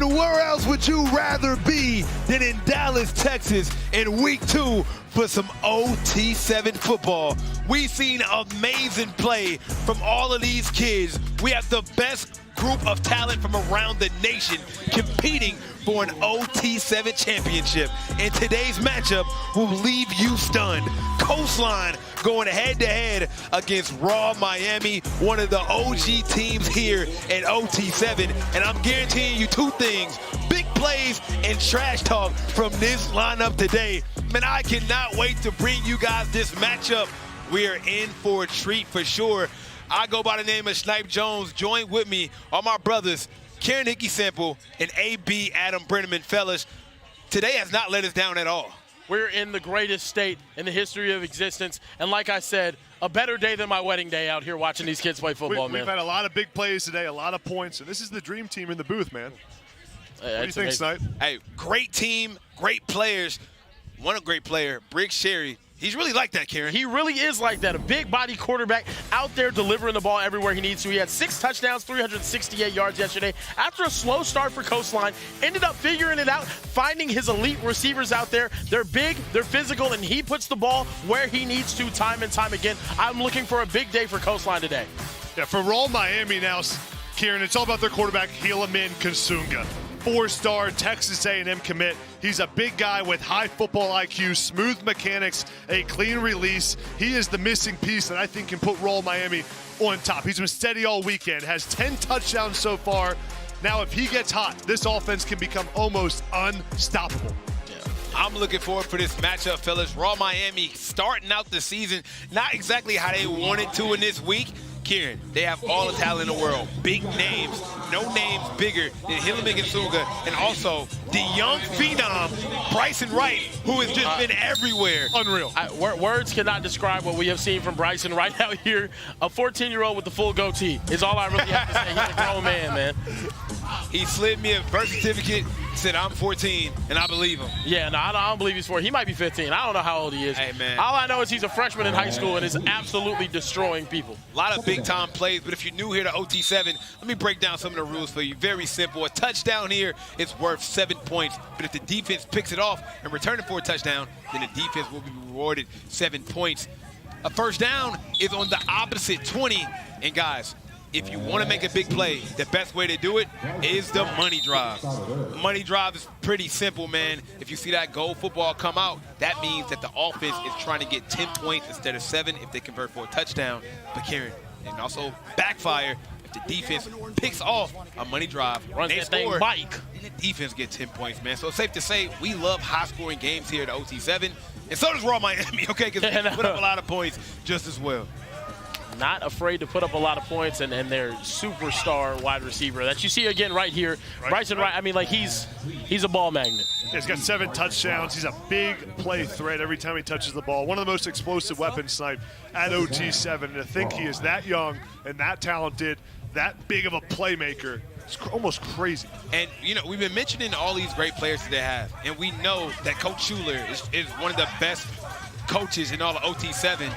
And where else would you rather be than in Dallas, Texas in week 2 for some OT7 football? We've seen amazing play from all of these kids. We have the best group of talent from around the nation competing for an OT7 championship. And today's matchup will leave you stunned. Coastline going head-to-head against Raw Miami, one of the OG teams here at OT7. And I'm guaranteeing you 2 things: big plays and trash talk from this lineup today. Man, I cannot wait to bring you guys this matchup. We are in for a treat for sure. I go by the name of Snipe Jones. Join with me are my brothers, Karen Hickey Sample and AB Adam Brenneman. Fellas, today has not let us down at all. We're in the greatest state in the history of existence. And like I said, a better day than my wedding day out here watching these kids play football, man. We've had a lot of big plays today, a lot of points, and this is the dream team in the booth, man. What do you think, Snipe? Hey, great team, great players. One great player, Briggs Sherry. He's really like that, Karen. He really is like that. A big body quarterback out there delivering the ball everywhere he needs to. He had 6 touchdowns, 368 yards yesterday. After a slow start for Coastline, ended up figuring it out, finding his elite receivers out there. They're big, they're physical, and he puts the ball where he needs to time and time again. I'm looking for a big day for Coastline today. Yeah, for Raw Miami now, Kieran, it's all about their quarterback, Helaman Kasunga. 4-star Texas A&M commit. He's a big guy with high football IQ, smooth mechanics, a clean release. He is the missing piece that I think can put Raw Miami on top. He's been steady all weekend, has 10 touchdowns so far. Now, if he gets hot, this offense can become almost unstoppable. I'm looking forward for this matchup, fellas. Raw Miami starting out the season not exactly how they wanted to in this week. Kieran, they have all the talent in the world. Big names, no names bigger than Helaman Kasunga, and also the young phenom, Bryson Wright, who has just been everywhere. Unreal. Words cannot describe what we have seen from Bryson Wright out here. A 14-year-old with the full goatee is all I really have to say. He's a grown man. He slid me a birth certificate, said I'm 14, and I believe him. Yeah, no, I don't believe he's 14. He might be 15. I don't know how old he is. Hey, man. All I know is he's a freshman in high school and is absolutely destroying people. A lot of big-time plays, but if you're new here to OT7, let me break down some of the rules for you. Very simple. A touchdown here is worth 7 points, but if the defense picks it off and returns it for a touchdown, then the defense will be rewarded 7 points. A first down is on the opposite 20, and guys, if you want to make a big play, the best way to do it is the money drive. Money drive is pretty simple, man. If you see that goal football come out, that means that the offense is trying to get 10 points instead of 7 if they convert for a touchdown. But Karen, and also backfire if the defense picks off a money drive. Runs that thing bike. And the defense gets 10 points, man. So it's safe to say we love high-scoring games here at OT7, and so does Raw Miami, okay? Because they put up a lot of points just as well. Not afraid to put up a lot of points, and their superstar wide receiver that you see again right here, Bryson Wright. I mean, like he's a ball magnet. Yeah, he's got 7 touchdowns. He's a big play threat every time he touches the ball. One of the most explosive weapons, Snipe, at OT7. And to think he is that young and that talented, that big of a playmaker, it's almost crazy. And, you know, we've been mentioning all these great players that they have, and we know that Coach Schuler is one of the best coaches in all of OT7.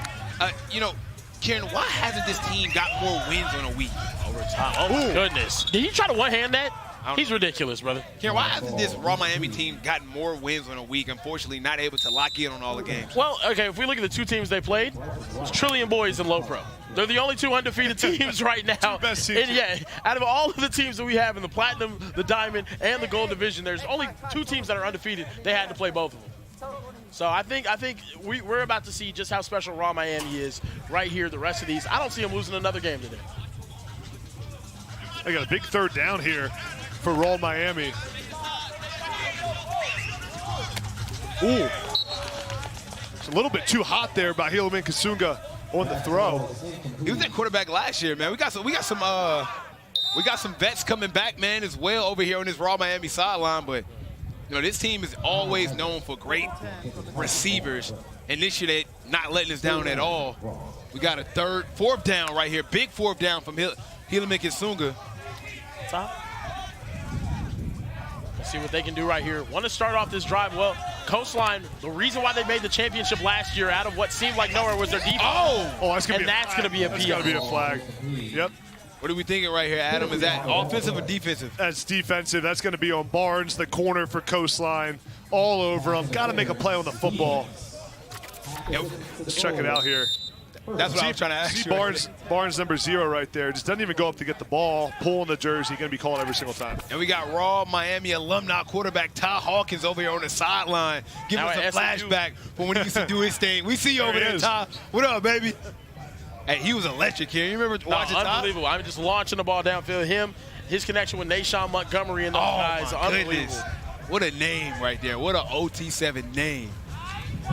You know, Karen, why hasn't this team got more wins on a week? Over time. Oh, my goodness. Did he try to one-hand that? He's ridiculous, brother. Karen, why hasn't this Raw Miami team gotten more wins on a week? Unfortunately, not able to lock in on all the games. Well, okay, if we look at the 2 teams they played, it's Trillion Boys and Low Pro. They're the only 2 undefeated teams right now. 2 best teams. And yeah, out of all of the teams that we have in the Platinum, the Diamond, and the Gold Division, there's only 2 teams that are undefeated. They had to play both of them. So I think we're about to see just how special Raw Miami is right here. The rest of these, I don't see them losing another game today. They got a big 3rd down here for Raw Miami. Ooh. It's a little bit too hot there by Helaman Kasunga on the throw. He was that quarterback last year, man. We got some vets coming back, man, as well over here on this Raw Miami sideline, but you know, this team is always known for great receivers, and this year they're not letting us down at all. We got a 4th down right here. Big 4th down from Helaman Kasunga. Let's see what they can do right here. Want to start off this drive well. Coastline, the reason why they made the championship last year out of what seemed like nowhere was their defense. Oh, that's going to be going to be a PO. That's going to be a flag. Yep. What are we thinking right here, Adam? Is that offensive or defensive? That's defensive. That's going to be on Barnes, the corner for Coastline, all over him. Got to make a play on the football. Yep. Let's check it out here. That's what I was trying to ask See you. Barnes number 0 right there. Just doesn't even go up to get the ball, pulling the jersey. Going to be called every single time. And we got raw Miami alumni quarterback Ty Hawkins over here on the sideline, giving us a flashback from when he used to do his thing. We see you over there, Ty. What up, baby? Hey, he was electric here. You remember watching Ty? Unbelievable. I'm just launching the ball downfield. His connection with Nashawn Montgomery and those guys, unbelievable. Goodness. What a name right there. What an OT7 name.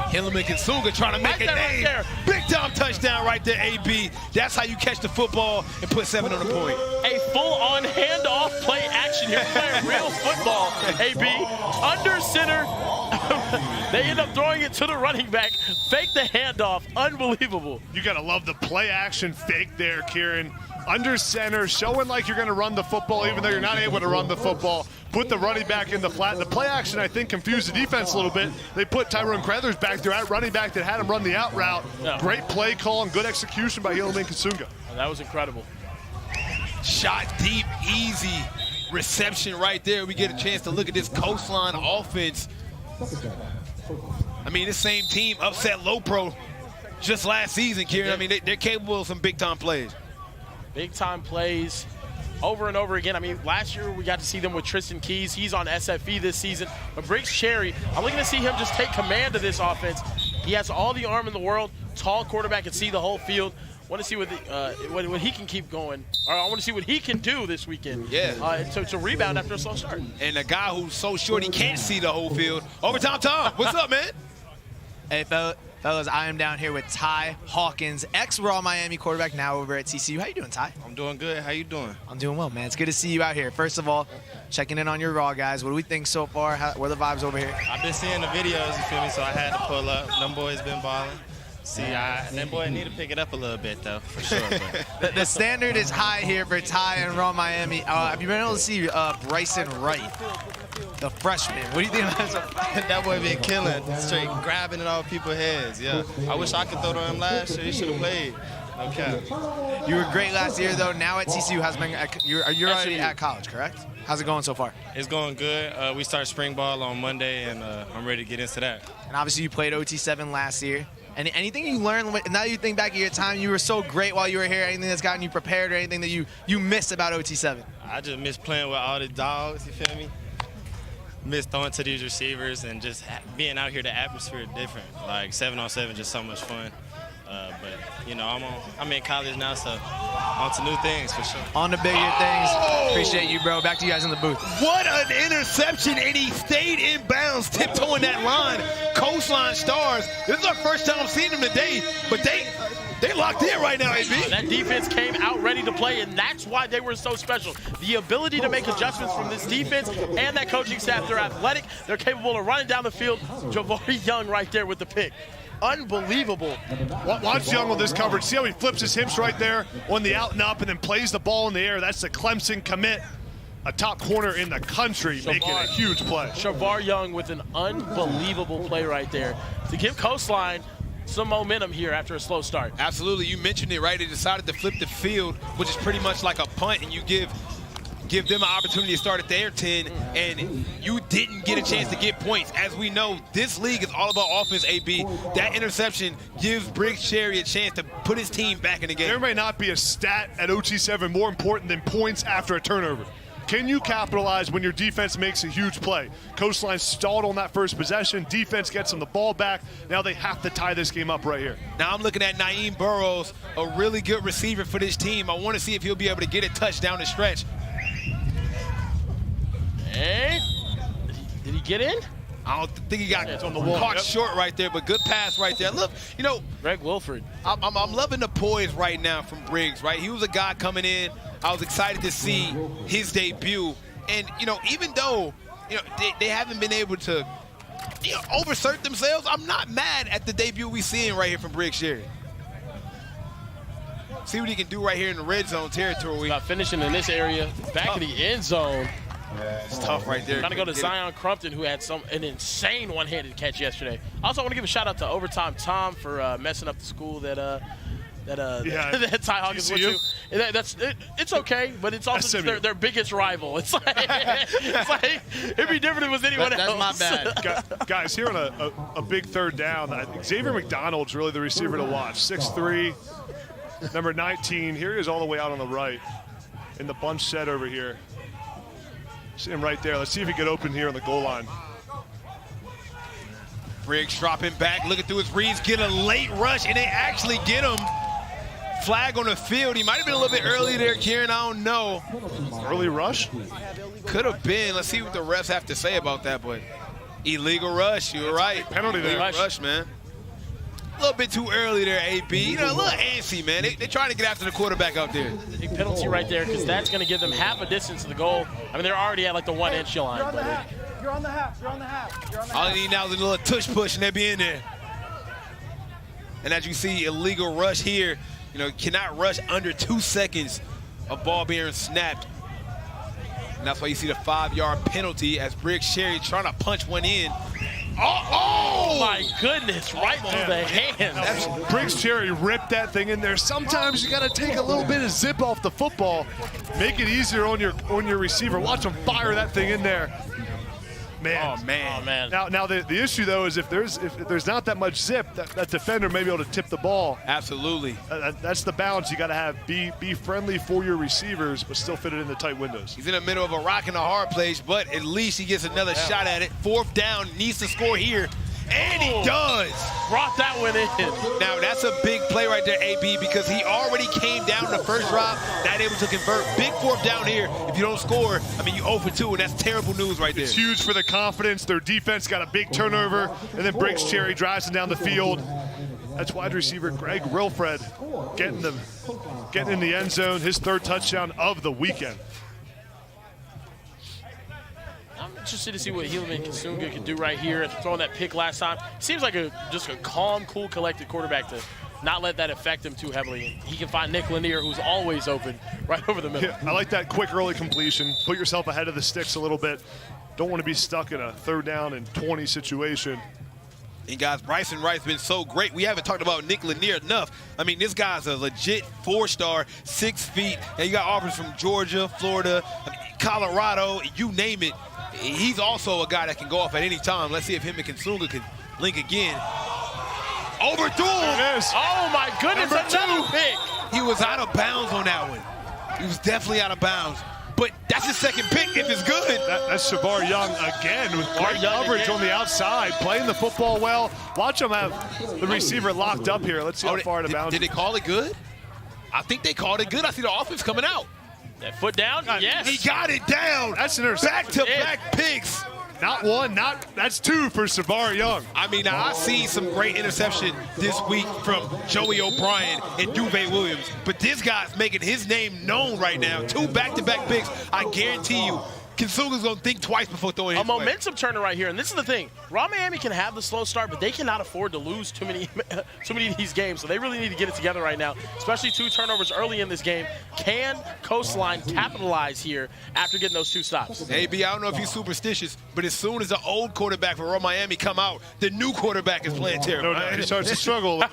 Hillman Consuga trying to make a name. Right, big time touchdown right there, AB. That's how you catch the football and put 7 on the point. A full-on handoff play action here. We're playing real football, AB. Under center. They end up throwing it to the running back. Fake the handoff. Unbelievable. You got to love the play action fake there, Kieran. Under center, showing like you're going to run the football, even though you're not able to run the football. Put the running back in the flat. The play action, I think, confused the defense a little bit. They put Tyrone Crothers back there at running back that had him run the out route. Yeah. Great play call and good execution by Hillman Consuga. That was incredible. Shot deep, easy reception right there. We get a chance to look at this Coastline offense. I mean, this same team upset Low Pro just last season, Kieran. I mean, they're capable of some big-time plays. Big-time plays over and over again. I mean, last year we got to see them with Tristan Keys. He's on SFE this season. But Briggs Cherry, I'm looking to see him just take command of this offense. He has all the arm in the world, tall quarterback, can see the whole field. Want to see what he can keep going. Or I want to see what he can do this weekend. Yeah. To rebound after a slow start. And a guy who's so short he can't see the whole field. Overtime Tom, what's up, man? Hey, fellas, I am down here with Ty Hawkins, ex-Raw Miami quarterback, now over at TCU. How you doing, Ty? I'm doing good. How you doing? I'm doing well, man. It's good to see you out here. First of all, checking in on your Raw guys. What do we think so far? What are the vibes over here? I've been seeing the videos, you feel me, so I had to pull up. Them boys been balling. See, that boy need to pick it up a little bit, though, for sure. But. The standard is high here for Ty and Raw Miami. Have you been able to see Bryson Wright, the freshman? What do you think about that? That boy been killing, straight grabbing it off people's heads, yeah. I wish I could throw to him last year. He should have played. Okay. You were great last year, though. Now at TCU, you're already at college, correct? How's it going so far? It's going good. We start spring ball on Monday, and I'm ready to get into that. And obviously you played OT7 last year. And anything you learned, now you think back at your time, you were so great while you were here, anything that's gotten you prepared or anything that you miss about OT7? I just miss playing with all the dogs, you feel me? Miss throwing to these receivers and just being out here, the atmosphere is different. Like 7-on-7, just so much fun. But, you know, I'm in college now, so on to new things for sure. On to bigger things. Appreciate you, bro. Back to you guys in the booth. What an interception, and he stayed in bounds, tiptoeing that line. Coastline Stars. This is our first time seeing them today, but they locked in right now, AB. That defense came out ready to play, and that's why they were so special. The ability to make adjustments from this defense and that coaching staff. They're athletic. They're capable of running down the field. Javari Young right there with the pick. Unbelievable. Watch Young on this coverage. See how he flips his hips right there on the out and up and then plays the ball in the air. That's the Clemson commit. A top corner in the country making a huge play. Javari Young with an unbelievable play right there to give Coastline some momentum here after a slow start. Absolutely. You mentioned it, right? They decided to flip the field, which is pretty much like a punt, and you give them an opportunity to start at their 10, and you didn't get a chance to get points. As we know, this league is all about offense, AB. That interception gives Briggs Cherry a chance to put his team back in the game. There may not be a stat at OT7 more important than points after a turnover. Can you capitalize when your defense makes a huge play? Coastline stalled on that first possession. Defense gets them the ball back. Now they have to tie this game up right here. Now I'm looking at Naeem Burrows, a really good receiver for this team. I want to see if he'll be able to get a touch down the stretch. Hey, did he get in? I don't think he got on the wall. Caught short right there, but good pass right there. Look, you know, Greg Wilford. I'm loving the poise right now from Briggs, right? He was a guy coming in. I was excited to see his debut. And, you know, even though, you know, they haven't been able to, you know, oversert themselves, I'm not mad at the debut we seeing right here from Briggs Cherry. See what he can do right here in the red zone territory. About finishing in this area, back in the end zone. It's tough right there. Trying to go to Zion Crumpton, who had an insane one-handed catch yesterday. Also, I want to give a shout-out to Overtime Tom for messing up the school that that Ty Hawkins went to. It's okay, but it's also their biggest rival. It's like it'd be different if it was anyone else. That's my bad. Guys, here on a big third down, I think Xavier McDonald's really the receiver to watch. 6'3", number 19. Here he is all the way out on the right in the bunch set over here. See him right there. Let's see if he can get open here on the goal line. Briggs dropping back, looking through his reads, get a late rush, and they actually get him. Flag on the field. He might have been a little bit early there, Kieran. I don't know. Early rush? Could have been. Let's see what the refs have to say about that, but illegal rush. You're right. Penalty there. Rush, man. A little bit too early there, AB. You know, a little antsy, man. They're trying to get after the quarterback out there. Big penalty right there because that's going to give them half a distance to the goal. I mean, they're already at like the 1-inch line. You're on the half. You're on the half. You're on the half. All they need now is a little tush push, and they'll be in there. And as you see, illegal rush here. You know, cannot rush under 2 seconds of ball being snapped. And that's why you see the 5-yard penalty as Briggs Sherry trying to punch one in. Oh my goodness, right through the hands. Briggs Cherry ripped that thing in there. Sometimes you got to take a little bit of zip off the football, make it easier on your receiver. Watch him fire that thing in there. Man. Oh man. Now the issue though is if there's not that much zip, that defender may be able to tip the ball. Absolutely. That's the balance you got to have. Be friendly for your receivers, but still fit it in the tight windows. He's in the middle of a rock and a hard place, but at least he gets another shot at it. 4th down, needs to score here. And he does. Brought that one in. Now, that's a big play right there, AB, because he already came down the first drive, not able to convert. Big 4th down here. If you don't score, I mean, you 0 for 2, and that's terrible news right there. It's huge for the confidence. Their defense got a big turnover, and then Briggs Cherry drives them down the field. That's wide receiver Greg Wilfred getting in the end zone, his 3rd touchdown of the weekend. I'm interested to see what Helaman Kasunga can do right here after throwing that pick last time. Seems like just a calm, cool, collected quarterback to not let that affect him too heavily. And he can find Nick Lanier, who's always open, right over the middle. Yeah, I like that quick early completion. Put yourself ahead of the sticks a little bit. Don't want to be stuck in a 3rd down and 20 situation. And guys, Bryson Wright's been so great. We haven't talked about Nick Lanier enough. I mean, this guy's a legit 4-star, 6 feet. And you got offers from Georgia, Florida, Colorado, you name it. He's also a guy that can go off at any time. Let's see if him and Kasunga can link again. Overthrew him. There it is. Oh my goodness, another pick. He was out of bounds on that one. He was definitely out of bounds. But that's his 2nd pick if it's good. That's Shavar Young again with great coverage on the outside, playing the football well. Watch him have the receiver locked up here. Let's see how far out of bounds. Did they call it good? I think they called it good. I see the offense coming out. That foot down? Yes. He got it down. That's an interception. Back-to-back picks. Not one, that's 2 for Shavar Young. I mean, now I've seen some great interception this week from Joey O'Brien and Duve Williams, but this guy's making his name known right now. 2 back-to-back picks. I guarantee you, Kasunga's going to think twice before throwing a momentum turner right here, and this is the thing. Raw Miami can have the slow start, but they cannot afford to lose too many of these games, so they really need to get it together right now, especially 2 turnovers early in this game. Can Coastline capitalize here after getting those 2 stops? AB, I don't know if he's superstitious, but as soon as the old quarterback for Raw Miami come out, the new quarterback is playing terrible. No, he starts to struggle.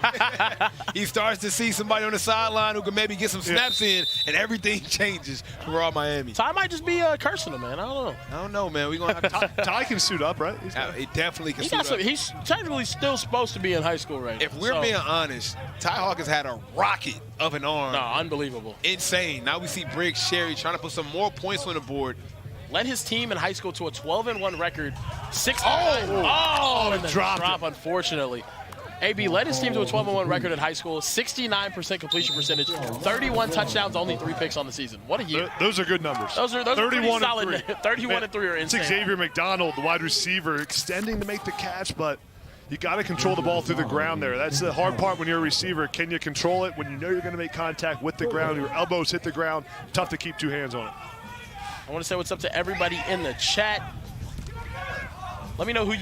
He starts to see somebody on the sideline who can maybe get some snaps in, and everything changes for Raw Miami. Ty might just be cursing him, man. I don't know, man. We're gonna have to Ty can suit up, right? He definitely can suit up. He's technically still supposed to be in high school right now. If we're being honest, Ty Hawkins had a rocket of an arm. No, unbelievable. Insane. Now we see Briggs Sherry trying to put some more points on the board. Led his team in high school to a 12-1 record. And the drop, unfortunately. AB led his team to a 12-1 record in high school, 69% completion percentage, 31 touchdowns, only 3 picks on the season. What a year. Those are good numbers. Those are pretty solid. 31 and 3 are it's insane. Xavier McDonald, the wide receiver, extending to make the catch, but you got to control the ball through the ground there. That's the hard part when you're a receiver. Can you control it when you know you're going to make contact with the ground, your elbows hit the ground? Tough to keep 2 hands on it. I want to say what's up to everybody in the chat. Let me know who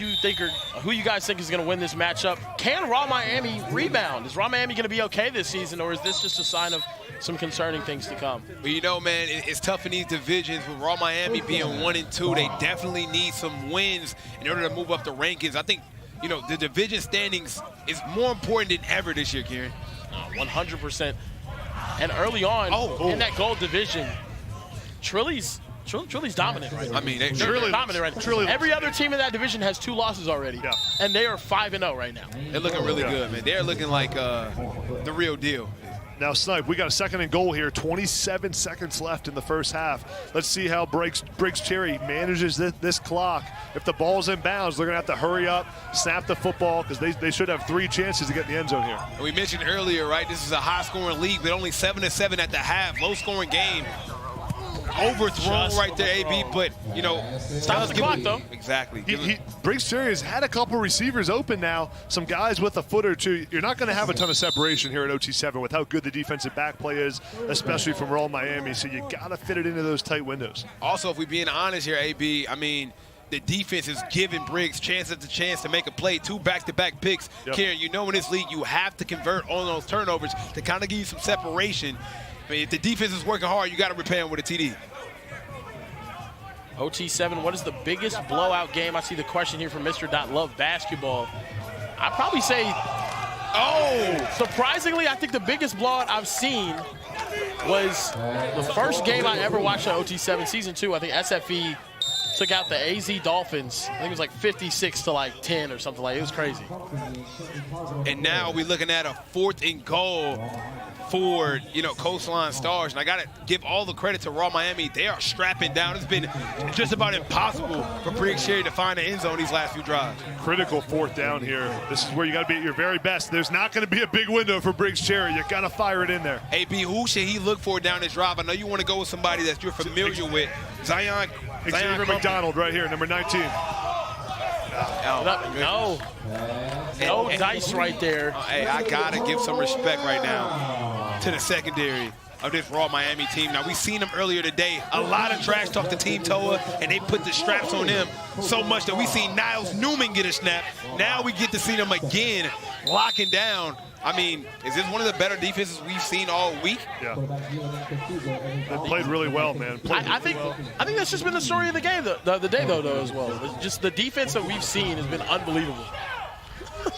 you guys think is going to win this matchup. Can Raw Miami rebound? Is Raw Miami going to be okay this season, or is this just a sign of some concerning things to come? Well, you know, man, it's tough in these divisions. With Raw Miami being 1 and 2, they definitely need some wins in order to move up the rankings. I think, you know, the division standings is more important than ever this year, Kieran. 100%. And early on in that gold division, Trilly's dominant right now. I mean, they're dominant right now. Every other team in that division has 2 losses already, and they are 5-0 right now. They're looking really good, man. They're looking like the real deal. Now, Snipe, we got a 2nd and goal here. 27 seconds left in the first half. Let's see how Briggs Cherry manages this clock. If the ball's in bounds, they're going to have to hurry up, snap the football, because they should have 3 chances to get in the end zone here. And we mentioned earlier, right, this is a high-scoring league, but only 7-7 at the half. Low-scoring game. Overthrown right there, AB, but, you know. Stops the clock, though. Exactly. Briggs Cherry has had a couple receivers open now, some guys with a foot or two. You're not going to have a ton of separation here at OT7 with how good the defensive back play is, especially from Royal Miami, so you got to fit it into those tight windows. Also, if we're being honest here, AB, I mean, the defense is giving Briggs chance after chance to make a play. 2 back-to-back picks. Yep. Karen, you know in this league you have to convert on those turnovers to kind of give you some separation. I mean, if the defense is working hard, you got to repair them with a TD. OT7, what is the biggest blowout game? I see the question here from Mr. Love Basketball. I'd probably say, surprisingly, I think the biggest blowout I've seen was the first game I ever watched at OT7 Season 2. I think SFE took out the AZ Dolphins. I think it was like 56 to like 10 or something like that. It was crazy. And now we're looking at a 4th and goal for, you know, Coastline Stars. And I got to give all the credit to Raw Miami. They are strapping down. It's been just about impossible for Briggs Cherry to find the end zone these last few drives. Critical 4th down here. This is where you got to be at your very best. There's not going to be a big window for Briggs Cherry. You got to fire it in there. AB, who should he look for down this drive? I know you want to go with somebody that you're familiar with. Zion McDonald right here, number 19. No dice right there. Hey, I got to give some respect right now to the secondary of this Raw Miami team. Now, we seen them earlier today. A lot of trash talk to Team Toa, and they put the straps on them so much that we seen Niles Newman get a snap. Now we get to see them again locking down. I mean, is this one of the better defenses we've seen all week? Yeah. They played really well, man. I think that's just been the story of the game, the day, though, as well. It's just the defense that we've seen has been unbelievable.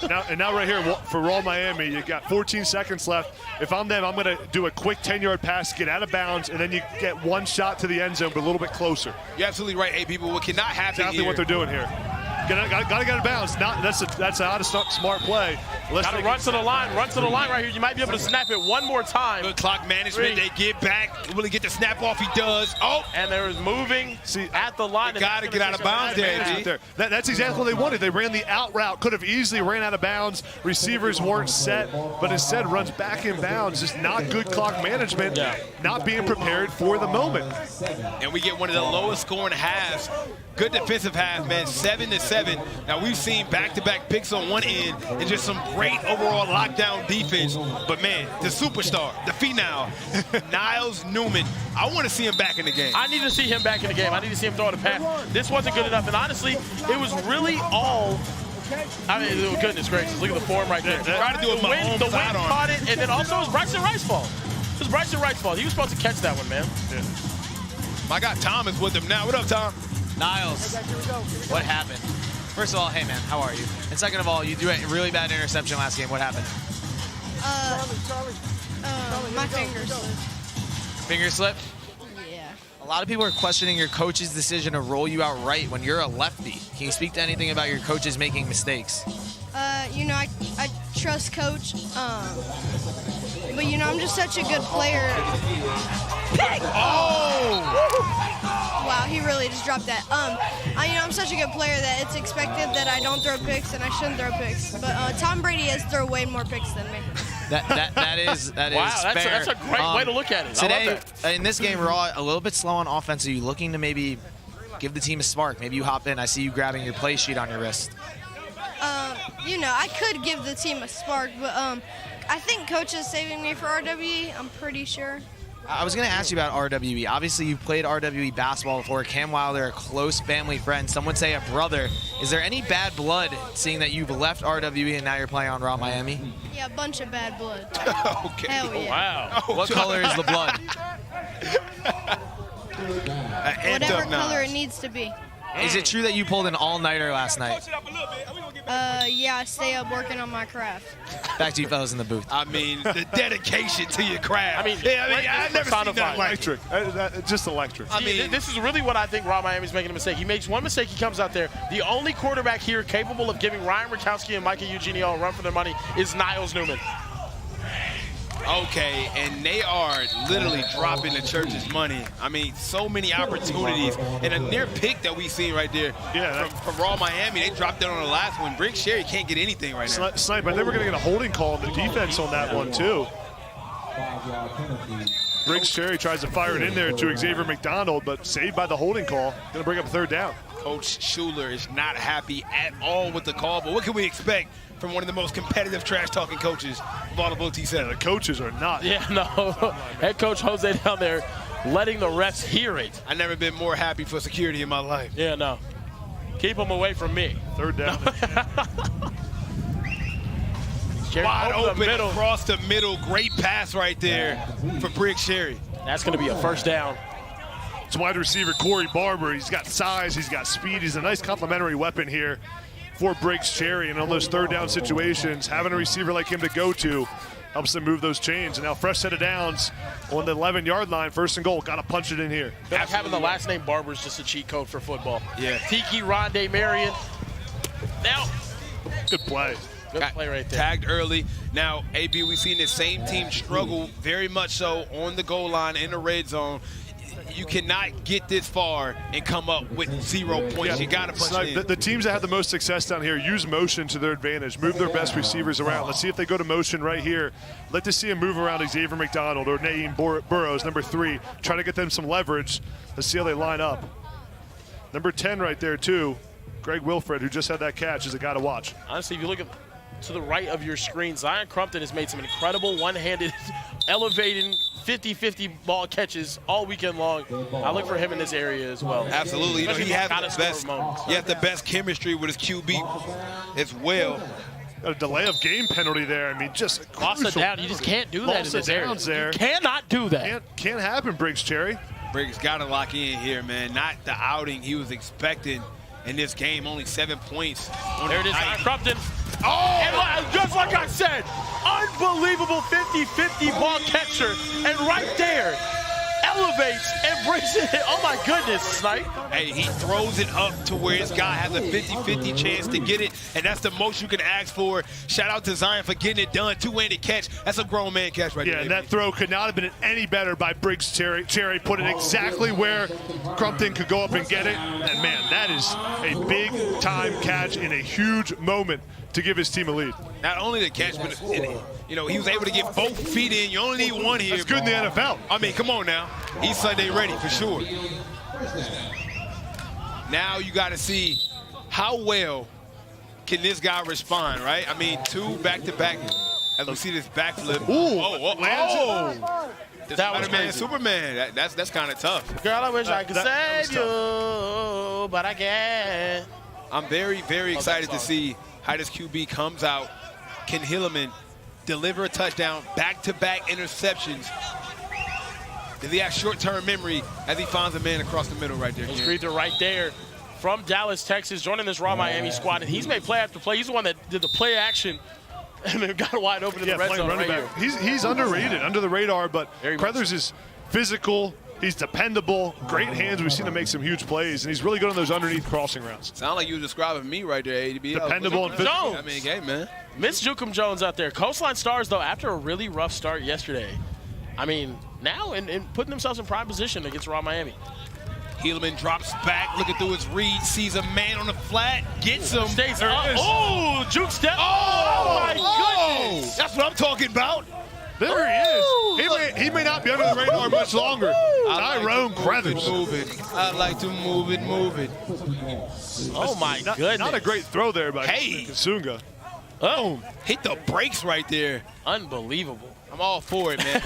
Now right here for Raw Miami, you got 14 seconds left. If I'm them, I'm going to do a quick 10-yard pass, get out of bounds, and then you get 1 shot to the end zone, but a little bit closer. You're absolutely right, hey, people. What cannot happen exactly what they're doing here. Got to get out of bounds. That's a smart play. Got to run to the line. Run to the line right here. You might be able to snap it one more time. Good clock management. They get back. Really get the snap off. He does. Oh. And there is moving at the line. Got to get out of bounds there. That's exactly what they wanted. They ran the out route. Could have easily ran out of bounds. Receivers weren't set, but instead runs back in bounds. Just not good clock management. Not being prepared for the moment. And we get one of the lowest scoring halves. Good defensive half, man, 7-7. Now, we've seen back-to-back picks on one end and just some great overall lockdown defense. But, man, the superstar, the phenom, Niles Newman, I want to see him back in the game. I need to see him back in the game. I need to see him throw the pass. This wasn't good enough. And, honestly, it was really all – I mean, goodness gracious, look at the form right there. Try to do the wind caught it, and then also it was Bryson Wright's fault. It was Bryson Wright's fault. He was supposed to catch that one, man. I got Thomas with him now. What up, Tom? Niles, what happened? First of all, hey man, how are you? And second of all, you threw a really bad interception last game. What happened? My finger slipped. Finger slip? Yeah. A lot of people are questioning your coach's decision to roll you out right when you're a lefty. Can you speak to anything about your coaches making mistakes? You know, I trust Coach, but you know, I'm just such a good player. Pick! Oh! Wow, he really just dropped that. You know, I'm such a good player that it's expected that I don't throw picks, and I shouldn't throw picks. But Tom Brady has thrown way more picks than me. That is wow, fair. That's a great way to look at it. Today, I love that. In this game, Raw, a little bit slow on offense. Are you looking to maybe give the team a spark? Maybe you hop in. I see you grabbing your play sheet on your wrist. You know, I could give the team a spark, but I think Coach is saving me for RWE. I'm pretty sure. I was going to ask you about RWE. Obviously, you've played RWE basketball before. Cam Wilder, a close family friend. Some would say a brother. Is there any bad blood seeing that you've left RWE and now you're playing on Raw Miami? Yeah, a bunch of bad blood. Okay. Hell yeah. Wow. What color is the blood? Whatever color it needs to be. Is it true that you pulled an all-nighter last night? Yeah, I stay up working on my craft. Back to you fellas in the booth. I mean, the dedication to your craft. I mean, I've never seen that. Electric. Just electric. I mean, this is really what I think Rob Miami's making a mistake. He makes one mistake, he comes out there. The only quarterback here capable of giving Ryan Rakowski and Micah Eugenio a run for their money is Niles Newman. Okay, and they are literally dropping the church's money. I mean, so many opportunities. And a near pick that we seen right there from Raw Miami. They dropped it on the last one. Briggs Sherry can't get anything right now. Snipe, I think we're going to get a holding call on the defense on that one, too. Briggs Sherry tries to fire it in there to Xavier McDonald, but saved by the holding call. Going to bring up 3rd down. Coach Schuler is not happy at all with the call, but what can we expect from one of the most competitive trash-talking coaches of all of OT7? The coaches are not. Yeah, no. Head coach Jose down there letting the refs hear it. I've never been more happy for security in my life. Yeah, no. Keep them away from me. 3rd down. Wide open across the middle. Great pass right there for Briggs Sherry. That's going to be a 1st down. It's wide receiver Corey Barber. He's got size, he's got speed. He's a nice complementary weapon here for Briggs Sherry. And on those 3rd down situations, having a receiver like him to go to helps them move those chains. And now fresh set of downs on the 11-yard line. 1st and goal. Got to punch it in here. Like having the last name Barber is just a cheat code for football. Yeah. Tiki, Rondé, Marion. Now. Good play. Good play right there. Tagged early. Now, AB, we've seen the same team struggle very much so on the goal line in the red zone. You cannot get this far and come up with 0 points. You got to punch it in. The teams that have the most success down here use motion to their advantage, move their best receivers around. Let's see if they go to motion right here. Let us see him move around Xavier McDonald or Naeem Burrows, number 3. Try to get them some leverage. Let's see how they line up. Number 10 right there, too. Greg Wilfred, who just had that catch, is a guy to watch. Honestly, if you look at to the right of your screen, Zion Crumpton has made some incredible one-handed, elevating 50-50 ball catches all weekend long. I look for him in this area as well. Absolutely. You know, he has the best chemistry with his QB as well. A delay of game penalty there. I mean, just lost it down. You just can't do that in this area. There. You cannot do that. Can't happen, Briggs Cherry. Briggs got to lock in here, man. Not the outing he was expecting in this game. Only 7 points. There it is, Crumpton. Oh! And just like I said, unbelievable 50-50 ball catcher. And right there, elevates and brings it in. Oh my goodness, Snipe. Hey, he throws it up to where his guy has a 50-50 chance to get it, and that's the most you can ask for. Shout out to Zion for getting it done. Two-handed catch. That's a grown man catch right there. Yeah, and that throw could not have been any better by Briggs Cherry. Put it exactly where Crumpton could go up and get it. And man, that is a big time catch in a huge moment to give his team a lead. Not only the catch, but you know, he was able to get both feet in. You only need one here. That's good in the NFL. I mean, come on now. He's Sunday ready for sure. Now you got to see how well can this guy respond, right? I mean, 2 back-to-back. As we see this backflip. That was crazy. Superman. That's kind of tough. Girl, I wish I could save you, but I can't. I'm very, very excited to see how this QB comes out. Can Hilleman deliver a touchdown, back-to-back interceptions? Does he have short-term memory as he finds a man across the middle right there? He's right there from Dallas, Texas, joining this Raw Miami squad. And he's made play after play. He's the one that did the play action and then got wide open in the red zone right here. He's underrated, under the radar, but Crothers is physical. He's dependable, great hands. We've seen him make some huge plays, and he's really good on those underneath crossing routes. Sound like you were describing me right there, ADB. Dependable and physical. I mean, hey, man. Miss Jukum Jones out there. Coastline Stars, though, after a really rough start yesterday, I mean, now in putting themselves in prime position against Raw Miami. Hilleman drops back, looking through his read, sees a man on the flat, gets him. Stays up. Oh, juke step. Oh, my goodness. That's what I'm talking about. There he is. He may not be under the radar much longer. Tyrone Crothers. I like to move it. Oh, my goodness. Not a great throw there by Kasunga. Oh, hit the brakes right there. Unbelievable. I'm all for it, man.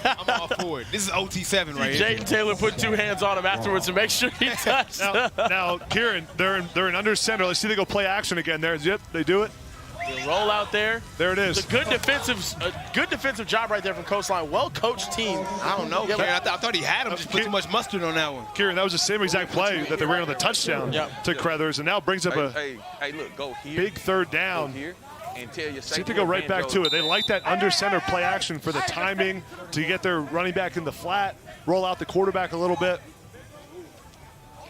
I'm all for it. This is OT7 right here. Jaden Taylor put 2 hands on him afterwards to make sure he touched. Now, Kieran, they're in under center. Let's see if they go play action again there. Yep, they do it. The roll out there. There it is. It's a good defensive job right there from Coastline. Well-coached team. I don't know, Kieran. I thought he had him. Just put too much mustard on that one. Kieran, that was the same exact play that they ran on the touchdown to Crothers, and now brings up a Hey, look, go here. big third down. Go here and tell your See if they go right back to it. They like that under center play action for the timing to get their running back in the flat, roll out the quarterback a little bit.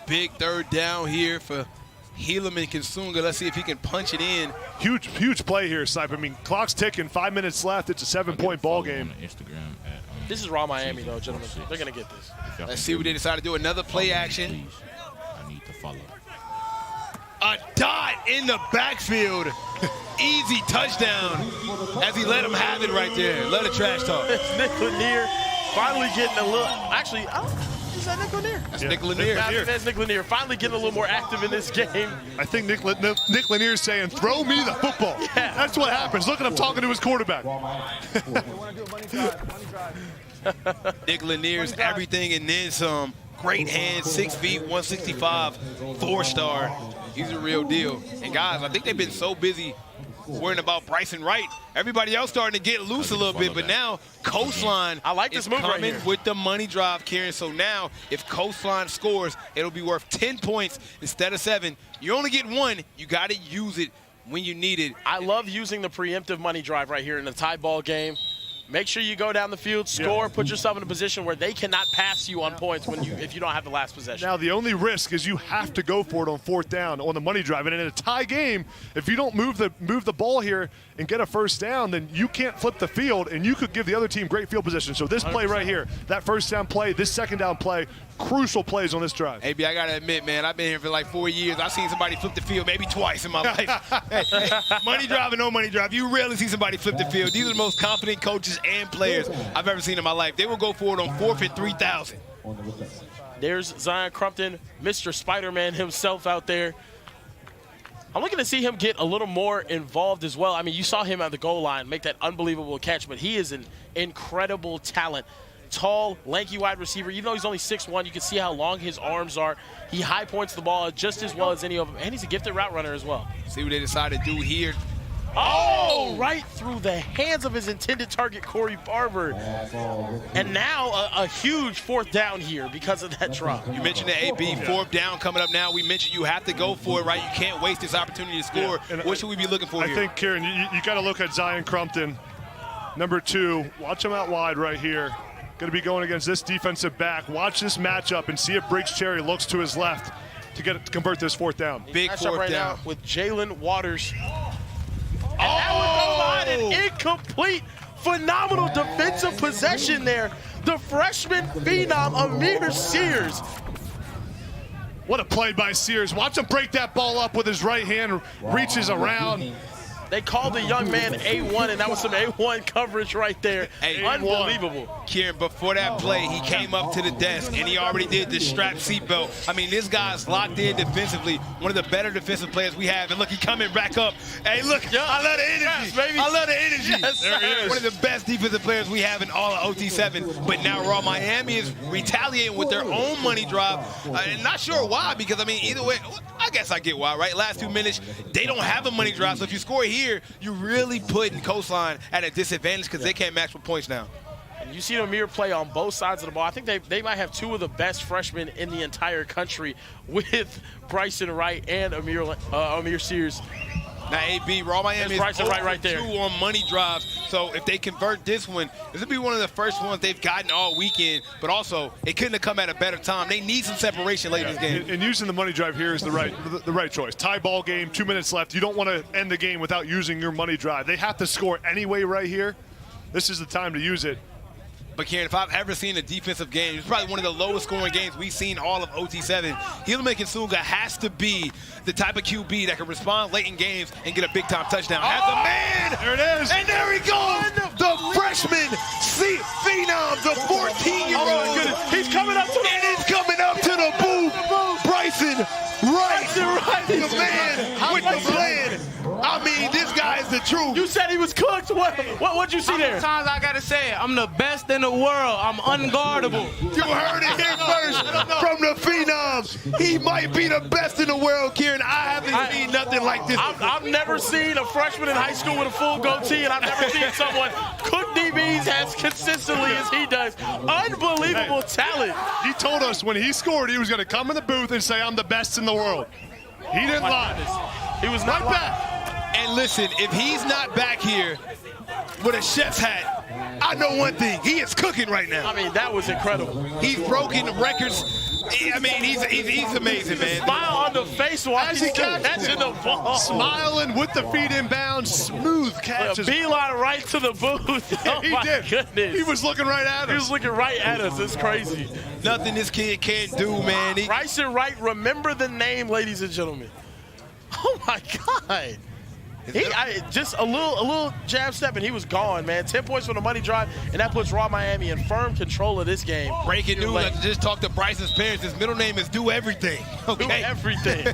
Big third down here for Helaman Kinsunga. Let's see if he can punch it in. Huge play here, Snipe. I mean, clock's ticking, 5 minutes left. It's a 7-point ball game. This is raw Miami, though, gentlemen. They're going to get this. Let's see what they decide to do. Another play action. I need to follow. A dot in the backfield. Easy touchdown as he let him have it right there. Let the trash talk. Nick Lanier finally getting a little. Actually, is that Nick Lanier? That's Nick Lanier. That's Nick Lanier finally getting a little more active in this game. I think Nick Lanier's saying, throw me the football. Yeah. That's what happens. Look at him talking to his quarterback. Nick Lanier's everything and then some. Great hands, 6 feet, 165, 4-star. He's a real deal. And guys, I think they've been so busy worrying about Bryson Wright. Everybody else starting to get loose a little bit, but now Coastline this move right here with the money drive, Kieran. So now if Coastline scores, it'll be worth 10 points instead of 7. You only get 1. You got to use it when you need it. I love using the preemptive money drive right here in the tie ball game. Make sure you go down the field, score, put yourself in a position where they cannot pass you on points if you don't have the last possession. Now, the only risk is you have to go for it on 4th down on the money drive. And in a tie game, if you don't move the ball here and get a first down, then you can't flip the field, and you could give the other team great field position. So this play 100%. Right here, that first down play, this second down play, crucial plays on this drive. Hey, I got to admit, man, I've been here for like 4 years. I've seen somebody flip the field maybe twice in my life. hey, money drive and no money drive, you rarely see somebody flip the field. These are the most confident coaches and players I've ever seen in my life. They will go for it on 4th and 3,000. There's Zion Crumpton, Mr. Spider-Man himself out there. I'm looking to see him get a little more involved as well. I mean, you saw him at the goal line make that unbelievable catch, but he is an incredible talent. Tall, lanky wide receiver. Even though he's only 6'1", you can see how long his arms are. He high points the ball just as well as any of them, and he's a gifted route runner as well. See what they decide to do here. Oh, right through the hands of his intended target, Corey Barber. And now a huge 4th down here because of that drop. You mentioned the AB, 4th down coming up now. We mentioned you have to go for it, right? You can't waste this opportunity to score. Yeah, what should we be looking for here? I think, Kieran, you got to look at Zion Crumpton, number 2. Watch him out wide right here. Going to be going against this defensive back. Watch this matchup and see if Briggs Cherry looks to his left to convert this 4th down. Big 4th right down now with Jalen Waters. And that was an incomplete, phenomenal defensive possession there. The freshman phenom, Amir Sears. What a play by Sears. Watch him break that ball up with his right hand, reaches around. They called the young man A1, and that was some A1 coverage right there. Hey, unbelievable. Kieran, before that play, he came up to the desk, and he already did the strap seatbelt. I mean, this guy's locked in defensively, one of the better defensive players we have. And look, he coming back up. Hey, look, I love the energy. Yes, baby. I love the energy. Yes, there he is. One of the best defensive players we have in all of OT7. But now Raw Miami is retaliating with their own money drive. And not sure why, because, I mean, either way, I guess I get why, right? Last 2 minutes, they don't have a money drive. So if you score here, you really putting Coastline at a disadvantage because they can't match with points now. And you see Amir play on both sides of the ball. I think they might have 2 of the best freshmen in the entire country with Bryson Wright and Amir Sears. Now, AB, Raw Miami is Bryson Wright right there. 2 on money drives. So if they convert this one, this will be one of the first ones they've gotten all weekend. But also, it couldn't have come at a better time. They need some separation late in this game. And using the money drive here is the right choice. Tie ball game, 2 minutes left. You don't want to end the game without using your money drive. They have to score anyway right here. This is the time to use it. But, Kieran, if I've ever seen a defensive game, it's probably one of the lowest scoring games we've seen all of OT7. Helaman Kinsunga has to be the type of QB that can respond late in games and get a big-time touchdown. Has the man! There it is! And there he goes! The freshman phenom, the 14-year-old. Oh, my goodness. He's coming up to the And he's coming up to the booth. Bryson Wright, the man with the plan. I mean, this guy is the truth. You said he was cooked. What'd you see How there? many times I gotta say it? I'm the best in the world. I'm unguardable. You heard it here first from the Phenom. He might be the best in the world, Kieran. I haven't seen nothing like this. I've never seen a freshman in high school with a full goatee, and I've never seen someone cook DBs as consistently as he does. Unbelievable talent. He told us when he scored, he was going to come in the booth and say, I'm the best in the world. He didn't lie. He was not Right lying. back. And listen, if he's not back here with a chef's hat, I know one thing. He is cooking right now. I mean, that was incredible. He's broken records. I mean, he's amazing, man. Smile on the face while As he's he can. catching the ball. Smiling with the feet inbound, smooth A catches. beeline right to the booth. Oh He my did. goodness. He was looking right at He us. was looking right at us. It's crazy. Nothing this kid can't do, man. Rice and Wright, remember the name, ladies and gentlemen. Oh my God. Just a little jab step and he was gone, man. 10 points for the money drive, and that puts Raw Miami in firm control of this game. Breaking news, I just talked to Bryson's parents. His middle name is Do Everything. Okay? Do everything.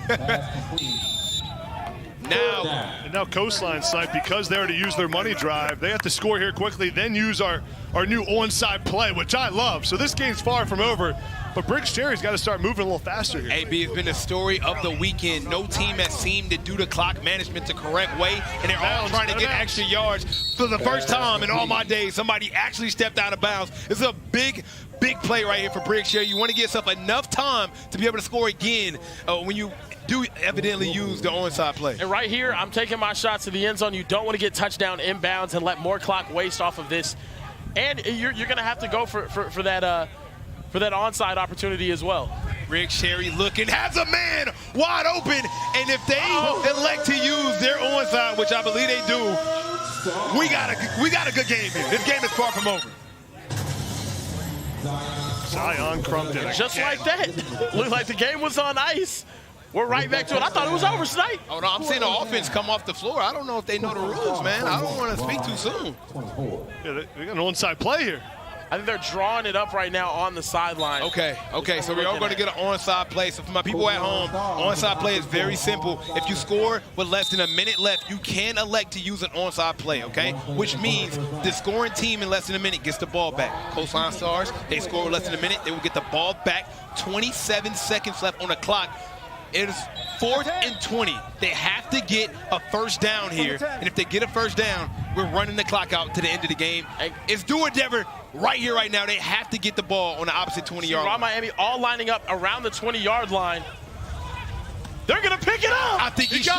Now Coastline side, because they're to use their money drive, they have to score here quickly, then use our new onside play, which I love. So this game's far from over, but Briggs Cherry's got to start moving a little faster here. AB has been the story of the weekend. No team has seemed to do the clock management the correct way, and they're all trying to get extra yards. For the first time in all my days, somebody actually stepped out of bounds. This is a big play right here for Briggs Cherry. You want to give yourself enough time to be able to score again when you do evidently use the onside play. And right here, I'm taking my shots to the end zone. You don't want to get touchdown inbounds and let more clock waste off of this. And you're going to have to go for that onside opportunity as well. Briggs Cherry looking, has a man wide open, and if they elect to use their onside, which I believe they do, we got a good game here. This game is far from over. Zion Crumpton. Just like that. Looked like the game was on ice. We're right back to it. I thought it was over, Snipe. Oh, no, I'm seeing the offense come off the floor. I don't know if they know the rules, man. I don't want to speak too soon. Yeah, they got an onside play here. I think they're drawing it up right now on the sideline. Okay, so we are going to get an onside play. So for my people at home, onside play is very simple. If you score with less than a minute left, you can elect to use an onside play, okay? Which means the scoring team in less than a minute gets the ball back. Coastline Stars, they score with less than a minute, they will get the ball back. 27 seconds left on the clock. It is 4th and 20. They have to get a first down here. And if they get a first down, we're running the clock out to the end of the game. It's do or never right here, right now. They have to get the ball on the opposite 20-yard line. Raw Miami all lining up around the 20-yard line. They're going to pick it up. I think he's short.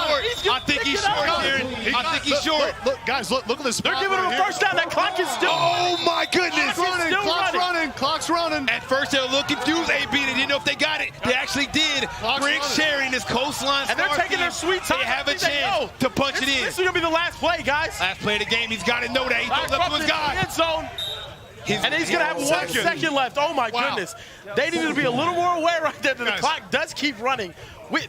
I think he's short, Aaron. I think he's short. Look, guys, look at this. They're giving him a first down. That clock is still. Oh, my goodness. Clock's running. At first, they were a little confused, AB. They didn't know if they got it. They actually did. Briggs Cherry and this Coastline And they're Stars taking their sweet time. They have a chance to punch it in. This is going to be the last play, guys. Last play of the game. He's got to know that. He throws up to his guy. End zone. And he's going to have 1 second left. Oh, my goodness. They needed to be a little more aware right there that the clock does keep running.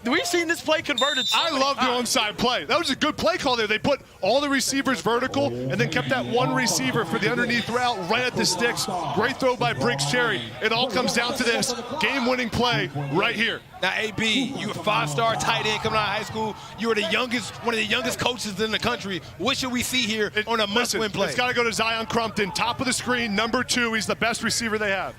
We've seen this play converted so many love the times. onside play. That was a good play call there. They put all the receivers vertical and then kept that one receiver for the underneath route right at the sticks. Great throw by Briggs Cherry. It all comes down to this game-winning play right here. Now, AB, you a 5-star tight end coming out of high school. You are one of the youngest coaches in the country. What should we see here on a must-win play? It's got to go to Zion Crumpton, top of the screen, number 2. He's the best receiver they have.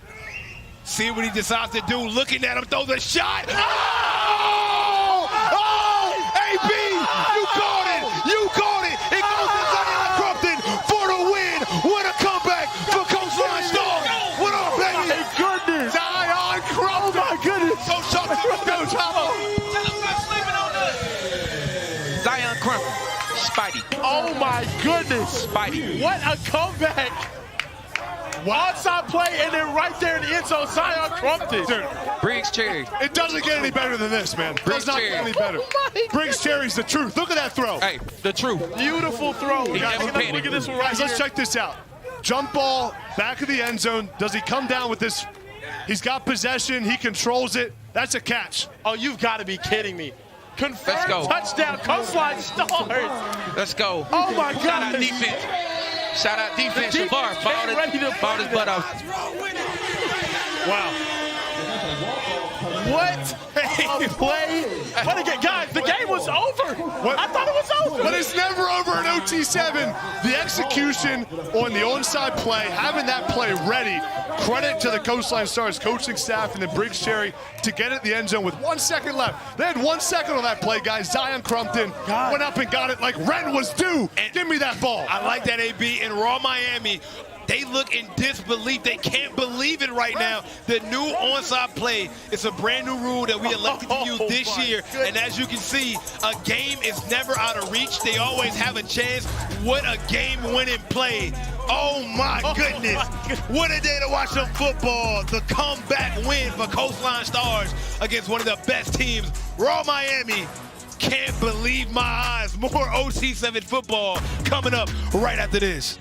See what he decides to do. Looking at him, throws a shot. Oh! Oh! AB, you called it. You called it. It goes to Zion Crumpton for the win. What a comeback for Coastline Stars. What up, baby? My goodness. Zion Crumpton. Oh, my goodness. Go, Chopper. Go, Chopper. Zion Crumpton. Spidey. Oh, my goodness. Spidey. What a comeback. Onside play, and then right there in the end zone, Zion Crumpton. Dude, Briggs Cherry. it doesn't get any better than this, man. It does not get any better. Briggs Cherry's the truth. Look at that throw. Hey, the truth. Beautiful throw. Guys, Look at this one right Guys, here. let's check this out. Jump ball, back of the end zone. Does he come down with this? He's got possession. He controls it. That's a catch. Oh, you've got to be kidding me. Confirmed Let's go. touchdown, Coastline Stars. Let's go. Oh, my Shout out goodness. defense. Shout out defense. The defense Shavar came ready to balled his butt off. Wow. What a play. What again, guys, the game was over. I thought it was over. But it's never over in OT7. OT7, the execution on the onside play, having that play ready. Credit to the Coastline Stars coaching staff and then Briggs Cherry to get it in the end zone with 1 second left. They had 1 second on that play, guys. Zion Crumpton went up and got it like Ren was due. And give me that ball. I like that, AB. And Raw Miami, they look in disbelief. They can't believe it right now. The new onside play is a brand new rule that we elected to use this year. And as you can see, a game is never out of reach. They always have a chance. What a game-winning play. Oh my goodness. What a day to watch some football. The comeback win for Coastline Stars against one of the best teams. Raw Miami. Can't believe my eyes. More OT7 football coming up right after this.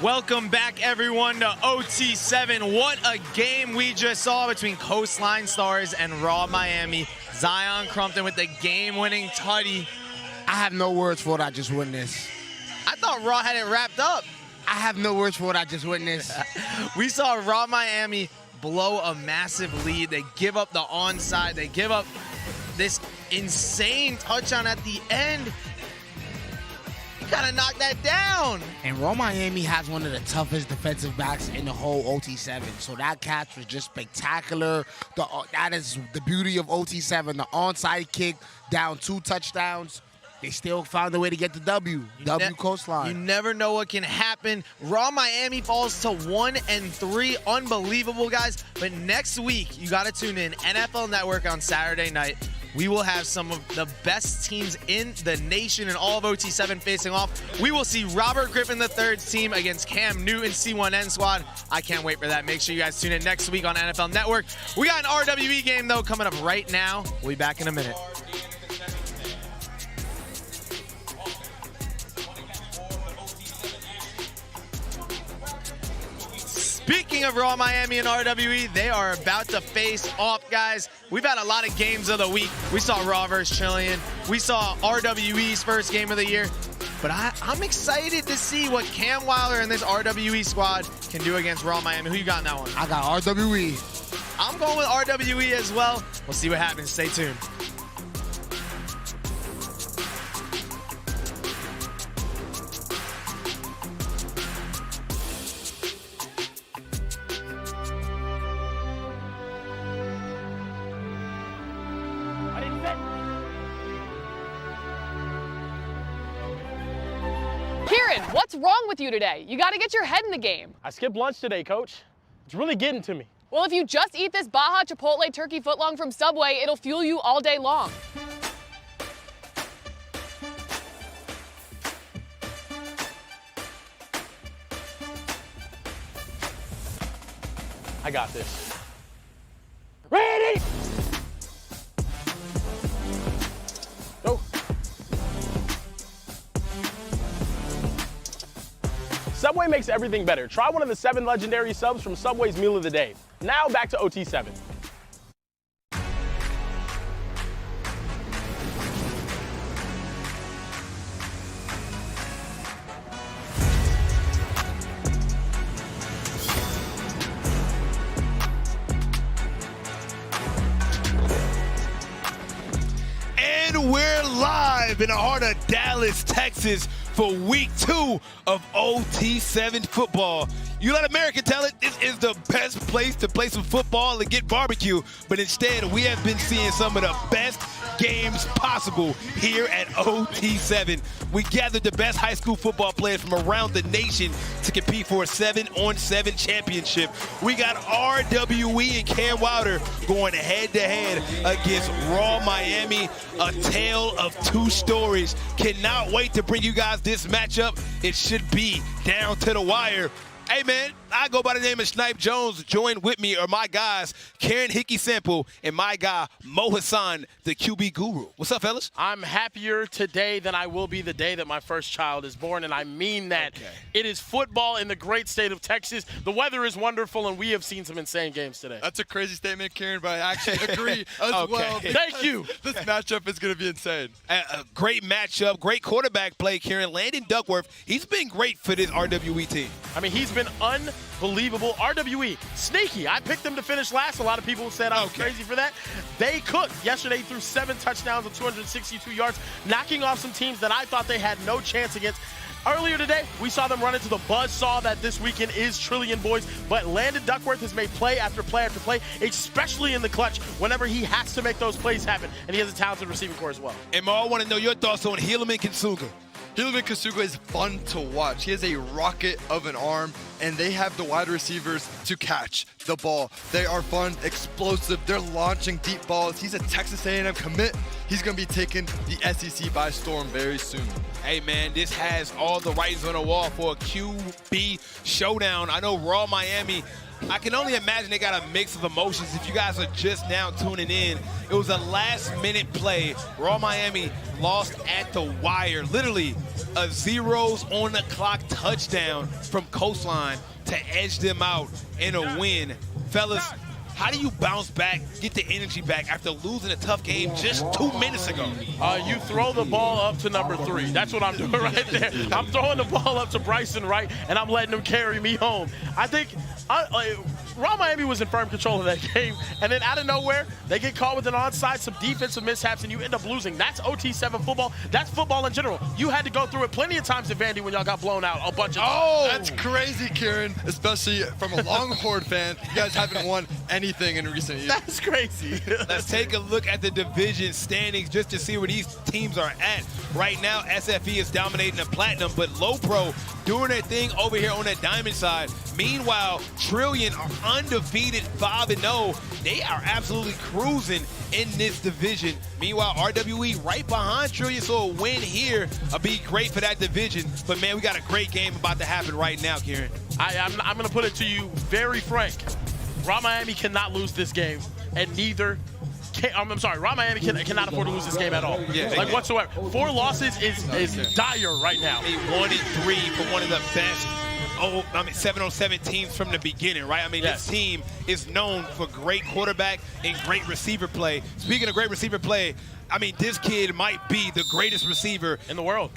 Welcome back, everyone, to OT7. What a game we just saw between Coastline Stars and Raw Miami. Zion Crumpton with the game-winning tutty. I have no words for what I just witnessed. I thought Raw had it wrapped up. I have no words for what I just witnessed. We saw Raw Miami blow a massive lead. They give up the onside. They give up this insane touchdown at the end. You gotta knock that down. And Raw Miami has one of the toughest defensive backs in the whole OT7. So that catch was just spectacular. That is the beauty of OT7. The onside kick, down 2 touchdowns. They still found a way to get the W. Coastline. You never know what can happen. Raw Miami falls to 1-3. Unbelievable, guys. But next week, you got to tune in. NFL Network on Saturday night. We will have some of the best teams in the nation and all of OT7 facing off. We will see Robert Griffin III's team against Cam Newton's C1N squad. I can't wait for that. Make sure you guys tune in next week on NFL Network. We got an RWE game, though, coming up right now. We'll be back in a minute. Speaking of Raw Miami and RWE, they are about to face off, guys. We've had a lot of games of the week. We saw Raw versus Chilean. We saw RWE's first game of the year. But I'm excited to see what Cam Wilder and this RWE squad can do against Raw Miami. Who you got in that one? I got RWE. I'm going with RWE as well. We'll see what happens. Stay tuned. What's wrong with you today? You gotta get your head in the game. I skipped lunch today, Coach. It's really getting to me. Well, if you just eat this Baja Chipotle turkey footlong from Subway, it'll fuel you all day long. I got this. Ready? Go. Subway makes everything better. Try one of the 7 legendary subs from Subway's Meal of the Day. Now back to OT7. And we're live in the heart of Dallas, Texas for week 2 of OT7 football. You let America tell it, this is the best place to play some football and get barbecue. But instead, we have been seeing some of the best games possible here at OT7. We gathered the best high school football players from around the nation to compete for a 7-on-7 championship. We got RWE and Cam Wilder going head-to-head against Raw Miami. A tale of 2 stories. Cannot wait to bring you guys this matchup. It should be down to the wire. Hey, man, I go by the name of Snipe Jones. Joined with me are my guys, Karen Hickey Sample and my guy, Mo Hassan, the QB guru. What's up, fellas? I'm happier today than I will be the day that my first child is born, and I mean that. Okay. It is football in the great state of Texas. The weather is wonderful, and we have seen some insane games today. That's a crazy statement, Karen, but I actually agree as well. Thank you. This matchup is going to be insane. A great matchup, great quarterback play, Karen. Landon Duckworth, he's been great for this RWE team. I mean, he's been unbelievable. RWE, sneaky. I picked them to finish last. A lot of people said I was crazy for that. They cooked. Yesterday threw 7 touchdowns and 262 yards, knocking off some teams that I thought they had no chance against. Earlier today, we saw them run into the buzzsaw that this weekend is Trillion Boys, but Landon Duckworth has made play after play after play, especially in the clutch whenever he has to make those plays happen, and he has a talented receiving core as well. And Mo, I want to know your thoughts on Helaman Kinsuga. Helaman Kinsuga is fun to watch. He has a rocket of an arm, and they have the wide receivers to catch the ball. They are fun, explosive. They're launching deep balls. He's a Texas A&M commit. He's going to be taking the SEC by storm very soon. Hey, man, this has all the writings on the wall for a QB showdown. I know Raw Miami, I can only imagine they got a mix of emotions. If you guys are just now tuning in, it was a last-minute play. Raw Miami lost at the wire. Literally a zeros on the clock touchdown from Coastline to edge them out in a win. Fellas, how do you bounce back, get the energy back after losing a tough game just 2 minutes ago? You throw the ball up to number 3. That's what I'm doing right there. I'm throwing the ball up to Bryson Wright, and I'm letting him carry me home. I think Raw Miami was in firm control of that game, and then out of nowhere, they get caught with an onside, some defensive mishaps, and you end up losing. That's OT7 football. That's football in general. You had to go through it plenty of times at Vandy when y'all got blown out a bunch of times. Oh, that's crazy, Kieran, especially from a Longhorn fan. You guys haven't won anything in recent years. That's crazy. Let's take a look at the division standings just to see where these teams are at. Right now, SFE is dominating the Platinum, but Low Pro doing their thing over here on that Diamond side. Meanwhile, Trillion are undefeated 5-0. They are absolutely cruising in this division. Meanwhile, RWE right behind Trillion, so a win here would be great for that division. But, man, we got a great game about to happen right now, Kieran. I'm going to put it to you very frank. Raw Miami cannot lose this game, and neither I'm sorry, Raw Miami cannot afford to lose this game at all. Whatsoever. 4 losses is dire right now. A 1-3 for one of the best 7-on-7 teams from the beginning, right? I mean, This team is known for great quarterback and great receiver play. Speaking of great receiver play, I mean, this kid might be the greatest receiver in the world.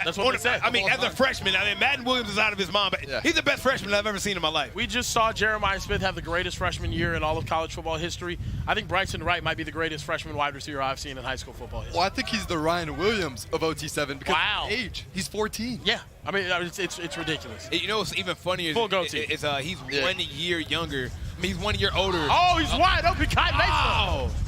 That's what they said. I mean, as a freshman, Madden Williams is out of his mind, but he's the best freshman I've ever seen in my life. We just saw Jeremiah Smith have the greatest freshman year in all of college football history. I think Bryson Wright might be the greatest freshman wide receiver I've seen in high school football history. Well, I think he's the Ryan Williams of OT7 because of age. He's 14. Yeah. I mean, it's ridiculous. You know what's even funnier Full goatee. is he's 1 year younger. I mean, he's 1 year older. Oh, he's wide open. Kai Mason.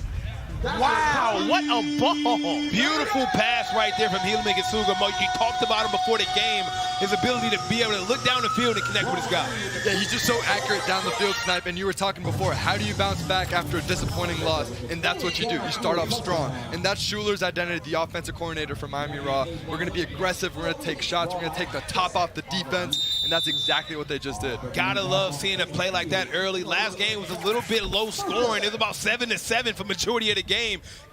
Wow, what a ball. Beautiful pass right there from Helaman Kinsuga. Mo, you talked about him before the game, his ability to be able to look down the field and connect with his guy. Yeah, he's just so accurate down the field, Snipe, and you were talking before, how do you bounce back after a disappointing loss? And that's what you do. You start off strong. And that's Schuler's identity, the offensive coordinator for Miami Raw. We're going to be aggressive. We're going to take shots. We're going to take the top off the defense, and that's exactly what they just did. Gotta love seeing a play like that early. Last game was a little bit low scoring. It was about 7-7 for majority of the game.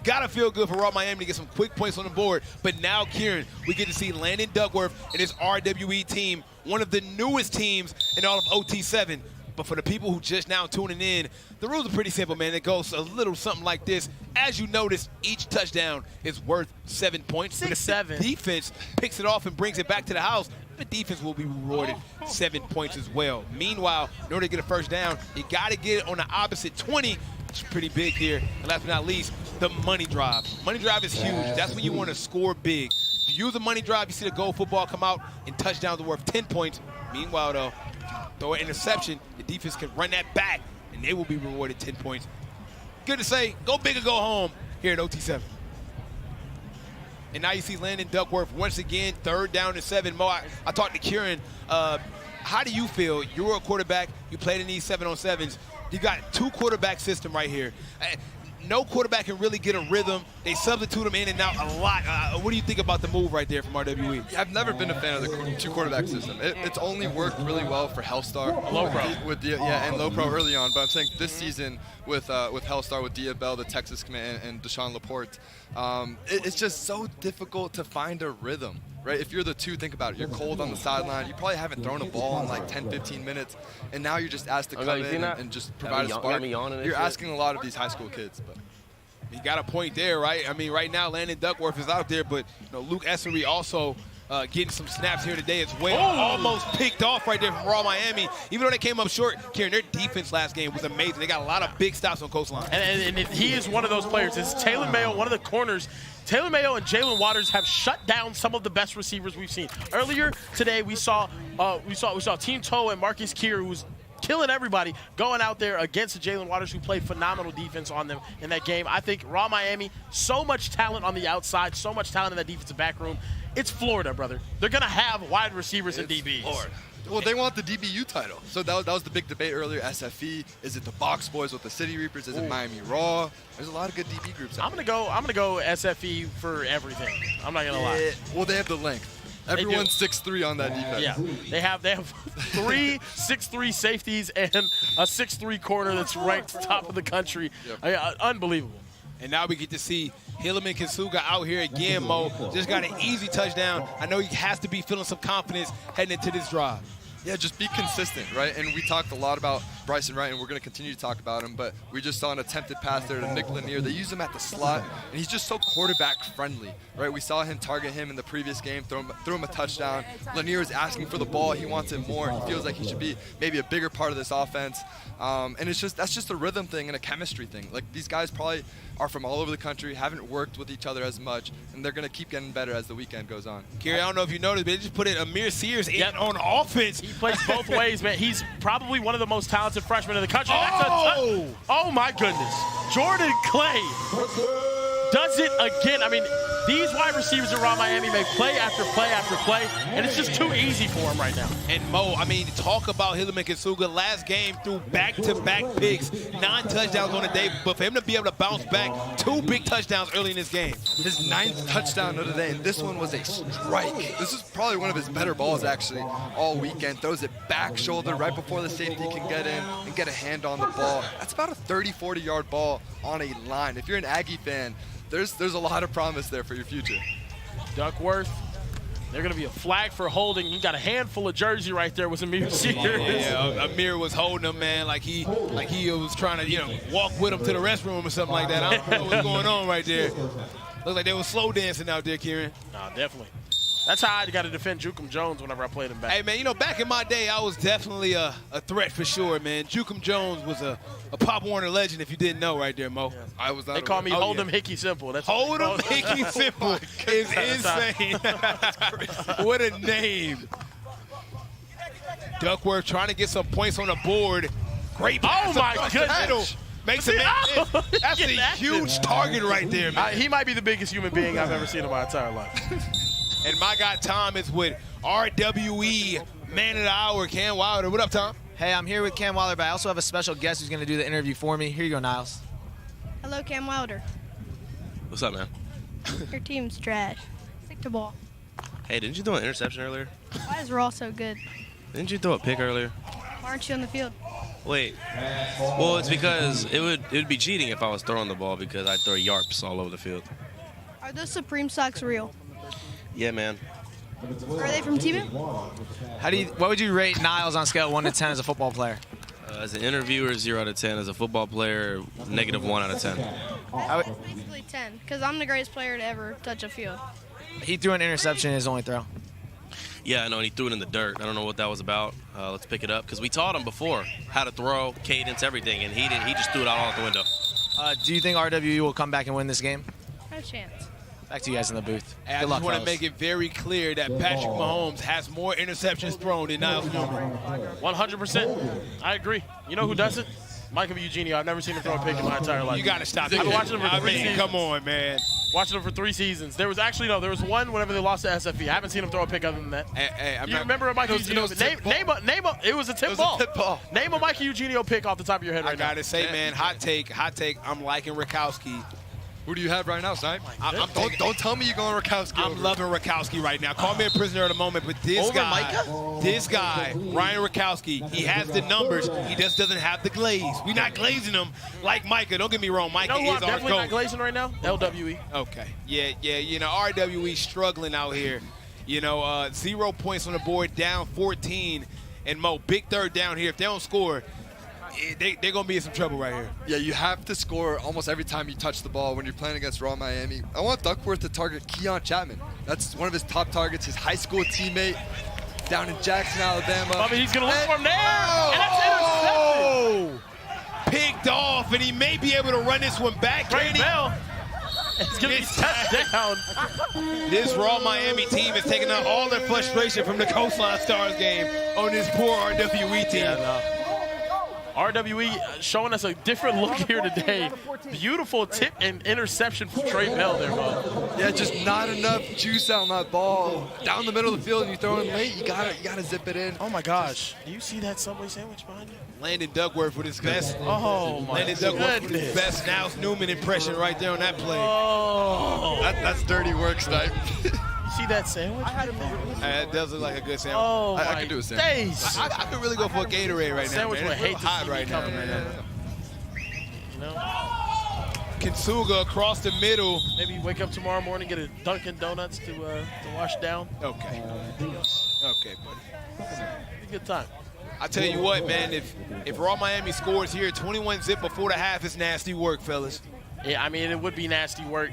Gotta feel good for Raw Miami to get some quick points on the board. But now, Kieran, we get to see Landon Duckworth and his RWE team, one of the newest teams in all of OT7. But for the people who just now tuning in, the rules are pretty simple, man. It goes a little something like this. As you notice, each touchdown is worth 7 points. 6-7. Defense picks it off and brings it back to the house. The defense will be rewarded 7 points as well. Meanwhile, in order to get a first down, you got to get it on the opposite 20. It's pretty big here. And last but not least, the money drive. Money drive is huge. That's when you want to score big. If you use a money drive, you see the goal football come out, and touchdowns are worth 10 points. Meanwhile, though, throw an interception, the defense can run that back, and they will be rewarded 10 points. Good to say, go big or go home here at OT7. And now you see Landon Duckworth once again, 3rd down and 7. Mo, I talked to Kieran. How do you feel? You're a quarterback. You played in these 7-on-7s. You got 2 quarterback system right here. no quarterback can really get a rhythm. They substitute him in and out a lot. What do you think about the move right there from RWE? Yeah, I've never been a fan of the two-quarterback system. It's only worked really well for Hellstar. Low pro. And low pro early on. But I'm saying this season with Hellstar, with Diabell, the Texas commit, and Deshaun Laporte, it's just so difficult to find a rhythm. Right? If you're the two, think about it. You're cold on the sideline. You probably haven't thrown a ball in like 10, 15 minutes. And now you're just asked to come in and just provide a spark. You're asking a lot of these high school kids. But you got a point there, right? I mean, right now, Landon Duckworth is out there, but Luke Essery also getting some snaps here today as well. Almost picked off right there from Raw Miami. Even though they came up short, Kieran, their defense last game was amazing. They got a lot of big stops on Coastline. And he is one of those players. It's Taylor Mayo, one of the corners. Taylor Mayo and Jalen Waters have shut down some of the best receivers we've seen. Earlier today, we saw Team Toe and Marcus Keir, who was killing everybody, going out there against Jalen Waters, who played phenomenal defense on them in that game. I think Raw Miami, so much talent on the outside, so much talent in that defensive back room. It's Florida, brother. They're going to have wide receivers and DBs. Florida. Well, they want the DBU title. So that was the big debate earlier. SFE, is it the Box Boys with the City Reapers? Is it Miami Raw? There's a lot of good DB groups out I'm gonna go SFE for everything. I'm not gonna lie. Well, they have the length. Everyone's 6'3" on that defense. Yeah, they have 3 6'3" safeties and a 6'3" corner that's ranked top of the country. Unbelievable. And now we get to see Hilleman Kasuga out here again, Mo. Just got an easy touchdown. I know he has to be feeling some confidence heading into this drive. Yeah, just be consistent, right? And we talked a lot about Bryson Wright, and we're going to continue to talk about him, but we just saw an attempted pass there to Nick Lanier. They use him at the slot, and he's just so quarterback-friendly, right? We saw him target him in the previous game, throw him a touchdown. Lanier is asking for the ball. He wants it more. He feels like he should be maybe a bigger part of this offense. And that's just a rhythm thing and a chemistry thing. Like, these guys probably are from all over the country, haven't worked with each other as much, and they're going to keep getting better as the weekend goes on. Gary, I don't know if you noticed, but they just put in Amir Sears in on offense. He plays both ways, man. He's probably one of the most talented freshmen in the country. Oh my goodness. Jordan Clay does it again. I mean, these wide receivers around Miami make play after play after play, and it's just too easy for him right now. And Mo, I mean, talk about Hilleman Kasuga. Last game threw back-to-back picks, 9 touchdowns on the day, but for him to be able to bounce back, 2 big touchdowns early in this game. His 9th touchdown of the day, and this one was a strike. This is probably one of his better balls, actually, all weekend. Throws it back shoulder right before the safety can get in and get a hand on the ball. That's about a 30, 40-yard ball on a line. If you're an Aggie fan, there's a lot of promise there for your future. Duckworth, they're going to be a flag for holding. He got a handful of jersey right there with Amir Sears. Yeah, Amir was holding him, man, like he was trying to, walk with him to the restroom or something like that. I don't know what's going on right there. Looks like they were slow dancing out there, Kieran. Nah, definitely. That's how I got to defend Jukum Jones whenever I played him back. Hey, man, back in my day, I was definitely a threat for sure, man. Jukum Jones was a Pop Warner legend, if you didn't know right there, Mo. I was not. They call me Hold'em Hickey Simple. That's Hold'em Hickey Simple is insane. What a name. Duckworth trying to get some points on the board. Great pass. Oh, my goodness. Makes it That's a huge target right there, man. He might be the biggest human being I've ever seen in my entire life. And my guy Tom is with RWE Man of the Hour, Cam Wilder. What up, Tom? Hey, I'm here with Cam Wilder, but I also have a special guest who's going to do the interview for me. Here you go, Niles. Hello, Cam Wilder. What's up, man? Your team's trash. Stick to ball. Hey, didn't you throw an interception earlier? Why is Raw so good? Didn't you throw a pick earlier? Why aren't you on the field? Wait. Well, it's because it would be cheating if I was throwing the ball because I'd throw yarps all over the field. Are those Supreme socks real? Yeah, man. Are they from T-Man? What would you rate Niles on a scale of 1 to 10 as a football player? As an interviewer, 0 out of 10. As a football player, -1 out of 10. Basically 10, because I'm the greatest player to ever touch a field. He threw an interception in his only throw. Yeah, I know, and he threw it in the dirt. I don't know what that was about. Let's pick it up, because we taught him before how to throw, cadence, everything, and he didn't. He just threw it out all out the window. Do you think RWE will come back and win this game? No chance. Back to you guys in the booth. I just want to make it very clear that Patrick Mahomes has more interceptions thrown than Niles Newman. 100%. I agree. You know who doesn't? Michael Eugenio. I've never seen him throw a pick in my entire life. You got to stop. I've been watching him for 3 seasons. Come on, man. Watching him for 3 seasons. There was actually, no, there was one whenever they lost to SFE. I haven't seen him throw a pick other than that. Hey, you remember a Michael Eugenio? It was a tip ball. Name a Michael Eugenio pick off the top of your head right now. I gotta say, man, hot take. I'm liking Rakowski. Who do you have right now, Snipe? Don't tell me you're going Rakowski. I'm loving Rakowski right now. Call me a prisoner at the moment, but this guy, Ryan Rakowski, he has the numbers. He just doesn't have the glaze. We're not glazing him like Micah. Don't get me wrong. Micah you know who is I'm our definitely GOAT. not glazing right now? LWE. Okay. Yeah. You know, RWE struggling out here. You know, 0 points on the board, down 14. And Mo, big third down here. If they don't score, they're going to be in some trouble right here. Yeah, you have to score almost every time you touch the ball when you're playing against Raw Miami. I want Duckworth to target Keon Chapman. That's one of his top targets, his high school teammate down in Jackson, Alabama. I mean, he's going to look for him there. And that's intercepted. Picked off, and he may be able to run this one back. Great Bell. It's going to be touchdown. This Raw Miami team is taking out all their frustration from the Coastline Stars game on this poor RWE team. Yeah, no. RWE showing us a different look here today. Beautiful tip and interception from Trey Bell there, bro. Yeah, just not enough juice on that ball. Down the middle of the field and you throw it late, you gotta zip it in. Oh my gosh. Do you see that Subway sandwich behind you? Landon Duckworth with his best. Oh my Landon Duckworth with his best Niles Newman impression right there on that play. Oh. That's dirty work, Snipe. See that sandwich? That does look like a good sandwich. Oh, I can do a sandwich. days. I could really go for a Gatorade right now. Sandwich Man. would It's hate real to hot see right me now. coming right now. You know? Kinsuga across the middle. Maybe wake up tomorrow morning, get a Dunkin' Donuts to wash down. Okay. Okay, buddy. Be a good time. I tell you what, man, if Raw Miami scores here, 21-zip before the half is nasty work, fellas. Yeah, I mean, it would be nasty work.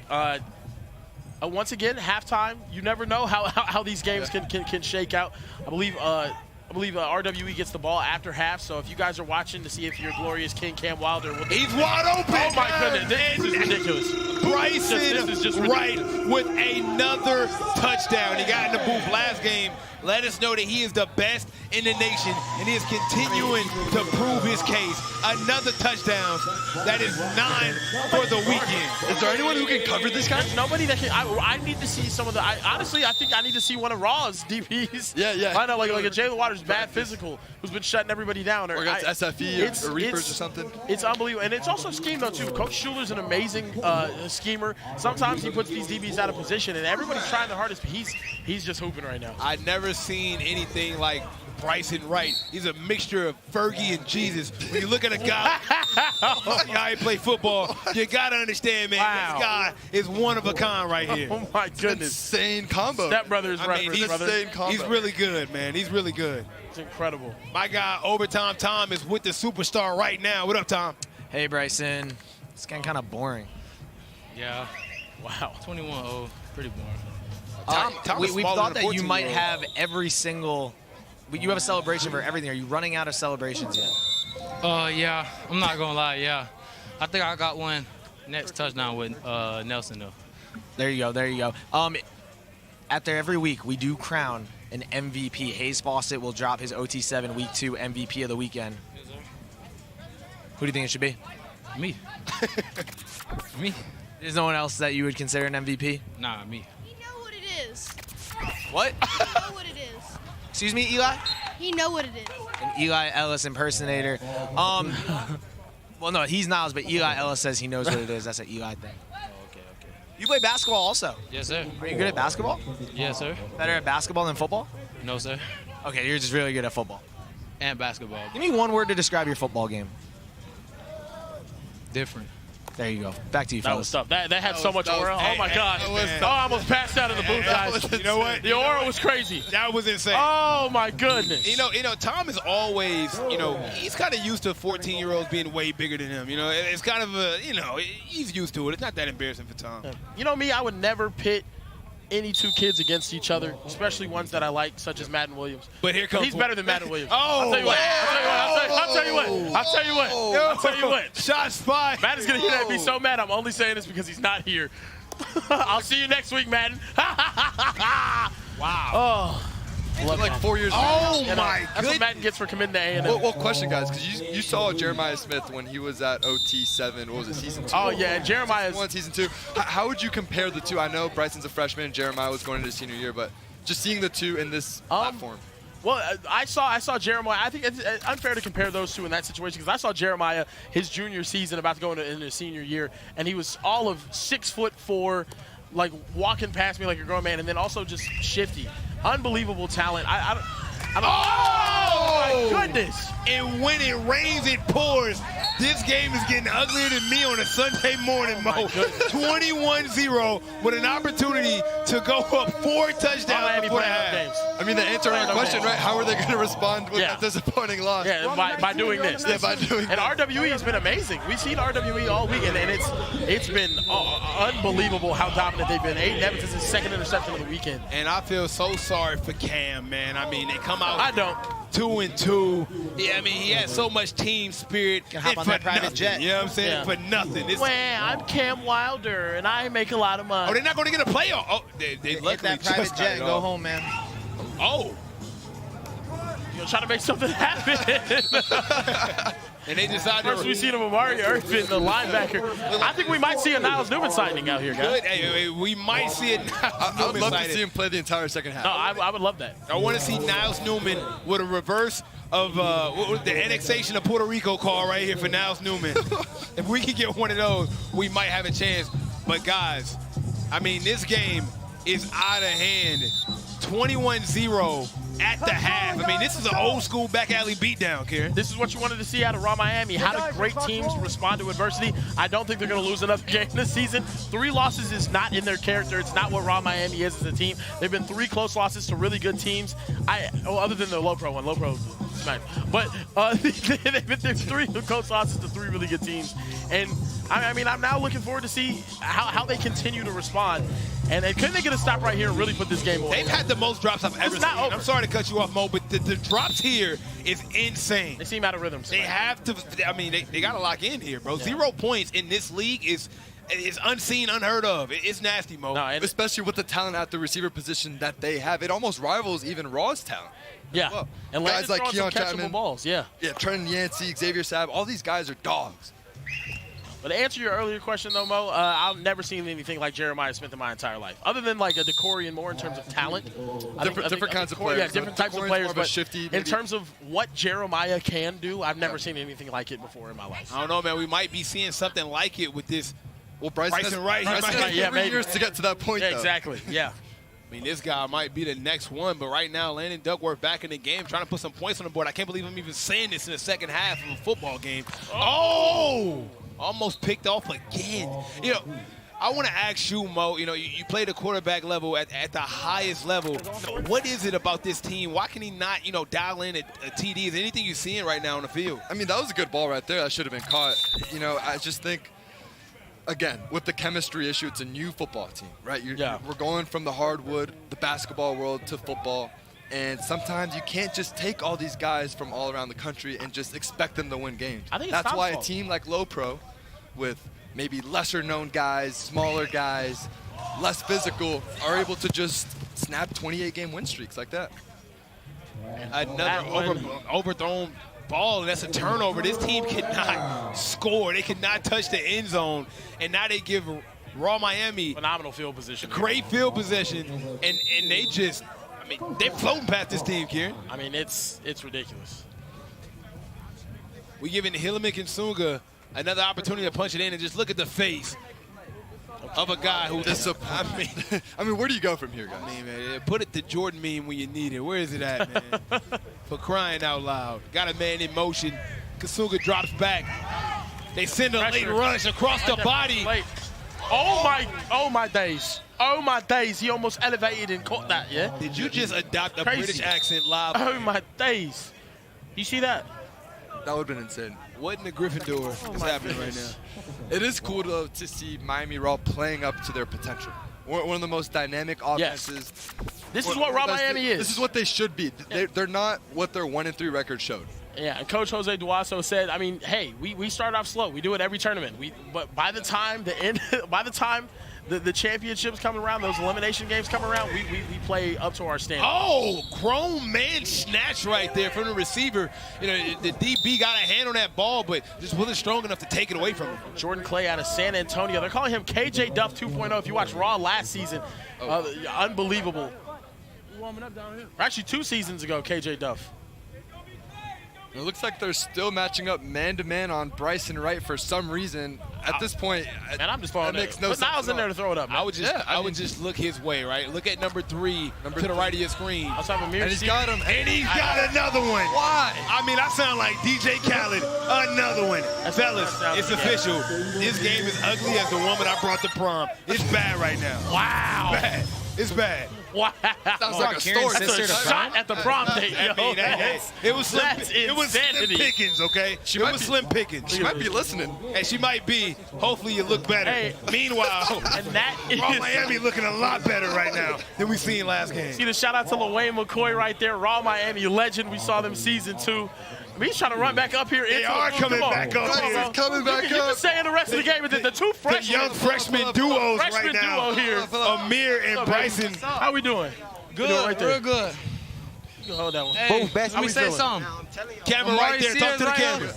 Once again, halftime, you never know how these games can shake out. I believe RWE gets the ball after half, so if you guys are watching to see if your glorious King Cam Wilder will... He's wide open! Oh, my goodness. This is ridiculous. Bryson this is just Wright ridiculous. with another touchdown. He got in the booth last game. Let us know that he is the best in the nation, and he is continuing to prove his case. Another touchdown. That is 9 for the weekend. Is there anyone who can cover this guy? There's nobody that can... I need to see some of the... honestly, I think I need to see one of Raw's DPs. Yeah. I know, like a Jalen Waters, bad physical, who's been shutting everybody down. Or against SFE or Reapers or something. It's unbelievable. And it's also scheme, though, too. Coach Schuler's an amazing schemer. Sometimes he puts these DBs out of position, and everybody's trying the hardest, but he's just hooping right now. I've never seen anything like Bryson Wright. He's a mixture of Fergie and Jesus. When you look at a guy, how he play football, you got to understand, man, This guy is one of a kind right here. Oh, my goodness. Insane combo. Step Brothers He's brother. He's really good, man. He's really good. It's incredible. My guy, Overtime Tom, is with the superstar right now. What up, Tom? Hey, Bryson. It's getting kind of boring. Yeah. Wow. 21-0. Pretty boring. Tom is we smaller thought than a that you might 14-year-old. have every single... You have a celebration for everything. Are you running out of celebrations yet? Yeah. I'm not gonna lie. Yeah. I think I got one next touchdown with Nelson though. There you go. After every week, we do crown an MVP. Hayes Fawcett will drop his OT7 Week 2 MVP of the weekend. Yes, sir. Who do you think it should be? Me. Me. There's no one else that you would consider an MVP? Nah, me. You know what it is. What? You know what it is. Excuse me, Eli? He know what it is. An Eli Ellis impersonator. Well, no, he's Niles, but Eli Ellis says he knows what it is. That's an Eli thing. Oh, okay. You play basketball also. Yes, sir. Are you good at basketball? Yes, sir. Better at basketball than football? No, sir. Okay, you're just really good at football. And basketball. Give me one word to describe your football game. Different. There you go. Back to you, That was fellas. tough. That had so much aura. Oh, my gosh. I almost passed out in the booth, guys. You know what? The aura was crazy. That was insane. Oh, my goodness. You know, Tom is always, he's kind of used to 14-year-olds being way bigger than him. It's kind of he's used to it. It's not that embarrassing for Tom. You know me, I would never pit any two kids against each other, especially ones that I like, such as Madden Williams. But here comes He's better than Madden Williams. Oh, I'll tell you what. Shots fired. Madden's going to get at me so mad. I'm only saying this because he's not here. I'll see you next week, Madden. Wow. Oh. Love like that. 4 years. Oh, And, my that's what goodness. Madden gets for committing to A&M. Well, question, guys, because you saw Jeremiah Smith when he was at OT7. What was it, season 2? Oh, yeah, and Jeremiah's... Season 2. How would you compare the two? I know Bryson's a freshman and Jeremiah was going into his senior year, but just seeing the two in this platform. Well, I saw Jeremiah. I think it's unfair to compare those two in that situation because I saw Jeremiah his junior season about to go into his senior year, and he was all of 6'4", like walking past me like a grown man, and then also just shifty. Unbelievable talent. I don't oh, my goodness. And when it rains, it pours. This game is getting uglier than me on a Sunday morning, Mo. 21-0 with an opportunity to go up 4 touchdowns before the half. I mean, the answer to your question, right? How are they going to respond with a disappointing loss? Yeah, by doing this. Yeah, by doing And RWE has been amazing. We've seen RWE all weekend, and it's been unbelievable how dominant they've been. Aiden Evans is his second interception of the weekend. And I feel so sorry for Cam, man. I mean, they come out. I don't. 2-2. Yeah, I mean, he has so much team spirit. Can hop on that private jet. You know what I'm saying? Yeah. For nothing. It's, Well, I'm Cam Wilder, and I make a lot of money. oh, they're not going to get a playoff. Oh, they Hit luckily that private just jet and got it go off. home, man. Oh. You're trying to make something happen. And they decided First we see the Amari Irvin, the linebacker. I think we might see a Niles Newman signing out here, guys. good. Hey, we might see it now. I would love to see him play the entire second half. No, I would love that. I want to see Niles Newman with a reverse of the annexation of Puerto Rico call right here for Niles Newman. If we can get one of those, we might have a chance. But, guys, I mean, this game is out of hand. 21-0 at the half. I mean, this is an old-school back alley beatdown, Karen. This is what you wanted to see out of Raw Miami. How do great teams respond to adversity? I don't think they're going to lose another game this season. 3 losses is not in their character. It's not what Raw Miami is as a team. They've been 3 close losses to really good teams. Other than the Low Pro one. Low Pro smacked. But they've been 3 close losses to 3 really good teams. And, I mean, I'm now looking forward to see how they continue to respond. And can they get a stop right here and really put this game away? They've had the most drops I've ever It's not seen. over. I'm sorry to cut you off, Mo, but the drops here is insane. They seem out of rhythm. They have to, I mean, they got to lock in here, bro. 0 points in this league is unseen, unheard of. It's nasty, Mo. No, Especially with the talent at the receiver position that they have. It almost rivals even Raw's talent. Yeah. Well, And guys like Landon's throwing Keon some catchable Chapman. balls, yeah. Yeah, Trenton Yancey, Xavier Sabb, all these guys are dogs. But to answer your earlier question, though, Mo, I've never seen anything like Jeremiah Smith in my entire life, other than like a Decorian more in terms of talent. Different kinds of players. Yeah, different types of players. More of a But shifty, in maybe. terms of what Jeremiah can do, I've never seen anything like it before in my life. I don't know, man. We might be seeing something like it with this. Well, Bryson Wright, he Bryson might- has yeah, 3 maybe. years to get to that point, Yeah, though. exactly. Yeah. I mean, this guy might be the next one, but right now, Landon Duckworth back in the game trying to put some points on the board. I can't believe I'm even saying this in the second half of a football game. Oh! Almost picked off again. You know, I want to ask you, Mo, you know, you play the quarterback level at the highest level. What is it about this team? Why can he not, you know, dial in a TD? Is there anything you're seeing right now on the field? I mean, that was a good ball right there. That should have been caught. You know, I just think, again, with the chemistry issue, it's a new football team, right? We're going from the hardwood, the basketball world to football. And sometimes you can't just take all these guys from all around the country and just expect them to win games. I think it's That's why a Tom's fault. team like Low Pro, with maybe lesser-known guys, smaller guys, less physical, are able to just snap 28-game win streaks like that. Another overthrown ball, and that's a turnover. This team cannot score. They cannot touch the end zone, and now they give Raw Miami Phenomenal field position. great field position, and they just, I mean, they're floating past this team, Kieran. I mean, it's ridiculous. We giving Hilleman Kinsunga another opportunity to punch it in, and just look at the face of a guy who Disappointed. I mean, where do you go from here, guys? I mean, man, put it to Jordan meme when you need it. Where is it at, man? For crying out loud. Got a man in motion. Kinsunga drops back. They send a late rush across the body. Wait. Oh my days. Oh my days. He almost elevated and caught that, yeah? Did you just adopt a Crazy. British accent live? Oh my days. You see that? That would have been insane. What in the Gryffindor is happening right now? It is cool to see Miami Raw playing up to their potential. One of the most dynamic offenses. This is what Raw Miami is. This is what they should be. They're not what their 1-3 record showed. Yeah, and Coach Jose Duaso said, I mean, hey, we start off slow. We do it every tournament. But by the time the championships come around, those elimination games come around, we play up to our standard. Oh, grown man snatch right there from the receiver. You know, the DB got a hand on that ball, but just wasn't strong enough to take it away from him. Jordan Clay out of San Antonio. They're calling him KJ Duff 2.0. If you watch Raw last season, unbelievable. Warming up down here. Actually, 2 seasons ago, KJ Duff. It looks like they're still matching up man-to-man on Bryson Wright for some reason. At this point, man, I'm just following that makes no sense. Put Niles in there to throw it up, man. I would just look his way, right? Look at number 3 to the right of your screen. And he's got him. And he's got another one. Why? I mean, I sound like DJ Khaled. Another one. Fellas, it's official. This game is ugly as the woman I brought to prom. It's bad right now. Wow. It's bad. It's bad. Wow. Sounds like a story. That's a shot at the prom date, yo. I mean, it was slim, it was slim insanity. pickings, okay? It was slim pickings. She might be listening. And she might be. Hopefully you look better. Hey. Meanwhile, And that is Raw Miami looking a lot better right now than we seen last game. See the shout out to LaWayne McCoy right there, Raw Miami legend. We saw them season 2. I mean, he's trying to run back up here. They are coming back up here. Coming back You can up. say in the rest of the game, the 2 freshmen. The young freshman duos right now. duo here. Amir and Bryson. How we doing? Good, right there. real good. You can hold that one. Hey, Both best. let me say something. Camera right there. Talk to the camera.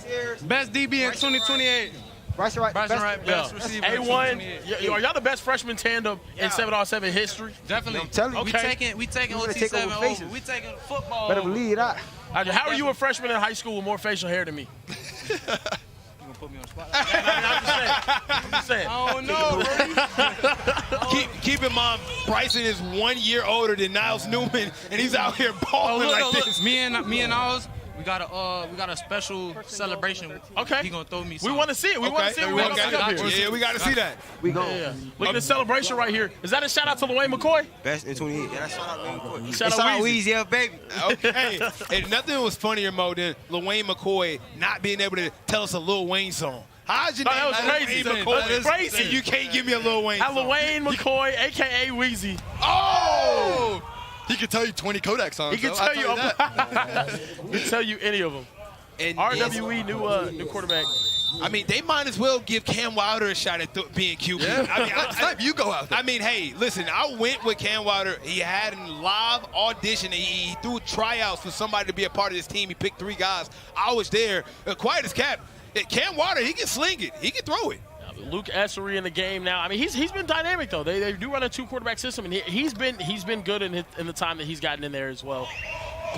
Best DB in 2028. Bryson Wright, Best receiver. in 2028. Are y'all the best freshman tandem in 7-on-7 history? Definitely. I'm telling you. Okay. We taking wanna take OT7 over over. faces. We taking football. Better over. believe that. How are you a freshman in high school with more facial hair than me? You gonna put me on the spot? I'm just saying. Oh no, bro. Keep in mind, Bryson is 1 year older than Niles Newman, and he's out here balling like this. Me and Niles, we got a special celebration. Okay. He gonna throw me We something. want to see it. We want to see it. We want to see it up here. Yeah, we got to see that. We go. Yeah. Look at the celebration right here. Is that a shout out to LaWayne McCoy? Best in 28. Yeah, that's shout out to Shout Shout out out Weezy. Weezy, yeah, baby. Okay. And nothing was funnier, Mo, than LaWayne McCoy not being able to tell us a Lil Wayne song. How's your No, name? that was crazy. LaWayne That McCoy? was crazy. And you can't give me a Lil Wayne song. LaWayne McCoy, a.k.a. Weezy. Oh! He could tell you 20 Kodak songs. He can though. tell I'll you. that. He can tell you any of them. And RWE, new quarterback. I mean, they might as well give Cam Wilder a shot at being QB. Yeah. I mean, Snipe, you go out there. I mean, hey, listen, I went with Cam Wilder. He had a live audition. He threw tryouts for somebody to be a part of this team. He picked 3 guys. I was there. Quiet as kept. Cam Wilder, he can sling it. He can throw it. Luke Essery in the game now. I mean, he's been dynamic though. They do run a 2-quarterback system, and he's been good in the time that he's gotten in there as well.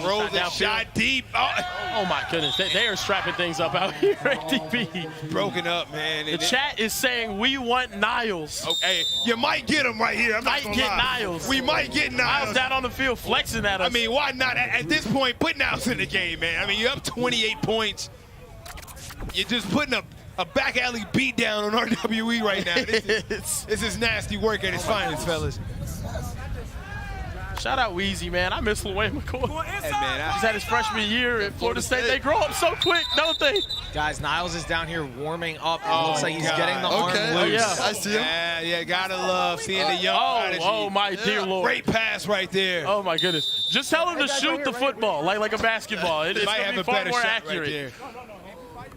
Throws a shot deep. Oh my goodness, they are strapping things up out here at DB. Broken up, man. The chat is saying we want Niles. Okay, you might get him right here. I'm not Might gonna get lie. Niles. We might get Niles Niles. down on the field flexing at us. I mean, why not? At this point, put Niles in the game, man. I mean, you're up 28 points. You're just putting a back alley beat down on RWE right now. This is nasty work at its finest, fellas. Shout out Weezy, man. I miss LaWayne McCoy. Hey, man, He's had his freshman year at Florida State. They grow up so quick, don't they? Guys, Niles is down here warming up. It Oh, looks like he's God. getting the arm Okay. loose. yeah. I see him. Yeah, gotta love seeing the young prodigy. Oh my dear Lord. Great pass right there. Oh my goodness. Just tell him to shoot the football like a basketball. It's Might going to have be a far better more shot accurate. right there.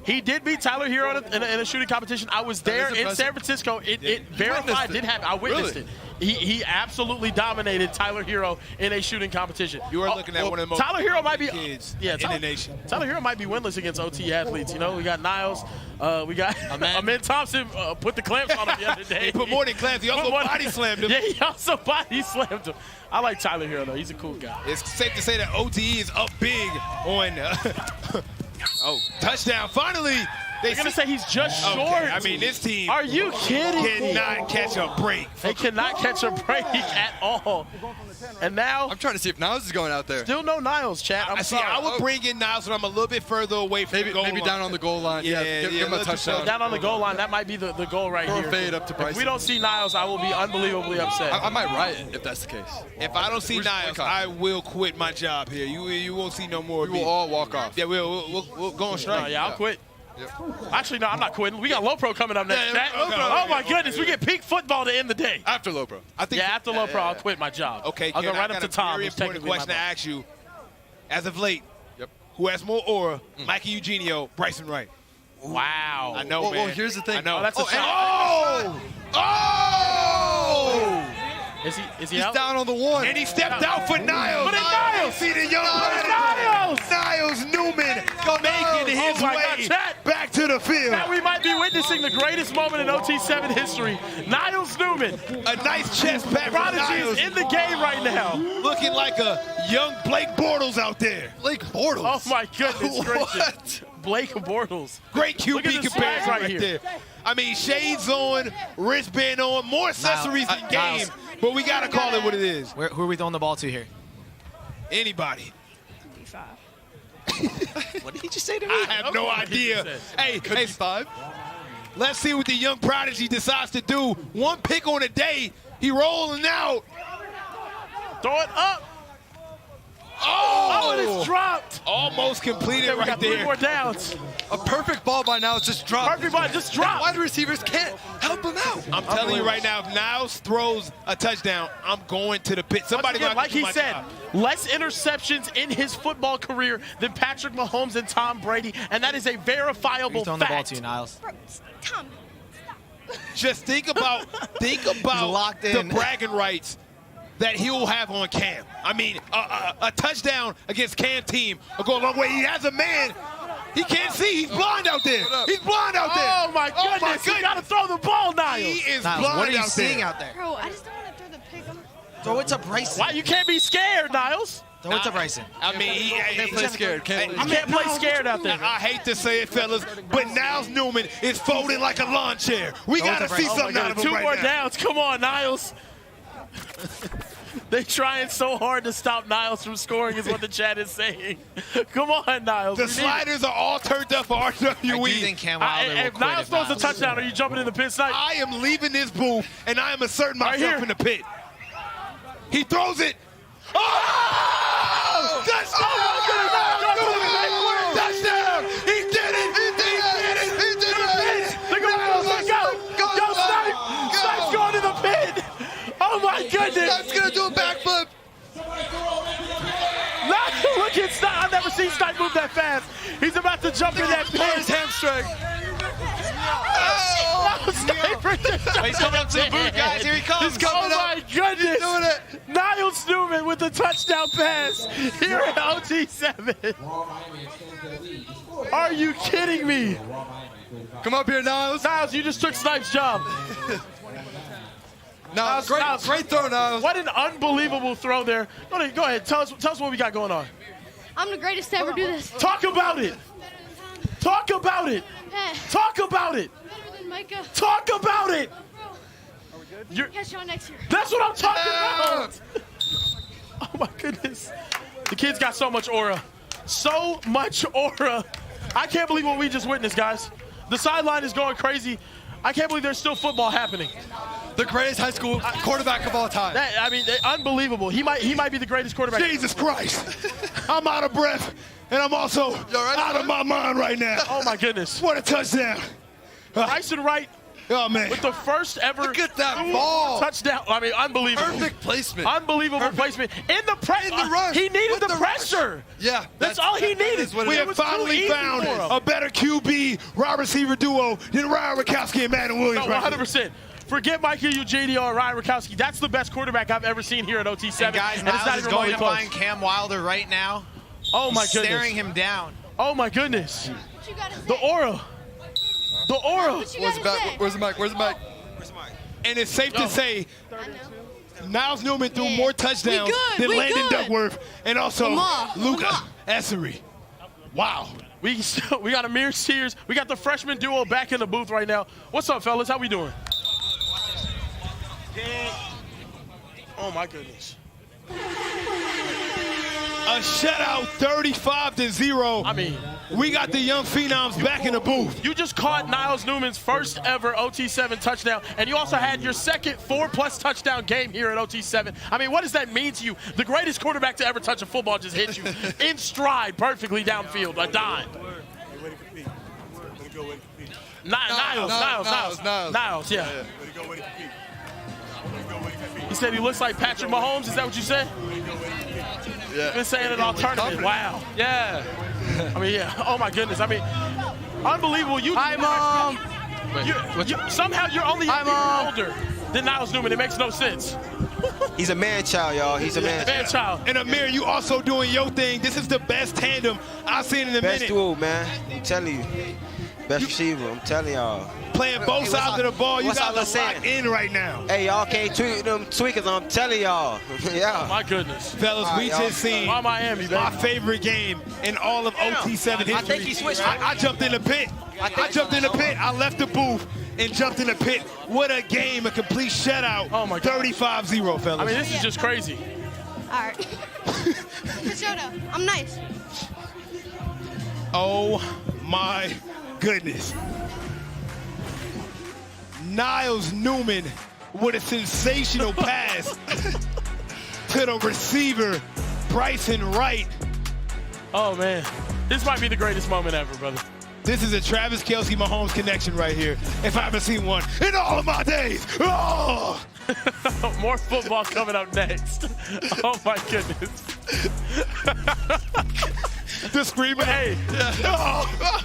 He did beat Tyler Hero in a shooting competition. I was there in impressive. San Francisco. It verified did happen. I witnessed Really? it. He absolutely dominated Tyler Hero in a shooting competition. You are looking at one of the most Tyler Hero might be kids yeah, in the nation. Tyler Hero might be winless against OT athletes. You know, we got Niles, we got Amen Thompson put the clamps on him the other day. He put more than clamps. He also body slammed him. Yeah, he also body slammed him. I like Tyler Hero though. He's a cool guy. It's safe to say that OTE is up big on touchdown. Finally, They're going to say he's just short. Okay, I mean, this team Are you kidding me? cannot catch a break. They cannot catch a break at all. And now, I'm trying to see if Niles is going out there. still no Niles, chat. I'm sorry. I would bring in Niles when I'm a little bit further away from the goal Maybe line. down on the goal line. Yeah, give him a touchdown. Down on the goal line, that might be the goal right Throw a here. fade up to If Bryson. we don't see Niles, I will be unbelievably upset. I might riot if that's the case. If I don't see We're just Niles, boycotting. I will quit my job here. You won't see no more of We me. will all walk off. Yeah, we'll go on strike. I'll quit. Actually, no, I'm not quitting. We got Low Pro coming up next. Yeah, chat. Low Pro. Oh my goodness, we get peak football to end the day. After Low Pro. I think After Low Pro, I'll quit my job. Okay, I'll go Ken, right I up got to Tom. a very who's important technically my question to boss. ask you. As of late, who has more aura, Mikey Eugenio, Bryson Wright? Wow. I know, Well, man. here's the thing. I know. Oh, that's a and- shot. oh! Is he He's out? down on the one. And he stepped out for Niles. But it's Niles. See the young Niles Newman making his way back to the field. Now we might be witnessing the greatest moment in OT7 history. Niles Newman. A nice chest pat. Prodigy is in the game right now. Looking like a young Blake Bortles out there. Blake Bortles? Oh my goodness gracious. What? Blake Bortles. Great Look at QB the comparison swag right here. there. I mean, shades on, wristband on, more accessories in game, Niles. but we got to call it what it is. Who are we throwing the ball to here? Anybody. What did he just say to me? I have no idea. Hey, Could be 5. let's see what the young prodigy decides to do. One pick on a day, he rolling out. Throw it up. Oh, and it's dropped. Almost completed We right got 3 there. more downs. A perfect ball by now. It's just dropped. Perfect ball, just dropped. Wide receivers can't help him out. I'm telling you right now, if Niles throws a touchdown, I'm going to the pit. Somebody Once again, gonna like do he my said, job. less interceptions in his football career than Patrick Mahomes and Tom Brady, and that is a verifiable Who's throwing the ball fact. to you, Niles? Tom. Just think about locked the in. bragging rights that he'll have on Cam. I mean, a touchdown against Cam team will go a long way. He has a man. He can't see. He's blind out there. He's blind out there. Oh my goodness! You gotta throw the ball, Niles. He is Niles, blind what are you out seeing there. out there? Bro, I just don't want to throw the pick. Throw it to Bryson. Why you can't be scared, Niles? Throw it to Bryson. I mean, Can't play scared. Can't You play can't play scared out there. I hate to say it, fellas, but Niles Newman is folding like a lawn chair. We Throw it got to to see Bryson. something out of him 2 right more now. downs. Come on, Niles. They trying so hard to stop Niles from scoring is what the chat is saying. Come on, Niles. The sliders are all turned up for RWE. I do think Cam Wilder will If quit Niles if throws a Niles- touchdown, are you jumping in the pit snipe? I am leaving this booth, and I am asserting Right myself here. in the pit. He throws it. Oh! Touchdown! Touchdown! He did it! He did it! He did it! They're going to go! Yo, Snipe! Snipe's going to the pit! Oh my goodness! That's gonna do a backflip. Look at Snipe! I've never seen Snipe move that fast. He's about to jump in that His pit. hamstring. He's coming up to the booth, guys. Here he comes. Oh my goodness! Doing it. Niles Newman with the touchdown pass here at OT7. Are you kidding me? Come up here, Niles. Niles, you just took Snipe's job. Niles, Niles. great throw, Niles. What an unbelievable throw there. Go ahead. Tell us what we got going on. I'm the greatest to ever do this. Talk about it. Talk about it. Talk about it. Better than Micah. Talk about it. Catch y'all next year. That's what I'm talking about. Oh my goodness. The kid's got so much aura. So much aura. I can't believe what we just witnessed, guys. The sideline is going crazy. I can't believe there's still football happening. The greatest high school quarterback of all time. Unbelievable. He might be the greatest quarterback. Jesus Christ. I'm out of breath, and I'm also out of my mind right now. Oh my goodness. What a touchdown. Bryson Wright. Oh, man. With the first ever Look at that ball. touchdown. I mean, unbelievable. Perfect placement. Unbelievable placement. In the run. He needed With the pressure. rush. Yeah. That's all he needed. is what We it have is. finally found a better QB wide receiver duo than Ryan Rakowski and Madden Williams. No, right now. 100%. Forget Michael Eugenio or Ryan Rakowski. That's the best quarterback I've ever seen here at OT7. And guys, and it's not Niles is even going remotely to close. find Cam Wilder right now. Oh my He's goodness. staring him down. Oh my goodness. What you gotta say? The aura. The aura. What you Where's the gotta say? mic? Where's the mic? Where's the mic? And it's safe to say I know. Niles Newman threw more touchdowns We good, than we Landon good. Duckworth and also Lamar, Luca Lamar. Essery. Wow. We got Amir Sears. We got the freshman duo back in the booth right now. What's up, fellas? How we doing? Oh my goodness. A shutout 35-0. I mean, we got the young phenoms back in the booth. you just caught Niles Newman's first ever OT7 touchdown, and you also had your second 4+ touchdown game here at OT7. I mean, what does that mean to you? The greatest quarterback to ever touch a football just hit you in stride perfectly downfield, a dime. Niles, yeah. He said he looks like Patrick Mahomes. Is that what you said? Yeah. Been saying it all tournament. Wow. Yeah. I mean, yeah. Oh my goodness. I mean, unbelievable. Hi, Mom. Somehow you're only a year older than Niles Newman. It makes no sense. He's a man child, y'all. He's a man child. And Amir, you also doing your thing. This is the best tandem I've seen in a Best minute. duo, man. I'm telling you. Best receiver. I'm telling y'all. Playing both sides of the ball. You guys are locked in right now. Hey, y'all can't tweak them tweakers. I'm telling y'all. Yeah. My goodness. Fellas, we just seen Miami, my favorite game in all of OT7 history. I think he switched. I jumped in the pit. I jumped in the pit. I left the booth and jumped in the pit. What a game, a complete shutout. Oh my God. 35-0, fellas. I mean, this is just crazy. All right. Shut I'm nice. Oh my goodness. Niles Newman with a sensational pass to the receiver, Bryson Wright. Oh man, this might be the greatest moment ever, brother. This is a Travis Kelce Mahomes connection right here, if I haven't seen one in all of my days. Oh! More football coming up next. Oh my goodness. The screaming. Hey. Oh.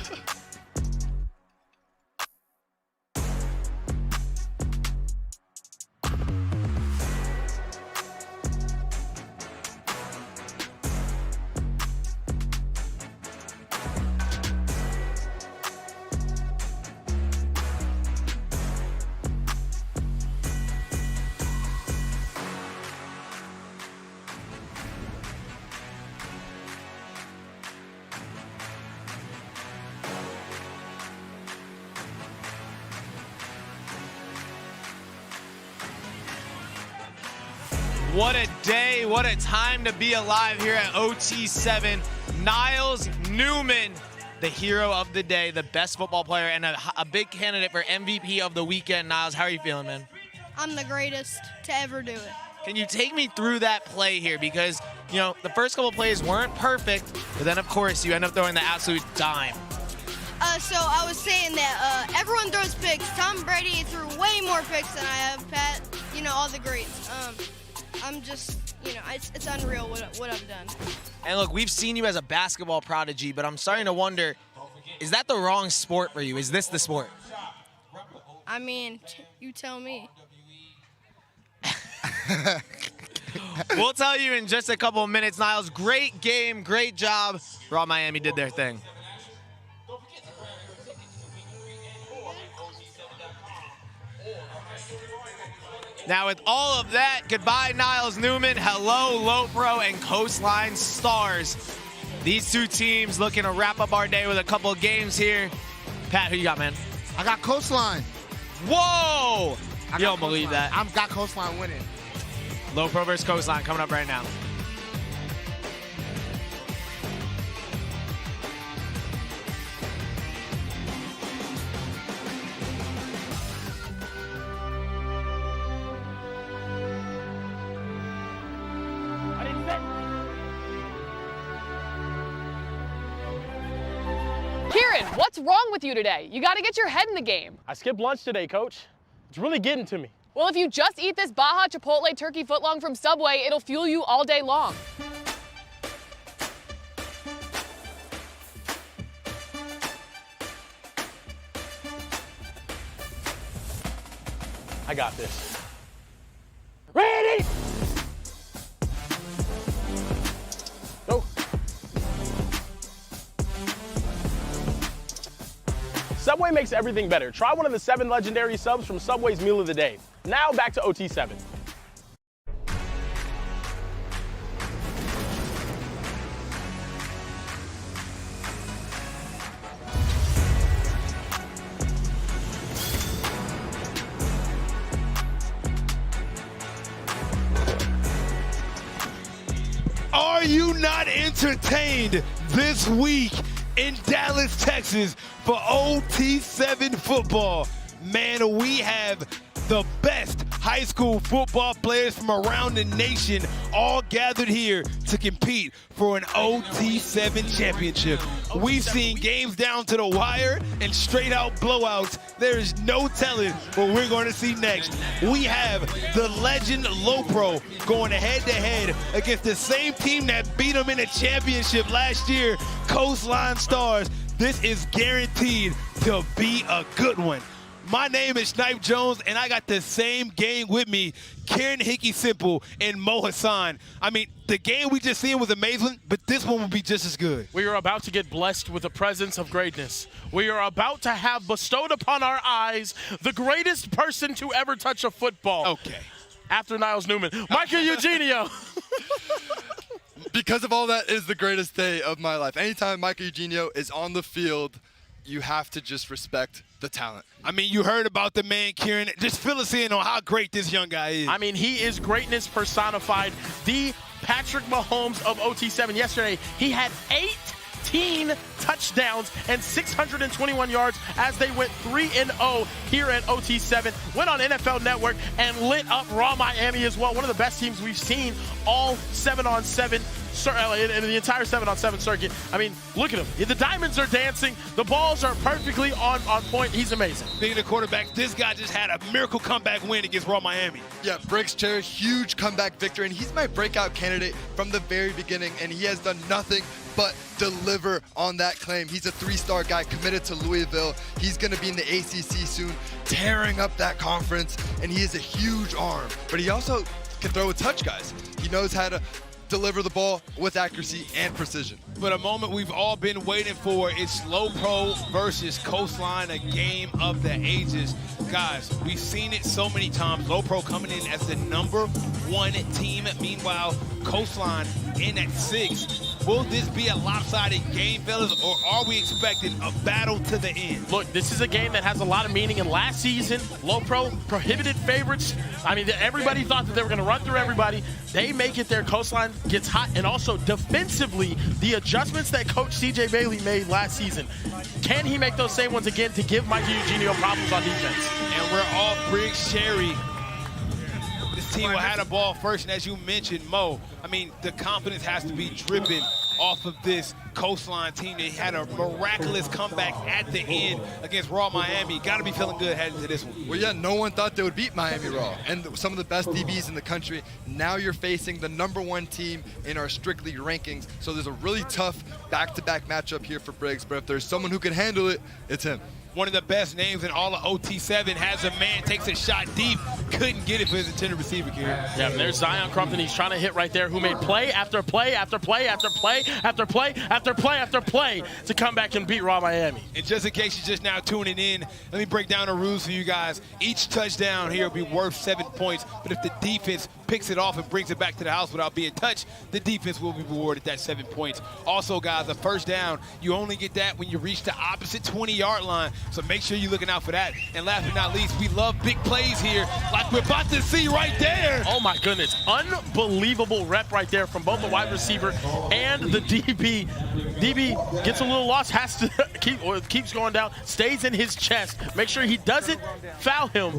What a day, what a time to be alive here at OT7. Niles Newman, the hero of the day, the best football player, and a big candidate for MVP of the weekend. Niles, how are you feeling, man? I'm the greatest to ever do it. Can you take me through that play here? Because, you know, the first couple plays weren't perfect, but then, of course, you end up throwing the absolute dime. So I was saying that everyone throws picks. Tom Brady threw way more picks than I have, Pat. You know, all the greats. I'm just, you know, it's unreal what I've done. And look, we've seen you as a basketball prodigy, but I'm starting to wonder, is that the wrong sport for you? Is this the sport? I mean, you tell me. We'll tell you in just a couple of minutes, Niles. Great game, great job. Raw Miami did their thing. Now, with all of that, goodbye, Niles Newman. Hello, Lopro and Coastline Stars. These two teams looking to wrap up our day with a couple of games here. Pat, who you got, man? I got Coastline. Whoa! You don't believe that. I've got Coastline winning. Lopro versus Coastline coming up right now. Kieran, what's wrong with you today? You got to get your head in the game. I skipped lunch today, Coach. It's really getting to me. Well, if you just eat this Baja Chipotle turkey footlong from Subway, it'll fuel you all day long. I got this. Ready? Go. Subway makes everything better. Try one of the 7 legendary subs from Subway's Meal of the Day. Now back to OT7. Are you not entertained this week in Dallas, Texas for OT7 football? Man, we have the best high school football players from around the nation all gathered here to compete for an OT7 championship. We've seen games down to the wire and straight out blowouts. There is no telling what we're going to see next. We have the legend Lopro going head-to-head against the same team that beat them in the championship last year, Coastline Stars. This is guaranteed to be a good one. My name is Snipe Jones, and I got the same game with me, Kieran Hickey Simple and Mo Hassan. I mean, the game we just seen was amazing, but this one will be just as good. We are about to get blessed with the presence of greatness. We are about to have bestowed upon our eyes the greatest person to ever touch a football. Okay. After Niles Newman, Michael Eugenio. Because of all that is the greatest day of my life. Anytime Michael Eugenio is on the field, you have to just respect the talent. I mean, you heard about the man, Kieran. Just fill us in on how great this young guy is. I mean, he is greatness personified. The Patrick Mahomes of OT7 yesterday, he had 18 touchdowns and 621 yards as they went 3-0 here at OT7. Went on NFL Network and lit up Raw Miami as well. One of the best teams we've seen all 7-on-7 in the entire 7-on-7 circuit. I mean, look at him. The diamonds are dancing. The balls are perfectly on point. He's amazing. Being the quarterback, this guy just had a miracle comeback win against Raw Miami. Yeah, Briggs Chair, huge comeback victory, and he's my breakout candidate from the very beginning, and he has done nothing but deliver on that claim. He's a 3-star guy committed to Louisville. He's going to be in the ACC soon, tearing up that conference, and he has a huge arm. But he also can throw a touch, guys. He knows how to deliver the ball with accuracy and precision. But a moment we've all been waiting for is Low Pro versus Coastline, a game of the ages. Guys, we've seen it so many times. Low Pro coming in as the #1 team. Meanwhile, Coastline in at 6. Will this be a lopsided game, fellas, or are we expecting a battle to the end? Look, this is a game that has a lot of meaning. And last season, Low Pro prohibited favorites. I mean, everybody thought that they were going to run through everybody. They make it there. Coastline gets hot. And also, defensively, the adjustments that Coach C.J. Bailey made last season, can he make those same ones again to give Mikey Eugenio problems on defense? And we're off Briggs Cherry. This team will have the ball first, and as you mentioned, Mo, I mean, the confidence has to be dripping off of this Coastline team. They had a miraculous comeback at the end against Raw Miami. Got to be feeling good heading to this one. Well, yeah, no one thought they would beat Miami Raw, and some of the best DBs in the country. Now you're facing the #1 team in our Strictly rankings, so there's a really tough back-to-back matchup here for Briggs, but if there's someone who can handle it, it's him. One of the best names in all of OT7 has a man, takes a shot deep, couldn't get it for his intended receiver, Kieran. Yeah, and there's Zion Crumpton. He's trying to hit right there, who made play after play after play after play after play after play after play to come back and beat Raw Miami. And just in case you're just now tuning in, let me break down the rules for you guys. Each touchdown here will be worth 7 points, but if the defense picks it off and brings it back to the house without being touched, the defense will be rewarded that 7 points. Also, guys, a first down, you only get that when you reach the opposite 20-yard line, so make sure you're looking out for that. And last but not least, we love big plays here, like we're about to see right there. Oh my goodness, unbelievable rep right there from both the wide receiver and the DB. DB gets a little lost, has to keeps going down, stays in his chest. Make sure he doesn't foul him.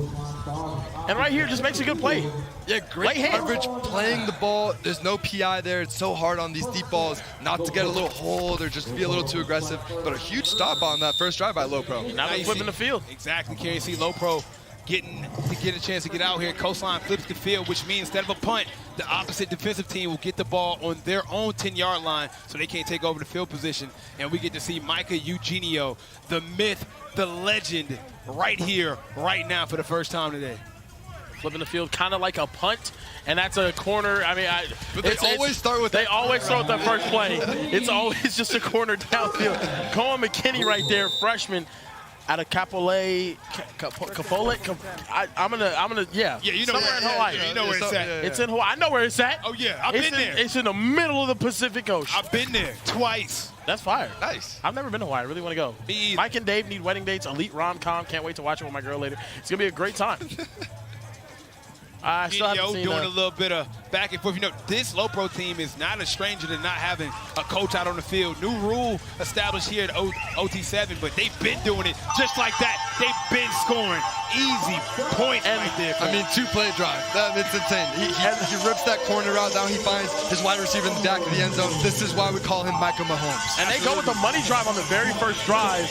And right here just makes a good play. Yeah, great coverage, playing the ball. There's no PI there. It's so hard on these deep balls not to get a little hold or just to be a little too aggressive. But a huge stop on that first drive by Low Pro. Now they're flipping the field. Exactly, KC. Low Pro getting a chance to get out here. Coastline flips the field, which means instead of a punt, the opposite defensive team will get the ball on their own 10-yard line so they can't take over the field position. And we get to see Micah Eugenio, the myth, the legend, right here, right now for the first time today. Flipping the field kind of like a punt, and that's a corner. I mean, but they always start with that first play. It's always just a corner downfield. Cohen McKinney right there, freshman out of Capole. Yeah, you know somewhere in Hawaii. You know where it's at. It's in Hawaii. I know where it's at. Oh yeah, I've been there. It's in the middle of the Pacific Ocean. I've been there twice. That's fire. Nice. I've never been to Hawaii. I really want to go. Me either. Mike and Dave need wedding dates. Elite rom-com. Can't wait to watch it with my girl later. It's gonna be a great time. I still haven't seen doing a little bit of back and forth. You know, this Low Pro team is not a stranger to not having a coach out on the field. New rule established here at OT7, but they've been doing it just like that. They've been scoring easy points right there. I mean, 2-play drive. It's insane. He rips that corner out. Now he finds his wide receiver in the back of the end zone. This is why we call him Michael Mahomes. And they go with the money drive on the very first drive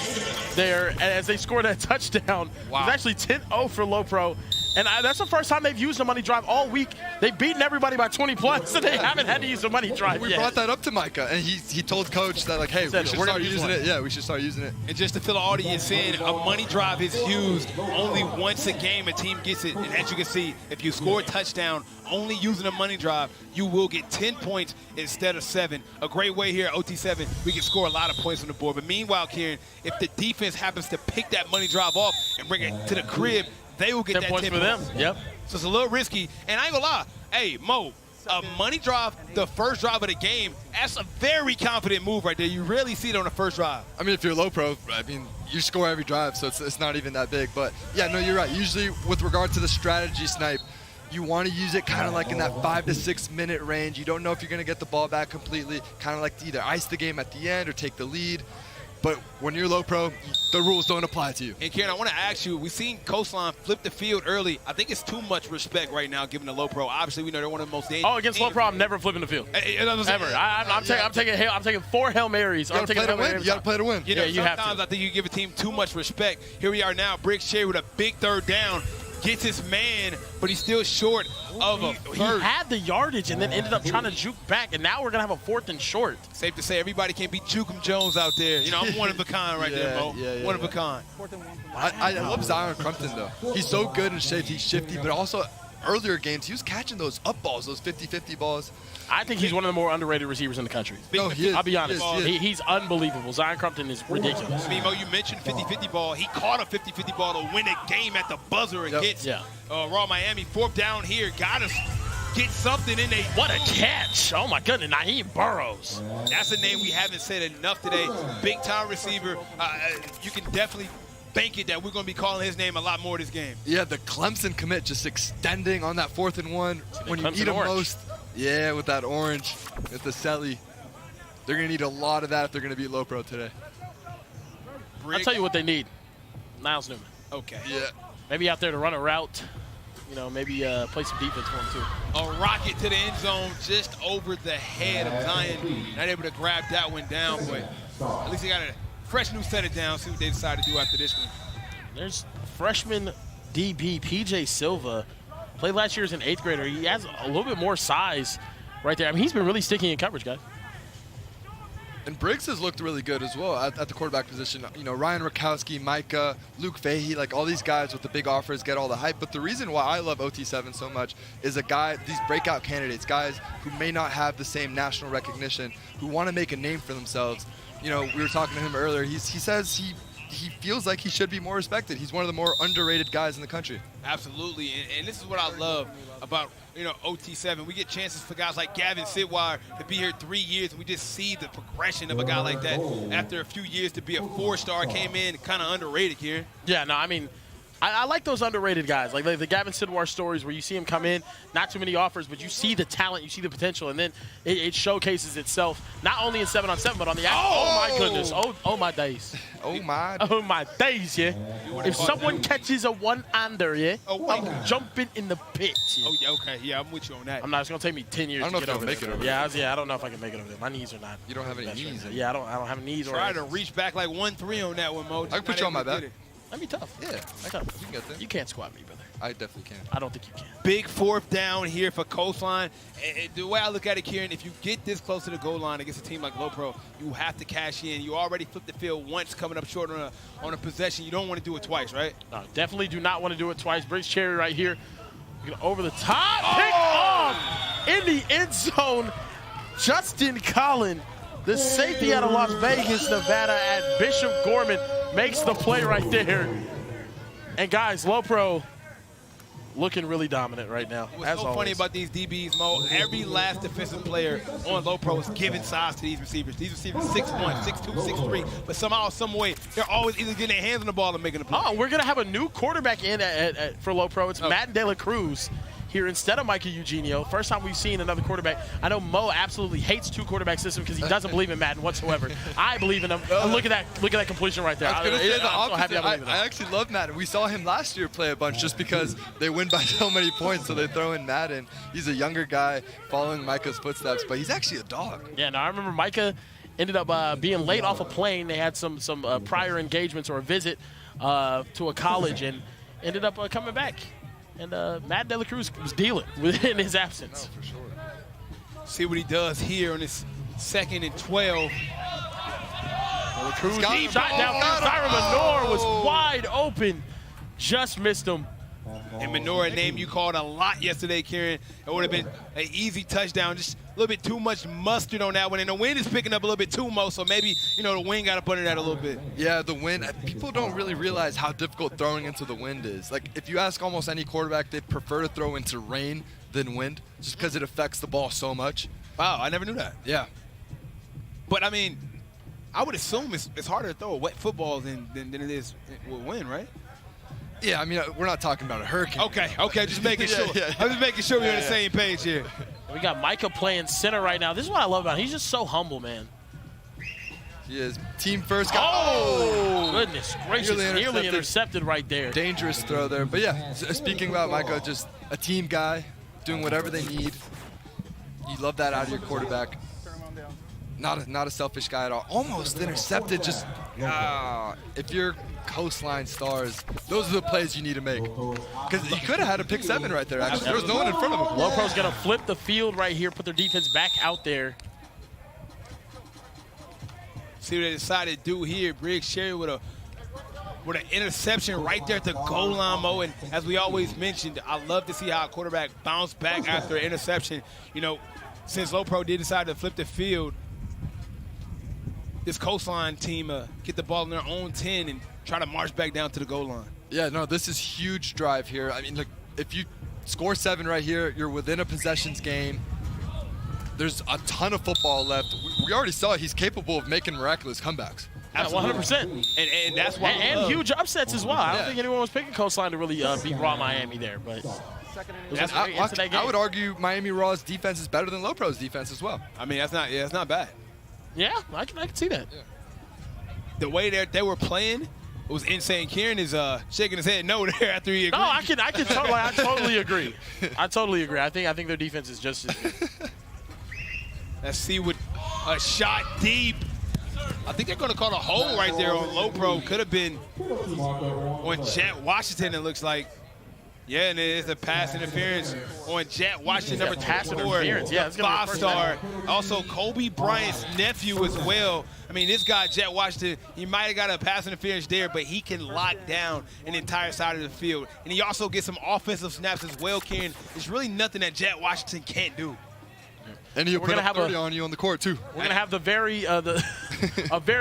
there, and as they score that touchdown. Wow. It's actually 10-0 for Low Pro. And that's the first time they've used a money drive all week. They've beaten everybody by 20 plus, so they haven't had to use a money drive We yet. brought that up to Micah, and he told Coach that, like, hey, we should start using it. Yeah, we should start using it. And just to fill the audience in, a money drive is used only once a game a team gets it. And as you can see, if you score a touchdown only using a money drive, you will get 10 points instead of 7. A great way here at OT7, we can score a lot of points on the board. But meanwhile, Kieran, if the defense happens to pick that money drive off and bring it to the crib, they will get 10 that points 10 for them. points. Yep. So it's a little risky. And I ain't gonna lie, hey, Mo, a money drive, the first drive of the game, that's a very confident move right there. You rarely see it on the first drive. I mean, if you're low pro, I mean, you score every drive, so it's not even that big. But, yeah, no, you're right. Usually with regard to the strategy snipe, you want to use it kind of like in that 5 to 6 minute range. You don't know if you're going to get the ball back completely, kind of like to either ice the game at the end or take the lead. But when you're low pro, the rules don't apply to you. And Kieran, I want to ask you, we've seen Coastline flip the field early. I think it's too much respect right now given the low pro. Obviously, we know they're one of the most dangerous. Oh, against low pro, I'm never flipping the field. Ever. I'm taking 4 Hail Marys. You got to play to win. You got to play to win. You know, you have to. Sometimes I think you give a team too much respect. Here we are now, Briggs Cherry with a big third down. Gets his man, but he's still short of a He third. had the yardage and then ended up trying to juke back, and now we're going to have a 4th and short. Safe to say, everybody can't be Jukem Jones out there. You know, I'm one of a kind right there, Mo. One of a kind. I love Zion Crumpton, though. He's so good in shape. He's shifty, but also earlier games, he was catching those up balls, those 50-50 balls. I think he's one of the more underrated receivers in the country. No, he is. I'll be honest. He is. He's unbelievable. Zion Crumpton is ridiculous. I mean, Mo, you mentioned 50-50 ball. He caught a 50-50 ball to win a game at the buzzer against Raw Miami. 4th down here. Got to get something in there. What a catch. Oh, my goodness. Naheem Burrows. That's a name we haven't said enough today. Big-time receiver. You can definitely bank it that we're going to be calling his name a lot more this game. Yeah, the Clemson commit just extending on that 4th and 1. When you need him most. Yeah, with that orange, with the Selly. They're going to need a lot of that if they're going to beat low pro today. I'll tell you what they need. Niles Newman. Okay. Yeah. Maybe out there to run a route. You know, maybe play some defense for him, too. A rocket to the end zone just over the head of Zion. Not able to grab that one down, but at least they got a fresh new set it down, see what they decide to do after this one. There's freshman DB PJ Silva. Played last year as an 8th grader. He has a little bit more size right there. I mean, he's been really sticking in coverage, guys. And Briggs has looked really good as well at the quarterback position. You know, Ryan Rakowski, Micah, Luke Fahey, like all these guys with the big offers get all the hype. But the reason why I love OT7 so much is these breakout candidates, guys who may not have the same national recognition, who want to make a name for themselves. You know, we were talking to him earlier. He says he feels like he should be more respected. He's one of the more underrated guys in the country. Absolutely, and this is what I love about, you know, OT7. We get chances for guys like Gavin Sidwire to be here 3 years, and we just see the progression of a guy like that after a few years to be a 4-star, came in kind of underrated here. Yeah, no, I mean, I like those underrated guys, like the Gavin Sidwire stories where you see him come in, not too many offers, but you see the talent, you see the potential, and then it showcases itself, not only in 7-on-7, but on the oh my goodness, oh my days. Oh my days, yeah. If someone catches a 1-under, yeah, I'm jumping in the pit. Yeah. Oh, yeah, okay, yeah, I'm with you on that. I'm not, it's going to take me 10 years to get over there. Yeah, I don't know if I can make it over there. My knees are not. You don't have any knees? Yeah, I don't have knees. Try to reach back like 1-3 on that one, Mo. I can put you on my back. That'd be tough. Yeah, you can get there. You can't squat me, brother. I definitely can. I don't think you can. Big 4th down here for Coastline. And the way I look at it, Kieran, if you get this close to the goal line against a team like Low Pro, you have to cash in. You already flipped the field once coming up short on a possession. You don't want to do it twice, right? No, definitely do not want to do it twice. Briggs Cherry right here. Over the top. Pick off in the end zone. Justin Collin, the safety out of Las Vegas, Nevada at Bishop Gorman, makes the play right there. And guys, Low Pro looking really dominant right now. What's so funny about these DBs, Mo, every last defensive player on Low Pro is giving size to these receivers. These receivers 6'1", 6'2", 6'3", but somehow, some way, they're always either getting their hands on the ball or making a play. Oh, we're going to have a new quarterback in for Low Pro. It's Madden De La Cruz here instead of Micah Eugenio. First time we've seen another quarterback. I know Mo absolutely hates 2-quarterback system because he doesn't believe in Madden whatsoever. I believe in him. Look at that completion right there. I was going to say the opposite. So I actually love Madden. We saw him last year play a bunch just because they win by so many points, so they throw in Madden. He's a younger guy following Micah's footsteps, but he's actually a dog. Yeah, no, I remember Micah ended up being late off a plane. They had some prior engagements or a visit to a college and ended up coming back. And Matt De La Cruz was dealing in his absence. No, for sure. See what he does here on this 2nd and 12. De La Cruz deep shot down. Tyron Menor was wide open. Just missed him. And Menor, a name you called a lot yesterday, Kieran. It would have been an easy touchdown. Just a little bit too much mustard on that one. And the wind is picking up a little bit too, Mo, so maybe, the wind got up under that a little bit. Yeah, the wind. People don't really realize how difficult throwing into the wind is. Like, if you ask almost any quarterback, they'd prefer to throw into rain than wind just because it affects the ball so much. Wow, I never knew that. Yeah. But, I mean, I would assume it's harder to throw a wet football than it is with wind, right? Yeah, I mean, we're not talking about a hurricane. Okay, just making sure. I'm just making sure we're on the same page here. We got Micah playing center right now. This is what I love about him. He's just so humble, man. He is team first guy. Oh, goodness gracious. Nearly intercepted right there. Dangerous throw there. But yeah, speaking about Micah, just a team guy, doing whatever they need. You love that out of your quarterback. Not a selfish guy at all. Almost intercepted. Just if you're Coastline stars, those are the plays you need to make. Because he could have had a pick 7 right there. Actually, there was no one in front of him. Lopro's gonna flip the field right here, put their defense back out there. See what they decided to do here. Briggs Sherry with an interception right there at the goal line, Mo. And as we always mentioned, I love to see how a quarterback bounced back after an interception. Since Lopro did decide to flip the field, this Coastline team get the ball in their own 10 and try to march back down to the goal line. Yeah, no, this is huge drive here. I mean, look, if you score 7 right here, you're within a possessions game. There's a ton of football left. We already saw he's capable of making miraculous comebacks. Absolutely. 100%. And that's why. And huge upsets as well. I don't think anyone was picking Coastline to really beat Raw Miami there, but I would argue Miami Raw's defense is better than Lopro's defense as well. I mean, that's not bad. Yeah, I can see that. Yeah. The way they were playing, it was insane. Kieran is shaking his head no there after he agreed. No, I totally agree. I totally agree. I think their defense is just as good. Let's see what a shot deep. I think they're going to call a hold right there on Lopro. Could have been on Jet Washington, it looks like. Yeah, and it is a pass interference on Jet Washington, number 24, yeah, 5-star. Also, Kobe Bryant's nephew as well. I mean, this guy, Jet Washington, he might have got a pass interference there, but he can lock down an entire side of the field. And he also gets some offensive snaps as well, Kieran. There's really nothing that Jet Washington can't do. And he'll put up 30 on you on the court, too. We're going to have a very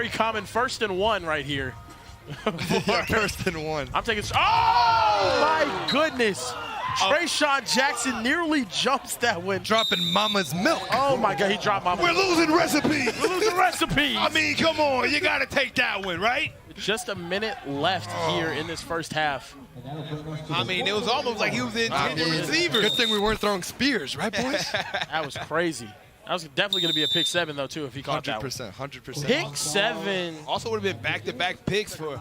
common 1st and 1 right here. Yeah, 1st and 1. I'm taking. Oh my goodness! Trayshawn Jackson nearly jumps that one. Dropping mama's milk. Oh my God, he dropped mama's milk. We're losing recipes. We're losing recipes. I mean, come on, you got to take that one, right? Just a minute left here in this first half. I mean, it was almost like he was in receiver. Good thing we weren't throwing spears, right, boys? That was crazy. That was definitely going to be a pick 7, though, too, if he caught that one. 100%. Pick 7. Also would have been back-to-back picks for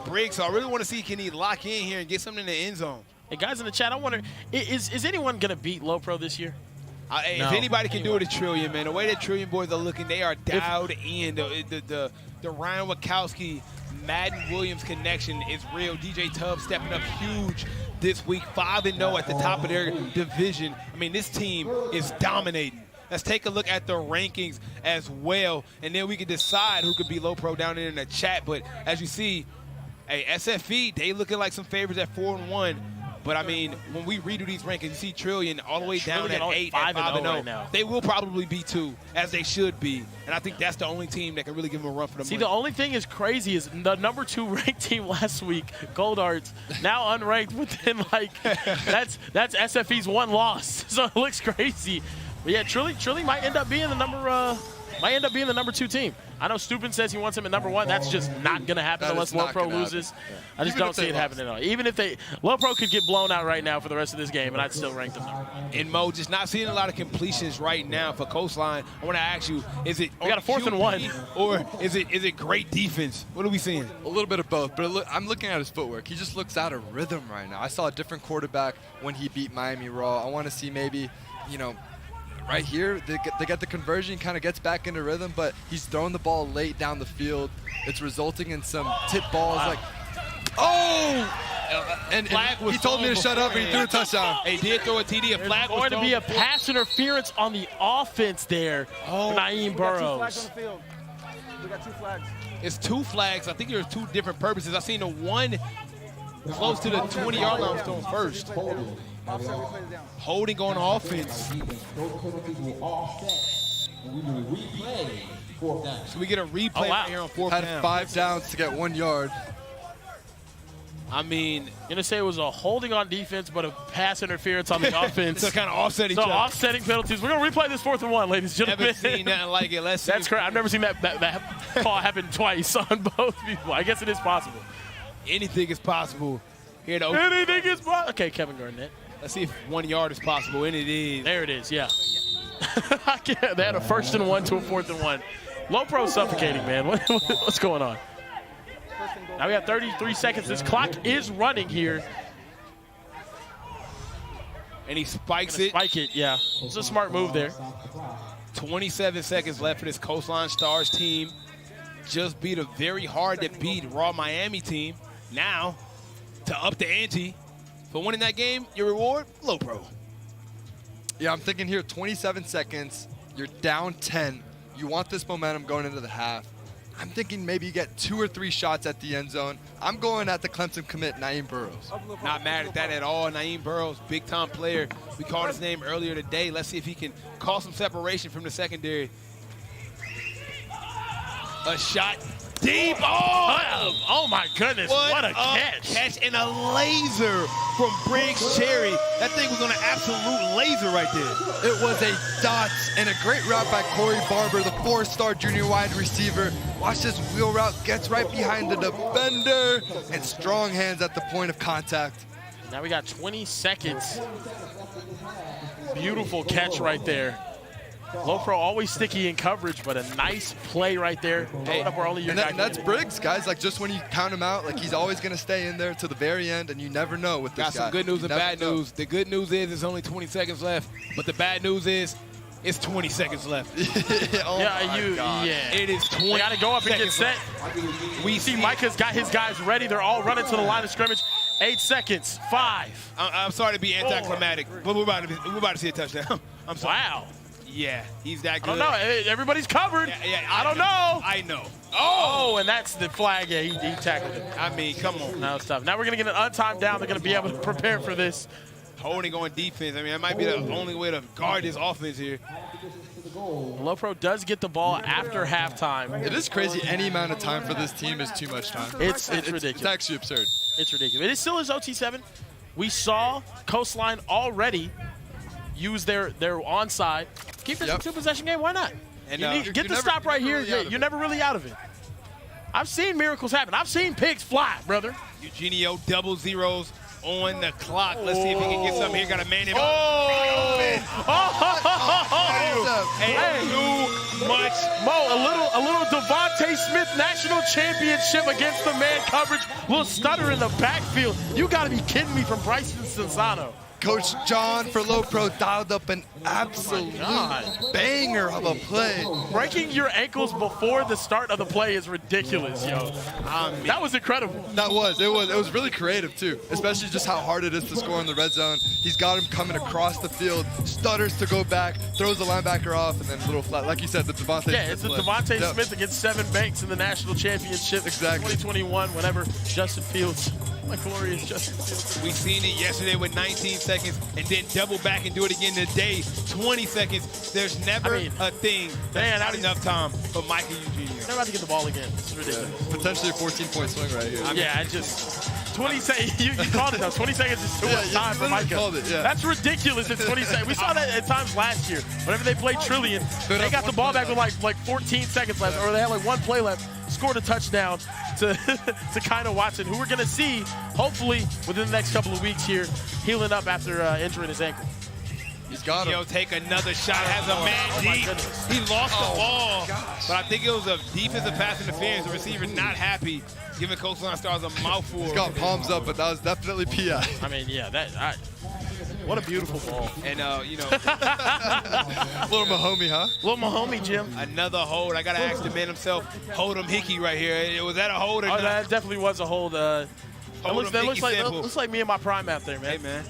Briggs. So I really want to see, can he lock in here and get something in the end zone? Hey, guys in the chat, I wonder, is anyone going to beat Lopro this year? If anybody can do it, it's Trillion, man. The way that Trillion boys are looking, they are dialed in. The Ryan Wachowski, Madden Williams connection is real. DJ Tubbs stepping up huge this week, 5-0 at the top of their division. I mean, this team is dominating. Let's take a look at the rankings as well, and then we can decide who could be Lopro down there in the chat. But as you see, hey, SFE, they looking like some favorites at 4-1. But, I mean, when we redo these rankings, you see Trillion all the way down at 8 at 5-0. Right now. They will probably be 2, as they should be. And I think that's the only team that can really give them a run for the money. See, the only thing is crazy is the number 2 ranked team last week, Gold Arts, now unranked within, like, that's SFE's 1 loss. So it looks crazy. But yeah, Trilly might end up being the number 2 team. I know Stupin says he wants him at number 1. That's just not going to happen unless Lopro loses. Yeah. I just don't see it happening at all. Even if Lopro could get blown out right now for the rest of this game, and I'd still rank them number 1. And Mo, just not seeing a lot of completions right now for Coastline. I want to ask you, is it we got a 4th and 1, or is it great defense? What are we seeing? A little bit of both, but I'm looking at his footwork. He just looks out of rhythm right now. I saw a different quarterback when he beat Miami Raw. I want to see maybe, right here, they get the conversion, kind of gets back into rhythm, but he's throwing the ball late down the field. It's resulting in some tip balls. Wow. Like, oh! And Flag was he told me to shut up, and he threw a touchdown. He did throw a TD. A flag was Going to be a thrown. pass interference on the offense there for Naeem Burrows. We got 2 flags. It's 2 flags. I think there's 2 different purposes. I seen the one close to the 20-yard line was thrown first. Holding on offense. So we get a replay right here on 4th down. Had 5 downs to get 1 yard. I mean, Gonna say it was a holding on defense, but a pass interference on the offense. so kind of offset each So other. offsetting penalties. We're gonna replay this 4th and 1, ladies and gentlemen. Haven't seen nothing like it. Let's see. That's correct. I've never seen that call happen twice on both people. I guess it is possible. Anything is possible. Here to Anything is possible. Okay, Kevin Garnett. Let's see if 1 yard is possible, and it is. There it is. Yeah. They had a 1st and 1 to a 4th and 1. Low pro suffocating, man. What's going on? Now we have 33 seconds. This clock is running here. And he spikes it. Spike it, yeah. It's a smart move there. 27 seconds left for this Coastline Stars team. Just beat a very hard to beat Raw Miami team. Now, to up the ante for winning that game, your reward, low pro. Yeah, I'm thinking here 27 seconds. You're down 10. You want this momentum going into the half. I'm thinking maybe you get 2 or 3 shots at the end zone. I'm going at the Clemson commit, Naeem Burrows. Not mad at that at all. Naeem Burrows, big-time player. We called his name earlier today. Let's see if he can cause some separation from the secondary. A shot deep. Oh my goodness. What a catch. And a laser from Briggs Cherry. That thing was on an absolute laser right there. It was a dot and a great route by Corey Barber, the 4-star junior wide receiver. Watch this wheel route, gets right behind the defender, and strong hands at the point of contact. Now we got 20 seconds. Beautiful catch right there. Low pro always sticky in coverage, but a nice play right there. Hey, up where only your guy and that's Briggs, guys. Like, just when you count him out, like, he's always going to stay in there to the very end, and you never know with this Got guy. some good news You and never bad know. news. The good news is it's only 20 seconds left, but the bad news is it's 20 seconds left. Oh yeah. It is 20 They got to go up and get seconds set. left. We see Micah's got his guys ready. They're all running to the line of scrimmage. 8 seconds. 5. I'm sorry to be anticlimactic, but we're about to see a touchdown. I'm sorry. Wow. Yeah, he's that good. I don't know. Everybody's covered. I don't know. I know. Oh, and that's the flag. Yeah, he tackled him. I mean, come on. Now it's tough. Now we're going to get an untimed down. They're going to be able to prepare for this. Holding on defense. I mean, that might be the only way to guard this offense here. Low pro does get the ball after halftime. It is crazy. Any amount of time for this team is too much time. It's ridiculous. It's actually absurd. It's ridiculous. It still is OT7. We saw Coastline already use their onside. Keep this a 2-possession game. Why not? And Get the stop right here. You're never really out of it. I've seen miracles happen. I've seen pigs fly, brother. Eugenio double zeros on the clock. Let's see if he can get something here. Got a man in. Too much. Mo, a little Devontae Smith national championship against the man coverage. Little stutter in the backfield. You got to be kidding me from Bryson Cinzano. Coach John for Low Pro dialed up an absolute banger of a play. Breaking your ankles before the start of the play is ridiculous, yo. That was incredible. That was. It was really creative, too, especially just how hard it is to score in the red zone. He's got him coming across the field, stutters to go back, throws the linebacker off, and then a little flat. Like you said, the Devontae Smith. Yeah, it's the Devontae Smith against Seven Banks in the national championship. Exactly. 2021, whenever Justin Fields, my glorious Justin Fields. We seen it yesterday with 19 seconds and then double back and do it again today. 20 seconds. There's never a thing that's not enough time for Micah Eugenio. They're about to get the ball again. It's ridiculous. Yeah. Potentially a 14-point swing right here. Yeah, it just 20 seconds. You called it though. 20 seconds is too much time for Micah. Called it, yeah. That's ridiculous. It's 20 seconds. We saw that at times last year. Whenever they played Trillion, they got the ball back with like 14 seconds left, or they had like 1 play left. Scored a touchdown to kind of Watson, who we're going to see, hopefully, within the next couple of weeks here, healing up after injuring his ankle. He's got him. Take another shot. Has a man deep. He lost the ball, but I think it was a defensive pass interference. The receiver not happy, giving Coastline Stars a mouthful. He's got palms up, but that was definitely PI. I mean, yeah, what a beautiful ball. And, Little Mahomie, huh? Little Mahomie, Jim. Another hold. I got to ask the man himself, Hold'em Hickey right here. Was that a hold or not? That definitely was a hold. That looks like me in my prime out there, man. Hey, man.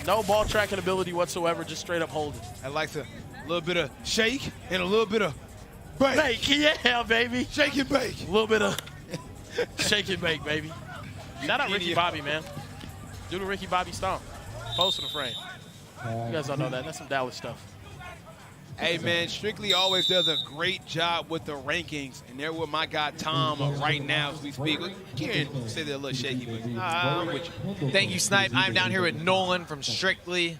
No ball tracking ability whatsoever, just straight up holding. I like a little bit of shake and a little bit of bake. Yeah, baby. Shake and bake. A little bit of shake and bake, baby. Shout out Ricky Bobby, man. Do the Ricky Bobby stomp. Post in the frame. You guys don't know that. That's some Dallas stuff. Hey, man, Strictly always does a great job with the rankings, and they're with my guy Tom right now as we speak. Kieran say they're a little shaky, but I'm with you. Thank you, Snipe. I'm down here with Nolan from Strictly.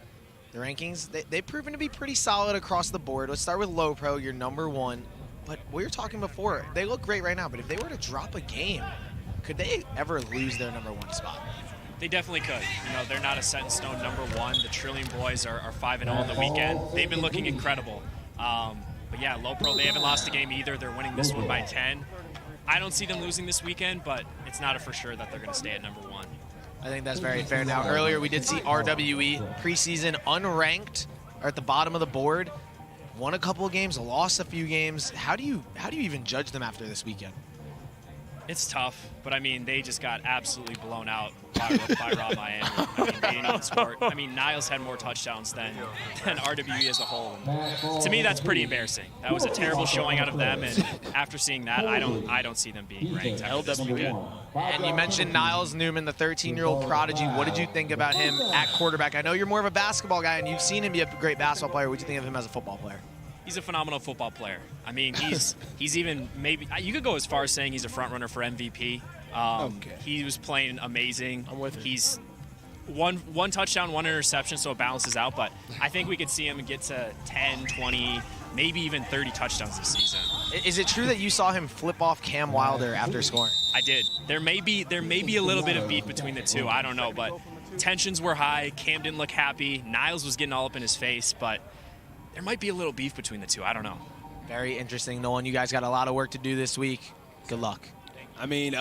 The rankings, they've proven to be pretty solid across the board. Let's start with Low Pro, your #1. But we were talking before, they look great right now, but if they were to drop a game, could they ever lose their #1 spot? They definitely could. You know, they're not a set in stone #1. The Trillion boys are 5-0 on the weekend. They've been looking incredible. But yeah, Low Pro, they haven't lost a game either. They're winning this one by 10. I don't see them losing this weekend, but it's not a for sure that they're going to stay at #1. I think that's very fair. Now, earlier we did see RWE preseason unranked, are at the bottom of the board. Won a couple of games, lost a few games. How do you even judge them after this weekend? It's tough, but I mean, they just got absolutely blown out by Rob Miami. I mean, they didn't even score. I mean, Niles had more touchdowns than RWE as a whole. And to me, that's pretty embarrassing. That was a terrible showing out of them, and after seeing that, I don't see them being ranked after this weekend. And you mentioned Niles Newman, the 13-year-old prodigy. What did you think about him at quarterback? I know you're more of a basketball guy, and you've seen him be a great basketball player. What do you think of him as a football player? He's a phenomenal football player. I mean, he's even maybe you could go as far as saying he's a front runner for MVP. He was playing amazing. I'm with it. He's one touchdown, 1 interception, so it balances out. But I think we could see him get to 10, 20, maybe even 30 touchdowns this season. Is it true that you saw him flip off Cam Wilder after scoring? I did. There may be a little bit of beef between the two. I don't know, but tensions were high. Cam didn't look happy. Niles was getting all up in his face, but there might be a little beef between the two. I don't know. Very interesting, Nolan. You guys got a lot of work to do this week. Good luck. I mean,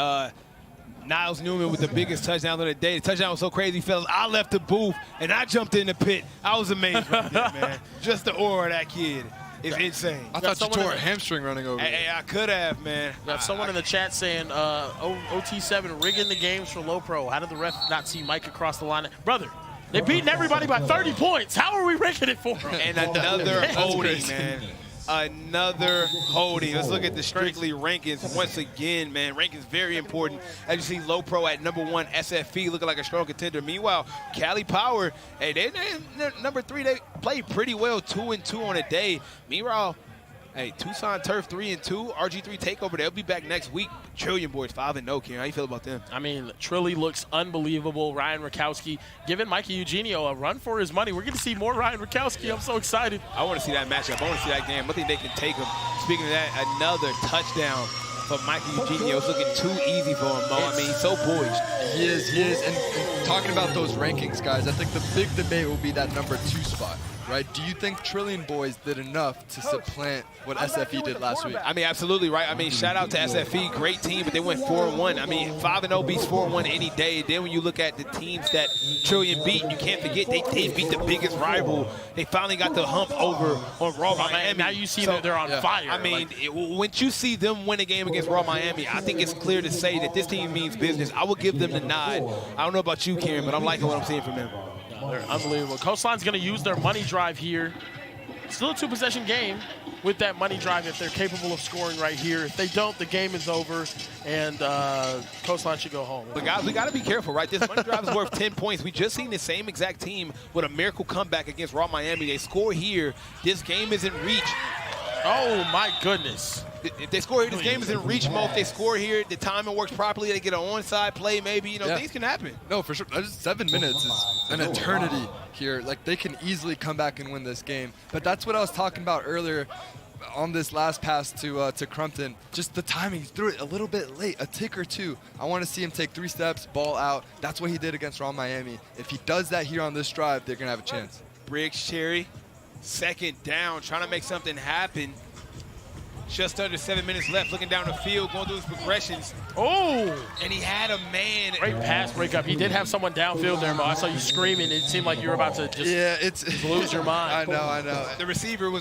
Niles Newman with the biggest touchdown of the day. The touchdown was so crazy, fellas. I left the booth, and I jumped in the pit. I was amazed right there, man. Just the aura of that kid is insane. I thought you tore a hamstring running over. Hey, I could have, man. We have someone in the chat saying OT7 rigging the games for Low Pro. How did the ref not see Mike across the line? Brother, they beating everybody by 30 points. How are we rigging it for them? And another holding, man. Another holding. Let's look at the Strictly rankings once again, man. Rankings very important. As you see, Low Pro at #1, SFE looking like a strong contender. Meanwhile, Cali Power, hey, they're #3. They played pretty well, 2-2 on a day. Meanwhile, hey, Tucson Turf 3-2, RG3 Takeover. They'll be back next week. Trillion Boys 5-0. Kieran, how you feel about them? I mean, Trilly looks unbelievable. Ryan Rakowski giving Mikey Eugenio a run for his money. We're going to see more Ryan Rakowski. I'm so excited. I want to see that matchup. I want to see that game. I think they can take him. Speaking of that, another touchdown for Mikey Eugenio. It's looking too easy for him, Mo. I mean, he's so poised. He is. And talking about those rankings, guys, I think the big debate will be that #2 spot. Right? Do you think Trillion Boys did enough to supplant what SFE did last week? I mean, absolutely, right? I mean, shout out to SFE. Great team, but they went 4-1. I mean, 5-0 beats 4-1 any day. Then when you look at the teams that Trillion beat, you can't forget they did beat the biggest rival. They finally got the hump over on Raw Miami. Now you see that they're on fire. I mean, once you see them win a game against Raw Miami, I think it's clear to say that this team means business. I will give them the nod. I don't know about you, Kieran, but I'm liking what I'm seeing from them. They're unbelievable. Coastline's going to use their money drive here. Still a 2-possession game with that money drive if they're capable of scoring right here. If they don't, the game is over, and Coastline should go home. But guys, we got to be careful, right? This money drive is worth 10 points. We just seen the same exact team with a miracle comeback against Raw Miami. They score here. This game is in reach. Oh, my goodness. If they score here, this game is in reach mode. If they score here, the timing works properly. They get an onside play, maybe. Things can happen. No, for sure. 7 minutes is an eternity here. Like, they can easily come back and win this game. But that's what I was talking about earlier on this last pass to Crumpton. Just the timing. He threw it a little bit late, a tick or two. I want to see him take 3 steps, ball out. That's what he did against Raw Miami. If he does that here on this drive, they're going to have a chance. Briggs Cherry, second down, trying to make something happen. just under 7 minutes left, looking down the field, going through his progressions. Oh! And he had a man. Great pass breakup. He did have someone downfield there, Mo. I saw you screaming. It seemed like you were about to just lose your mind. I know. The receiver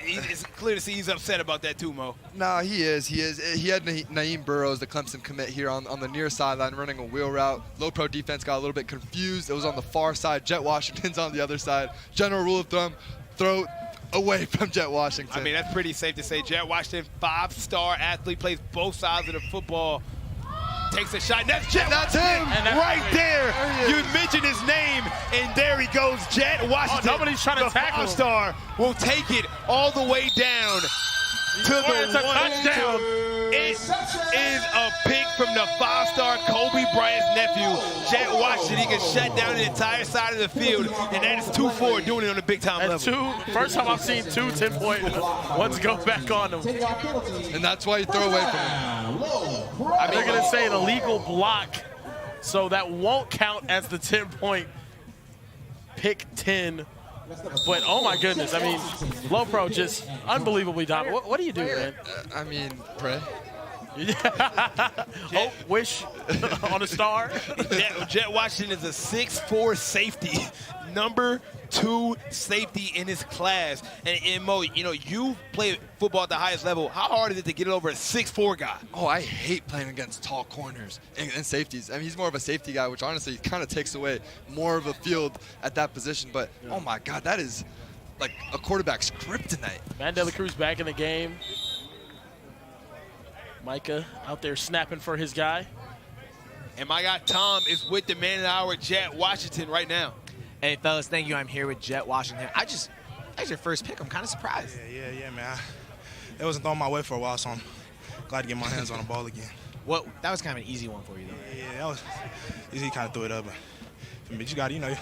it's clear to see he's upset about that too, Mo. No, he is. He had Naeem Burrows, the Clemson commit, here on the near sideline running a wheel route. Low pro defense got a little bit confused. It was on the far side. Jet Washington's on the other side. General rule of thumb, throw away from Jet Washington. I mean, that's pretty safe to say. Jet Washington, 5-star athlete, plays both sides of the football. Takes a shot. That's Jet. That's him. Right there. You mentioned his name, and there he goes. Jet Washington. Nobody's trying to tackle him. 5-star will take it all the way down to the It's a touchdown. It is a pick from the 5-star Kobe Bryant's nephew, Jet Washington. He can shut down the entire side of the field, and that is 2-4 doing it on a big-time level. First time I've seen 2 10-point ones go back on him. And that's why you throw away from him. I mean, they're going to say an illegal block, so that won't count as the 10-point pick 10. But, oh, my goodness. I mean, Low Pro just unbelievably dominant. What do you do, man? I mean, pray. Hope, wish on a star. Jet Washington is a 6'4 safety, number 2 safety in his class. And Mo, you play football at the highest level. How hard is it to get it over a 6'4 guy? Oh, I hate playing against tall corners and safeties. I mean, he's more of a safety guy, which honestly kind of takes away more of a field at that position. But, oh, my God, that is like a quarterback's kryptonite. Mandela Cruz back in the game. Micah out there snapping for his guy. And my guy Tom is with the man of the hour, Jet Washington, right now. Hey, fellas, thank you. I'm here with Jet Washington. That's your first pick. I'm kind of surprised. Yeah, man. It wasn't thrown my way for a while, so I'm glad to get my hands on the ball again. Well, that was kind of an easy one for you, though. Yeah, that was easy. Kind of threw it up. But you got to,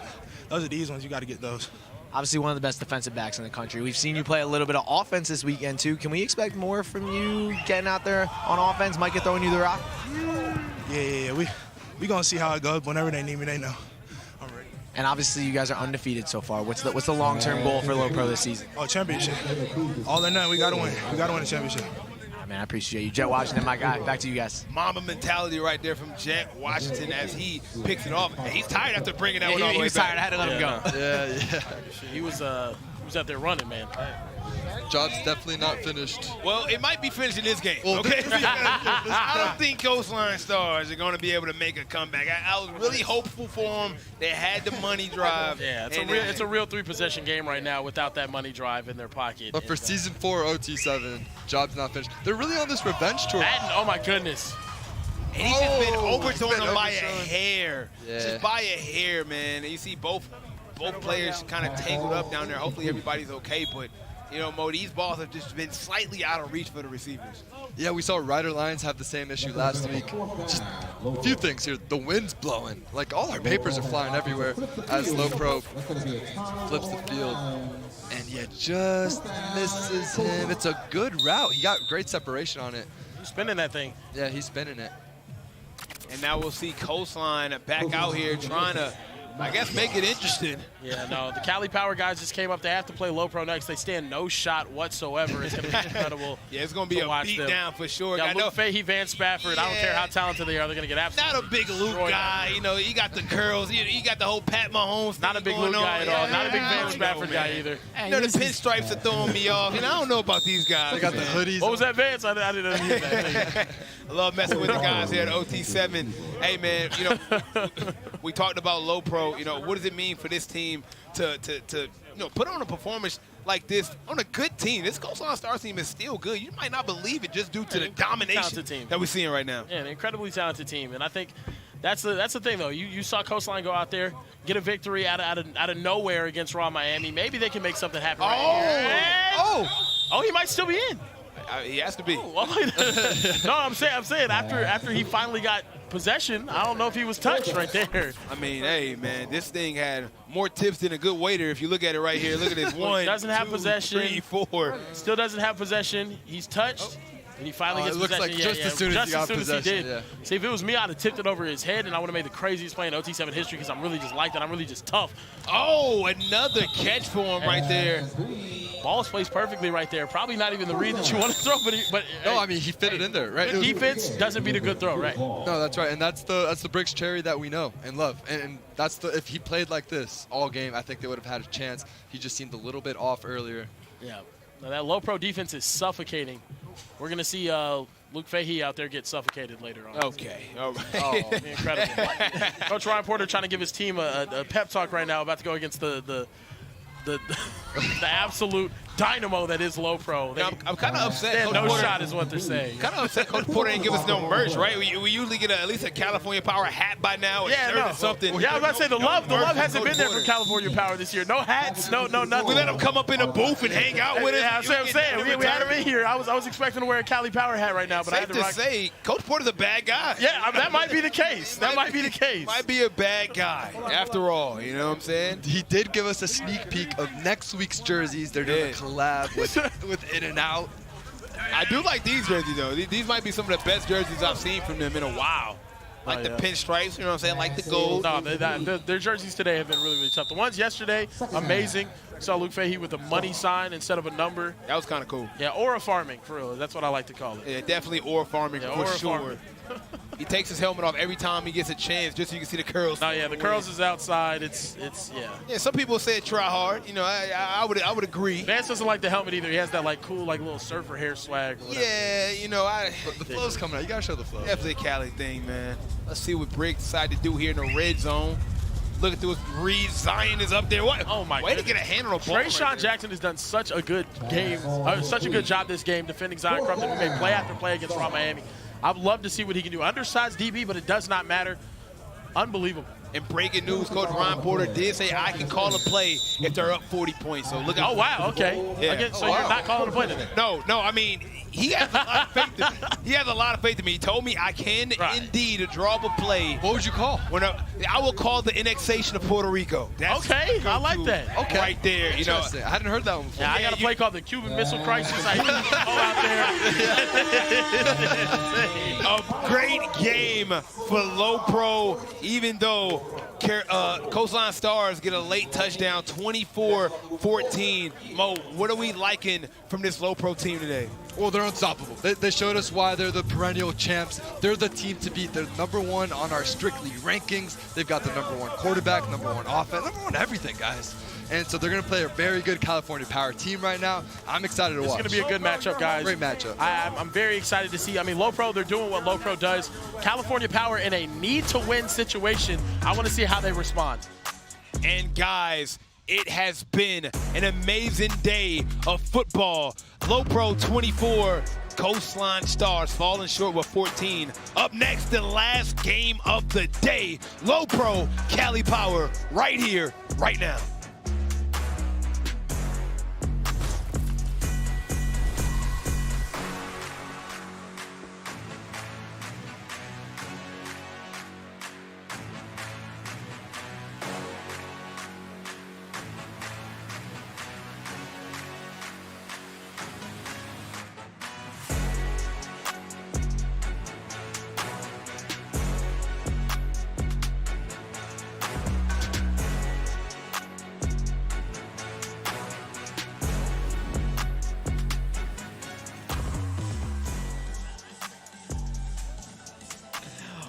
those are the easy ones. You got to get those. Obviously one of the best defensive backs in the country. We've seen you play a little bit of offense this weekend, too. Can we expect more from you getting out there on offense? Micah throwing you the rock? Yeah. We going to see how it goes. Whenever they need me, they know. I'm ready. And obviously you guys are undefeated so far. What's the long-term goal for Low Pro this season? Oh, championship. All or nothing. We got to win. We got to win the championship. Man, I appreciate you. Jet Washington, my guy. Back to you guys. Mama mentality right there from Jet Washington as he picks it off. And he's tired after bringing that one all the way back. He was tired. I had to let him go. Yeah. He was out there running, man. Job's definitely not finished. Well, it might be finished in this game, okay? I don't think Coastline Stars are going to be able to make a comeback. I was really hopeful for them. They had the money drive. Yeah, it's a real 3-possession game right now without that money drive in their pocket. But for Season 4 OT7, Job's not finished. They're really on this revenge tour. Oh, my goodness. And he's just been overthrown them by a hair. Yeah. Just by a hair, man. And you see both players kind of tangled up down there. Hopefully everybody's okay, but Mo, these balls have just been slightly out of reach for the receivers. Yeah, we saw Ryder Lions have the same issue last week. Just a few things here. The wind's blowing. Like, all our papers are flying everywhere as Low Pro flips the field. And yeah, just misses him. It's a good route. He got great separation on it. He's spinning that thing. Yeah, he's spinning it. And now we'll see Coastline back out here trying to, I guess, make it interesting. Yeah, no, the Cali Power guys just came up. They have to play Low Pro next. They stand no shot whatsoever. It's going to be incredible. Yeah, it's going to be a beat down for sure. Yeah, Luke Fahey, Van Spafford. I don't care how talented they are. They're going to get absolutely not a big Luke guy. He got the curls. He got the whole Pat Mahomes. Not a big Luke guy at all. Not a big Van Spafford guy either. The pinstripes are throwing me off. I don't know about these guys. They got the hoodies. What was that, Vance? I didn't hear that. I love messing with the guys here at OT7. Hey, man, we talked about Low Pro. What does it mean for this team to put on a performance like this on a good team? This Coastline Stars team is still good. You might not believe it just due to the domination that we're seeing right now. Yeah, an incredibly talented team, and I think that's the thing though. You saw Coastline go out there, get a victory out of nowhere against Raw Miami. Maybe they can make something happen. He might still be in. He has to be. No, I'm saying after he finally got possession, I don't know if he was touched right there. I mean, hey, man, this thing had more tips than a good waiter. If you look at it right here, look at this. 1, doesn't have 2, possession. 3, 4. Still doesn't have possession. He's touched. And he finally gets it looks possession. like just as soon as he got possession. Yeah. See, if it was me, I'd have tipped it over his head, and I would have made the craziest play in OT7 history because I'm really just like that. I'm really just tough. Oh, another catch for him right there. Ball's placed perfectly right there. Probably not even the read that you want to throw, but no, I mean he fit it in there, right? Good defense doesn't beat a good throw, right? No, that's right, and that's the Briggs cherry that we know and love, and that's if he played like this all game, I think they would have had a chance. He just seemed a little bit off earlier. Yeah, now that low pro defense is suffocating. We're gonna see Luke Fahey out there get suffocated later on. Okay, all right. Oh, incredible. Coach Ryan Porter trying to give his team a pep talk right now, about to go against the absolute dynamo that is low pro. I'm kind of upset. No shot is what they're saying. Kind of upset Coach Porter didn't give us no merch, right? We usually get at least a California Power hat by now, or shirt or something. Yeah, I was about to say the love hasn't been there from California Power this year. No hats, no nothing. We let him come up in a booth and hang out with us. Yeah, that's what I'm saying. We had him in here. I was expecting to wear a Cali Power hat right now, but I had to rock. Say, Coach Porter's a bad guy. Yeah, that might be the case. That might be the case. Might be a bad guy after all. You know what I'm saying? He did give us a sneak peek of next week's jerseys. They're doing a collab with In-N-Out. I do like these jerseys, though. These might be some of the best jerseys I've seen from them in a while. Like the pinstripes, you know what I'm saying? Like the gold. No, their jerseys today have been really, really tough. The ones yesterday, amazing. Saw Luke Fahey with a money sign instead of a number. That was kind of cool. Yeah, aura farming, for real. That's what I like to call it. Yeah, definitely aura farming for aura sure. Farming. He takes his helmet off every time he gets a chance, just so you can see the curls. Oh yeah, the curls is outside. It's yeah. Yeah, some people say try hard. You know, I would agree. Vance doesn't like the helmet either. He has that like cool like little surfer hair swag. Or yeah, you know, the flow's coming out. You gotta show the flow. Definitely a Cali thing, man. Let's see what Briggs decided to do here in the red zone. Looking through his read, Zion is up there. What? Oh my! Way to get a hand on a ball. Trayshawn Jackson has done such a good game, such a good job this game defending Zion Crumpton, who made play after play against Raw Miami. I'd love to see what he can do. Undersized DB, but it does not matter. Unbelievable. And breaking news, Coach Ryan Porter did say I can call a play if they're up 40 points. So look at. Oh wow, okay. Yeah. Again, so you're not calling a play today? No. I mean, he has a lot of faith in me. He has a lot of faith in me. He told me I can indeed draw up a play. What would you call? I will call the annexation of Puerto Rico. That's okay, I like that. Okay. Right there, you know. I hadn't heard that one before. Yeah, I got a play called the Cuban Missile Crisis. I go out there. A great game for low pro, even though Coastline Stars get a late touchdown, 24-14. Mo, what are we liking from this low pro team today? Well, they're unstoppable. They showed us why they're the perennial champs. They're the team to beat. They're #1 on our Strictly rankings. They've got the #1 quarterback, #1 offense, #1 everything, guys. And so they're going to play a very good California Power team right now. I'm excited to watch. It's going to be a good matchup, guys. Great matchup. I'm very excited to see. I mean, low pro, they're doing what low pro does. California Power in a need-to-win situation. I want to see how they respond. And guys, it has been an amazing day of football. Low pro 24, Coastline Stars falling short with 14. Up next, the last game of the day. Low pro, Cali Power, right here, right now.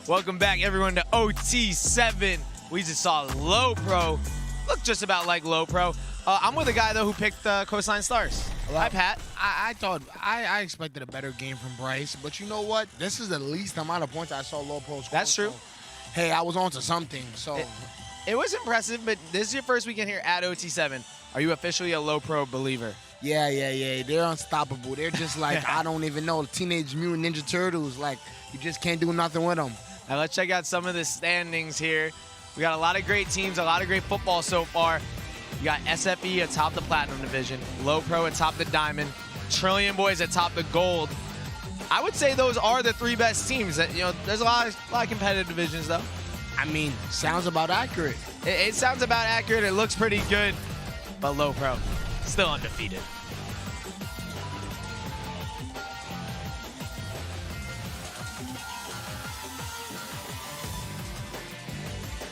Welcome back, everyone, to OT7. We just saw low pro. Look just about like low pro. I'm with a guy, though, who picked Coastline Stars. Hi, Pat. I thought I expected a better game from Bryce, but you know what? This is the least amount of points I saw low pro score. That's true. So, hey, I was on to something. So it was impressive, but this is your first weekend here at OT7. Are you officially a low pro believer? Yeah. They're unstoppable. They're just like, I don't even know, Teenage Mutant Ninja Turtles. Like, you just can't do nothing with them. Now let's check out some of the standings here. We got a lot of great teams, a lot of great football so far. You got SFE atop the Platinum Division, Low Pro atop the Diamond, Trillion Boys atop the Gold. I would say those are the 3 best teams. You know, there's a lot of competitive divisions, though. I mean, sounds about accurate. It sounds about accurate. It looks pretty good, but Low Pro still undefeated.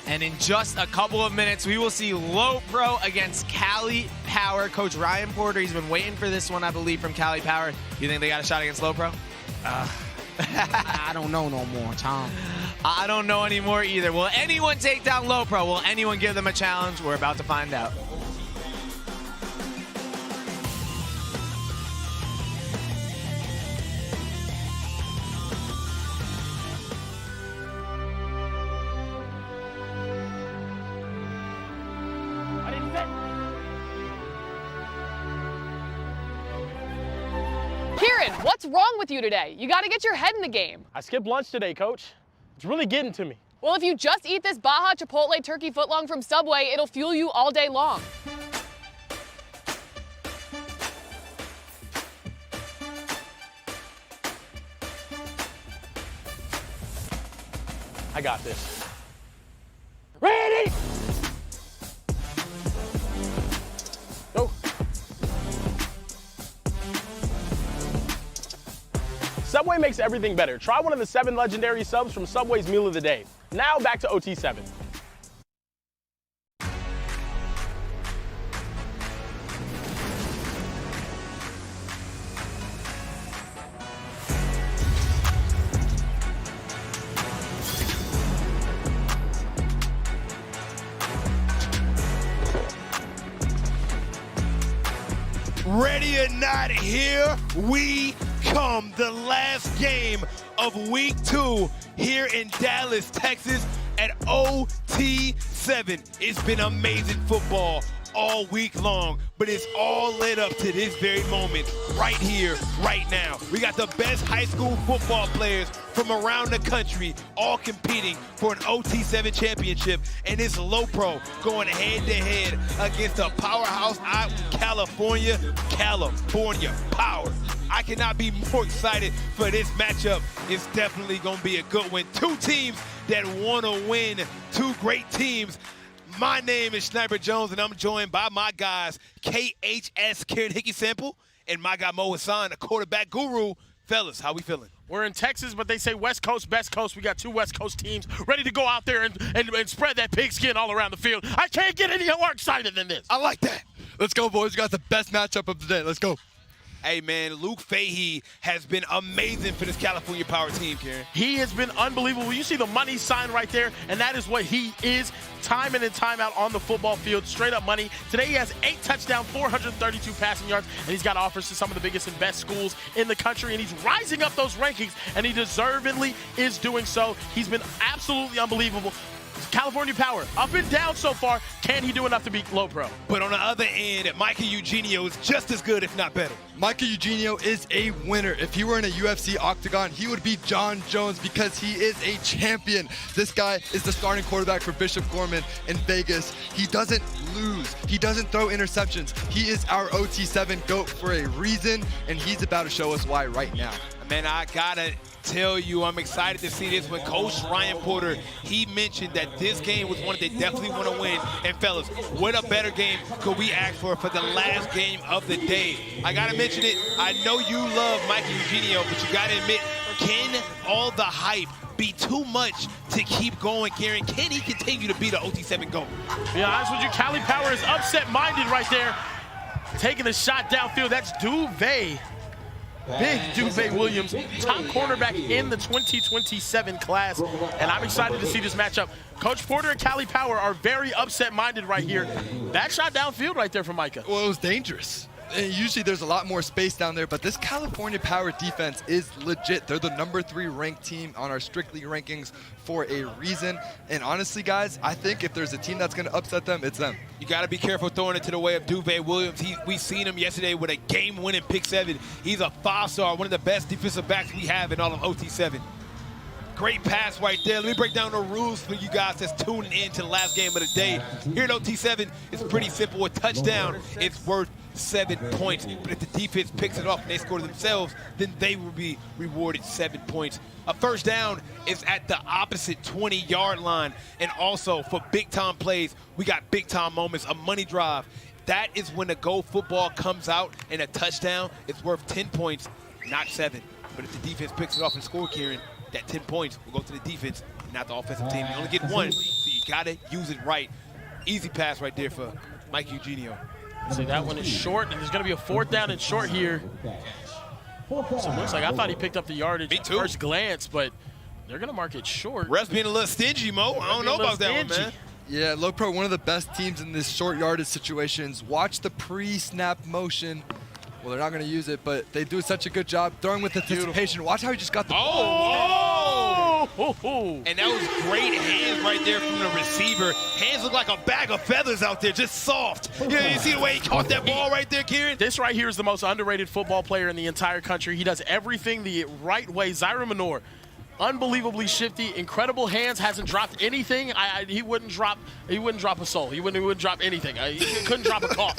And in just a couple of minutes, we will see Low Pro against Cali Power. Coach Ryan Porter, he's been waiting for this one, I believe, from Cali Power. You think they got a shot against Low Pro? I don't know no more, Tom. I don't know anymore either. Will anyone take down Low Pro? Will anyone give them a challenge? We're about to find out. Kieran, what's wrong with you today? You got to get your head in the game. I skipped lunch today, Coach. It's really getting to me. Well, if you just eat this Baja Chipotle turkey footlong from Subway, it'll fuel you all day long. I got this. Ready? Go. Subway makes everything better. Try one of the 7 legendary subs from Subway's Meal of the Day. Now back to OT7. Ready or not, here we come. The last game of week 2 here in Dallas, Texas at OT7. It's been amazing football all week long, but it's all led up to this very moment right here, right now. We got the best high school football players from around the country all competing for an OT7 championship, and it's Low Pro going head-to-head against a powerhouse out in California Power. I cannot be more excited for this matchup. It's definitely going to be a good one. 2 teams that want to win, 2 great teams. My name is Sniper Jones, and I'm joined by my guys, KHS Kieran Hickey Sample, and my guy Mo Hassan, the quarterback guru. Fellas, how we feeling? We're in Texas, but they say West Coast, best coast. We got 2 West Coast teams ready to go out there and spread that pigskin all around the field. I can't get any more excited than this. I like that. Let's go, boys. We got the best matchup of the day. Let's go. Hey, man, Luke Fahey has been amazing for this California Power team, Kieran. He has been unbelievable. You see the money sign right there, and that is what he is time in and time out on the football field. Straight up money. Today he has 8 touchdowns, 432 passing yards, and he's got offers to some of the biggest and best schools in the country, and he's rising up those rankings, and he deservedly is doing so. He's been absolutely unbelievable. California Power, up and down so far. Can he do enough to beat Low Pro? But on the other end, Micah Eugenio is just as good, if not better. Micah Eugenio is a winner. If he were in a UFC octagon, he would be John Jones because he is a champion. This guy is the starting quarterback for Bishop Gorman in Vegas. He doesn't lose. He doesn't throw interceptions. He is our OT7 GOAT for a reason, and he's about to show us why right now. Man, I gotta tell you, I'm excited to see this. When Coach Ryan Porter, he mentioned that this game was one that they definitely want to win. And fellas, what a better game could we ask for the last game of the day? I gotta mention it. I know you love Micah Eugenio, but you gotta admit, can all the hype be too much to keep going, Kieran? Can he continue to be the OT7 GOAT? To be honest with you, Cali Power is upset-minded right there. Taking a shot downfield. That's Duvet. Big Duvet Williams, top cornerback in the 2027 class, and I'm excited to see this matchup. Coach Porter and Cali Power are very upset-minded right here. That shot downfield right there from Micah. Well, it was dangerous. And usually there's a lot more space down there, but this California Power defense is legit. They're the #3 ranked team on our Strictly rankings for a reason. And honestly, guys, I think if there's a team that's going to upset them, it's them. You got to be careful throwing it to the way of Duvet Williams. We seen him yesterday with a game-winning pick 7. He's a 5-star, one of the best defensive backs we have in all of OT7. Great pass right there. Let me break down the rules for you guys that's tuning in to the last game of the day. Here at OT7, it's pretty simple. A touchdown is worth 7 points. But if the defense picks it off and they score themselves, then they will be rewarded 7 points. A first down is at the opposite 20-yard line. And also, for big-time plays, we got big-time moments, a money drive. That is when the goal football comes out and a touchdown is worth 10 points, not 7. But if the defense picks it off and score, Kieran, that 10 points will go to the defense, not the offensive team. You only get 1, so you got to use it right. Easy pass right there for Mike Eugenio. See, that one is short, and there's going to be a 4th down and short here. So it looks like I thought he picked up the yardage at first glance, but they're going to mark it short. Ref's being a little stingy, Mo. I don't know about that one, man. Yeah, Low Pro, one of the best teams in this short yardage situations. Watch the pre-snap motion. Well, they're not going to use it, but they do such a good job throwing with anticipation. Watch how he just got the ball. And that was great hands right there from the receiver. Hands look like a bag of feathers out there, just soft. You see the way he caught that ball right there, Kieran? This right here is the most underrated football player in the entire country. He does everything the right way. Zyron Minor, unbelievably shifty, incredible hands, hasn't dropped anything. He wouldn't drop a soul. He wouldn't drop anything. He couldn't drop a cough.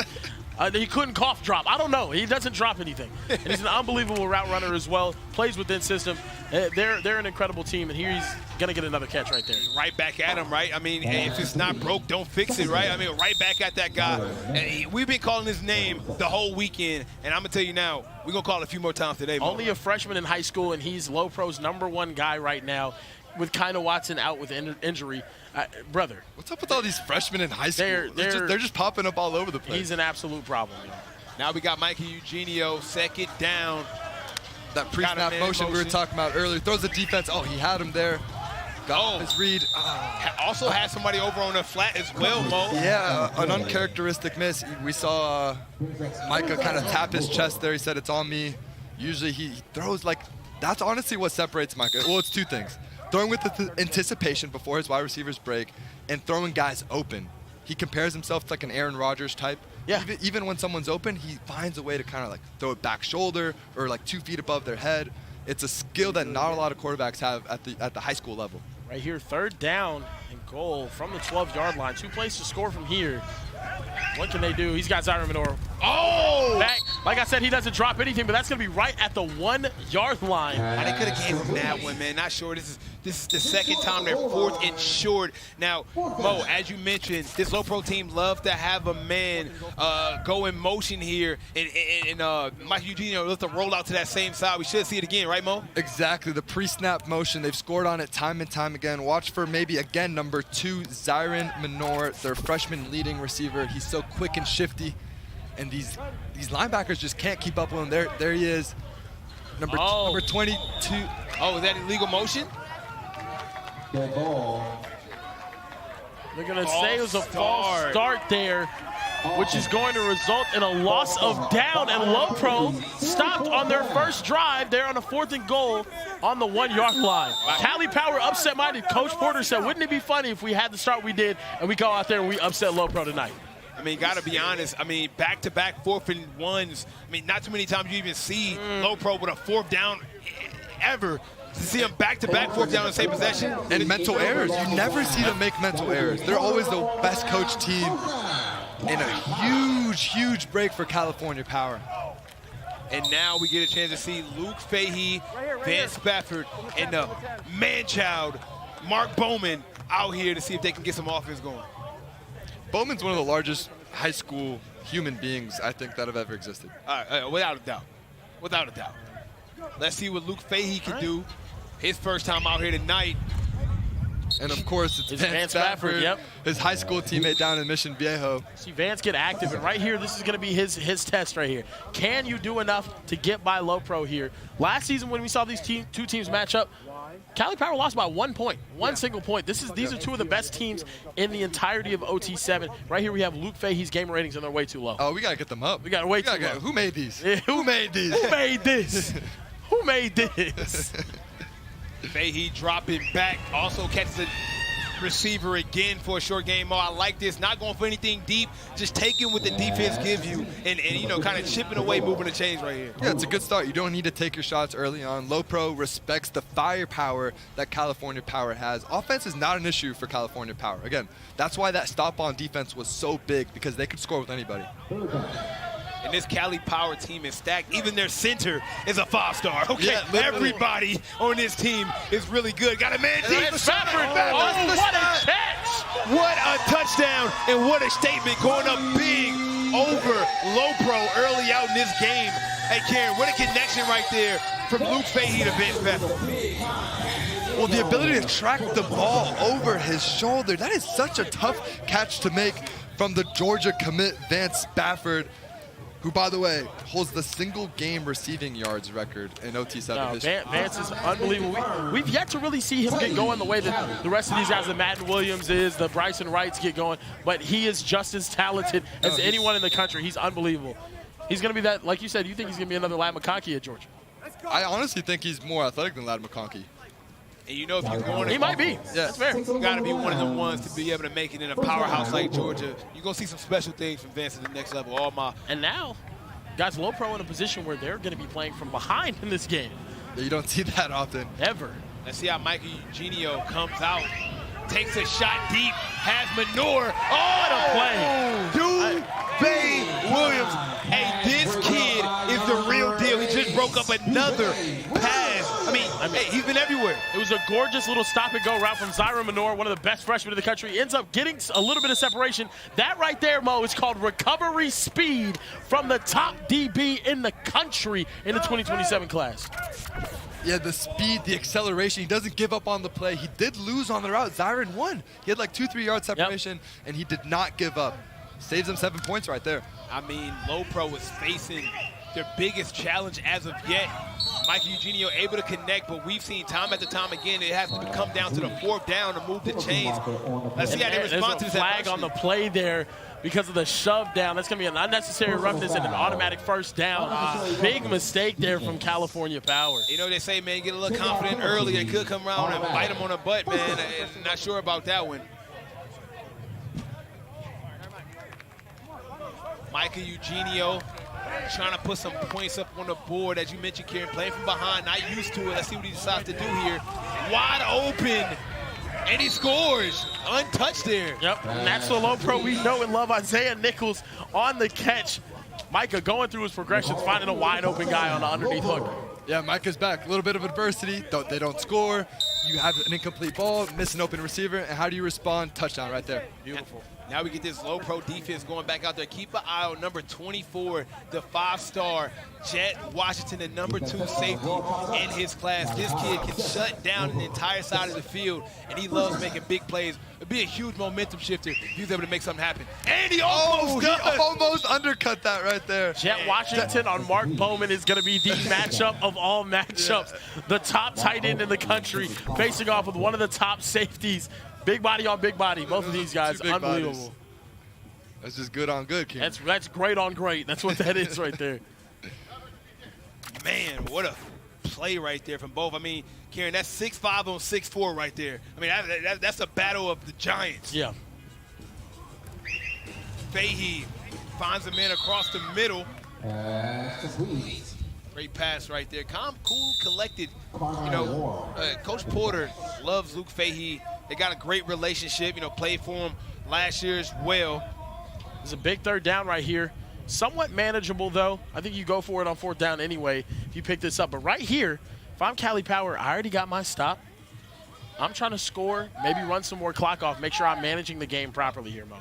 He couldn't cough drop. I don't know. He doesn't drop anything. And he's an unbelievable route runner as well. Plays within system. They're an incredible team, and here he's going to get another catch right there. Right back at him, right? I mean, if it's not broke, don't fix it, right? I mean, right back at that guy. And we've been calling his name the whole weekend, and I'm going to tell you now, we're going to call it a few more times today, Mo. Only a freshman in high school, and he's Low Pro's #1 guy right now with Kiner Watson out with injury. Brother. What's up with all these freshmen in high school? They're just popping up all over the place. He's an absolute problem. Now we got Mikey Eugenio, 2nd down. That pre-snap motion we were talking about earlier. Throws the defense. Oh, he had him there. Got his read. Also had somebody over on the flat as well, Mo. Yeah, an uncharacteristic miss. We saw Micah kind of tap his chest there. He said, it's on me. Usually he throws like, that's honestly what separates Micah. Well, it's 2 things. Throwing with the anticipation before his wide receivers break and throwing guys open. He compares himself to like an Aaron Rodgers type. Yeah. Even when someone's open, he finds a way to kind of like throw it back shoulder or like 2 feet above their head. It's a skill that not a lot of quarterbacks have at the high school level. Right here, 3rd down and goal from the 12-yard line. 2 plays to score from here. What can they do? He's got Zyron Minor. Oh! Back. Like I said, he doesn't drop anything, but that's going to be right at the 1-yard line. They could have gave him that one, man. Not sure. This is the 2nd time they're 4th and short. Now, Mo, as you mentioned, this Low Pro team loves to have a man go in motion here, and Mike Eugenio loves to roll out to that same side. We should see it again, right, Mo? Exactly. The pre-snap motion. They've scored on it time and time again. Watch for maybe, again, number 2, Zyron Minor, their freshman leading receiver. He's so quick and shifty, and these linebackers just can't keep up with him. There he is, number 22. Oh, is that illegal motion? They're going to say it was a false start there, which is going to result in a loss of down, and Low Pro stopped on their first drive there on a 4th and goal on the 1-yard line. Cali Power upset-minded. Coach Porter said, wouldn't it be funny if we had the start we did and we go out there and we upset Low Pro tonight? I mean, got to be honest. I mean, back-to-back 4th and 1s. I mean, not too many times you even see Low Pro with a 4th down ever. To see them back-to-back 4th down in the same possession. And mental errors. You never see them make mental errors. They're always the best coached team. And a huge, huge break for California Power. And now we get a chance to see Luke Fahey, Van Spafford, and the man-child, Mark Bowman, out here to see if they can get some offense going. Bowman's one of the largest high school human beings I think that have ever existed. Without a doubt. Without a doubt. Let's see what Luke Fahey can do. His first time out here tonight. And of course, it's Van Spafford, his high school teammate down in Mission Viejo. See Vance get active, and right here, this is going to be his test right here. Can you do enough to get by Low Pro here? Last season when we saw these 2 teams match up, Cali Power lost by 1 point, one single point. These are 2 of the best teams in the entirety of OT7. Right here we have Luke Fahey's game ratings, and they're way too low. Oh, we got to get them up. We got to way too low. Who made these? Yeah, who made these? Who made this? Who made this? Fahey dropping back, also catches the receiver again for a short game. I like this, not going for anything deep, just taking what the defense gives you and you know, kind of chipping away, moving the chains right here. Yeah, it's a good start. You don't need to take your shots early on. Low Pro respects the firepower that California Power has. Offense is not an issue for California Power. Again, that's why that stop on defense was so big, because they could score with anybody. And this Cali Power team is stacked. Even their center is a 5-star. Okay, yeah, everybody on this team is really good. Got a man deep. Spafford. Oh, what a catch! What a touchdown and what a statement, going up big over Low Pro early out in this game. Hey, Karen, what a connection right there from Luke Fahey to Vince Bethel. Well, the ability to track the ball over his shoulder, that is such a tough catch to make from the Georgia commit, Vance Spafford, who, by the way, holds the single game receiving yards record in OT7 history. Vance is unbelievable. We've yet to really see him get going the way that the rest of these guys, the Madden Williams is, the Bryson Wrights get going, but he is just as talented as anyone in the country. He's unbelievable. He's going to be that, like you said, you think he's going to be another Ladd McConkey at Georgia? I honestly think he's more athletic than Ladd McConkey. And you know, if you're going, he might be. Yeah, that's fair. You got to be one of the ones to be able to make it in a powerhouse like Georgia. You're going to see some special things from Vance at the next level. And now, guys, Low Pro in a position where they're going to be playing from behind in this game. Yeah, you don't see that often. Ever. Let's see how Michael Eugenio comes out, takes a shot deep, has manure. Oh, what a Dude, play. Williams. Hey, this kid is the real deal. He just broke up another pass. I mean, hey, he's been everywhere. It was a gorgeous little stop-and-go route from Zyron Manor, one of the best freshmen in the country. He ends up getting a little bit of separation. That right there, Mo, is called recovery speed from the top DB in the country in the 2027 class. Yeah, the speed, the acceleration. He doesn't give up on the play. He did lose on the route. Zyron won. He had like 2-3 yard separation, and he did not give up. Saves him 7 points right there. I mean, Low Pro was facing their biggest challenge as of yet. Michael Eugenio able to connect, but we've seen time after time again, it has to come down to the fourth down to move the chains. Let's see how they respond to this. There's a flag on the play there because of the shove down. That's going to be an unnecessary roughness and an automatic first down. Big mistake there from California Power. You know, they say, man, get a little confident early. They could come around and bite him on the butt, man. I'm not sure about that one. Michael Eugenio trying to put some points up on the board, as you mentioned, Kieran, playing from behind, not used to it. Let's see what he decides to do here. Wide open, and he scores. Untouched there. Yep, and that's the Low Pro we know and love. Isaiah Nichols on the catch. Micah going through his progressions, finding a wide open guy on the underneath hook. Yeah, Micah's back. A little bit of adversity. They don't score. You have an incomplete ball, miss an open receiver, and how do you respond? Touchdown right there. Beautiful. Now we get this Low Pro defense going back out there. Keep an eye on number 24, the 5-star Jet Washington, the number 2 safety in his class. This kid can shut down an entire side of the field, and he loves making big plays. It'd be a huge momentum shifter if he's able to make something happen. And he almost undercut that right there. Jet Washington on Mark Bowman is going to be the matchup of all matchups. Yeah. The top tight end in the country facing off with one of the top safeties. Big body on big body. Both of these guys, unbelievable. Bodies. That's just good on good, King. That's great on great. That's what that is right there. Man, what a play right there from both. I mean, Karen, that's 6'5" on 6'4" right there. I mean, that's a battle of the giants. Yeah. Fahey finds a man across the middle. Great pass right there. Calm, cool, collected. You know, Coach Porter loves Luke Fahey. They got a great relationship, you know, played for him last year as well. There's a big third down right here. Somewhat manageable, though. I think you go for it on fourth down anyway if you pick this up. But right here, if I'm Cali Power, I already got my stop. I'm trying to score, maybe run some more clock off, make sure I'm managing the game properly here, Mo.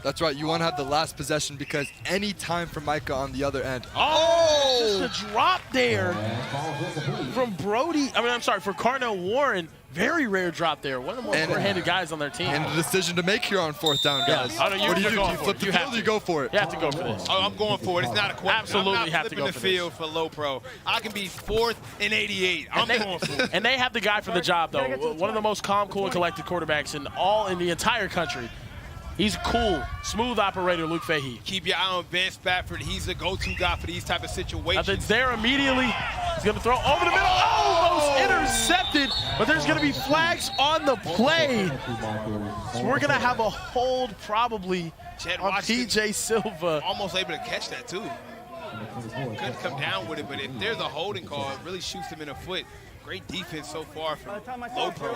That's right. You want to have the last possession because any time for Micah on the other end. Oh, just a drop there from Brody. For Carnell Warren. Very rare drop there. One of the more four-handed guys on their team. And a decision to make here on fourth down, guys. Yeah. What do you do? You flip the field or you go for it? You have to go for this. Oh, I'm going for it. It's not a question. Absolutely I'm not have to go the for field this. for Low Pro. I can be 4th and 88. I'm going for it. And they have the guy for the job, though. One of the most calm, cool, and collected quarterbacks in the entire country. He's cool, smooth operator, Luke Fahey. Keep your eye on Vance Spafford. He's the go-to guy for these type of situations. It's there immediately. He's going to throw over the middle. Almost intercepted, but there's going to be flags on the play. So we're going to have a hold probably on P.J. Silva. Almost able to catch that, too. Couldn't come down with it, but if there's a holding call, it really shoots him in the foot. Great defense so far from Low Pro.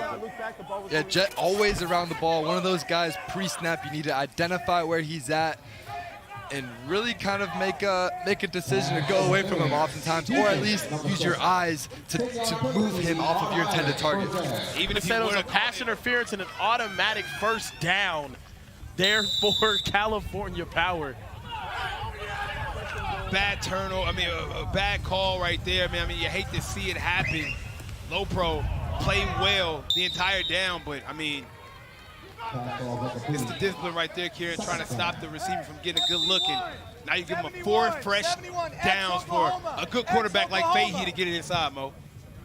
Yeah, Jet always around the ball. One of those guys pre-snap, you need to identify where he's at and really kind of make a decision to go away from him oftentimes, or at least use your eyes to move him off of your intended target. Even if it was a pass interference and an automatic first down there for California Power. bad turnover. I mean, a bad call right there. I mean, you hate to see it happen. Low Pro played well the entire down, but I mean, it's the discipline right there, Kieran, trying to stop the receiver from getting a good look. And now you give him 4 fresh downs for a good quarterback like Fahey to get it inside, Mo.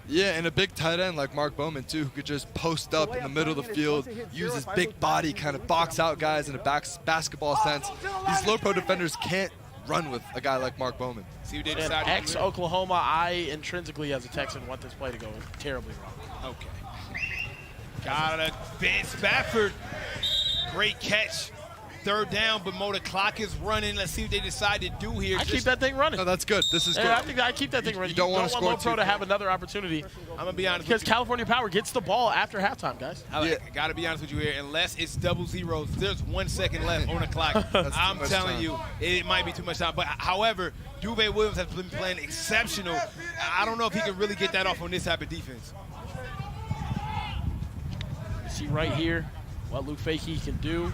Yeah, and a big tight end like Mark Bowman, too, who could just post up in the middle of the field, use his big body, kind of box out guys in a basketball sense. These low pro defenders can't run with a guy like Mark Bowman. See what they And decided ex-Oklahoma, I intrinsically, as a Texan, want this play to go terribly wrong. Okay. Got a Ben Spafford. Great catch. 3rd down, but Mo, the clock is running. Let's see what they decide to do here. I keep that thing running. No, that's good. This is good. I think I keep that thing running. You don't want to score Low Pro to have another opportunity. I'm going to be honest because California Power gets the ball after halftime, guys. I got to be honest with you here. Unless it's double zeros, there's 1 second left on the clock. I'm telling you, it might be too much time. But however, Duve Williams has been playing exceptional. I don't know if he can really get that off on this type of defense. You see right here what Luke Fahey can do.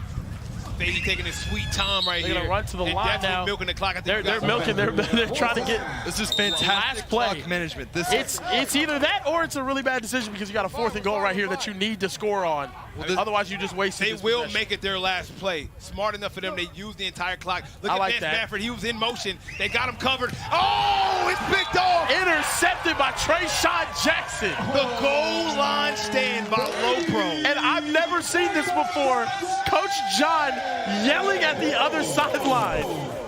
Fahey taking his sweet time right here. They're going to run to the line now. Milking the clock. They're milking. They're trying to get. This is fantastic clock management. It's either that or it's a really bad decision because you got a 4th and goal right here that you need to score on. Otherwise, you just wasted. They will make it their last play. Smart enough for them. They use the entire clock. Look at Ben Spafford. He was in motion. They got him covered. Oh, it's picked off. Intercepted by Trayshawn Jackson. The goal line stand by Low Pro. And I've never seen this before. Coach John yelling at the other sideline.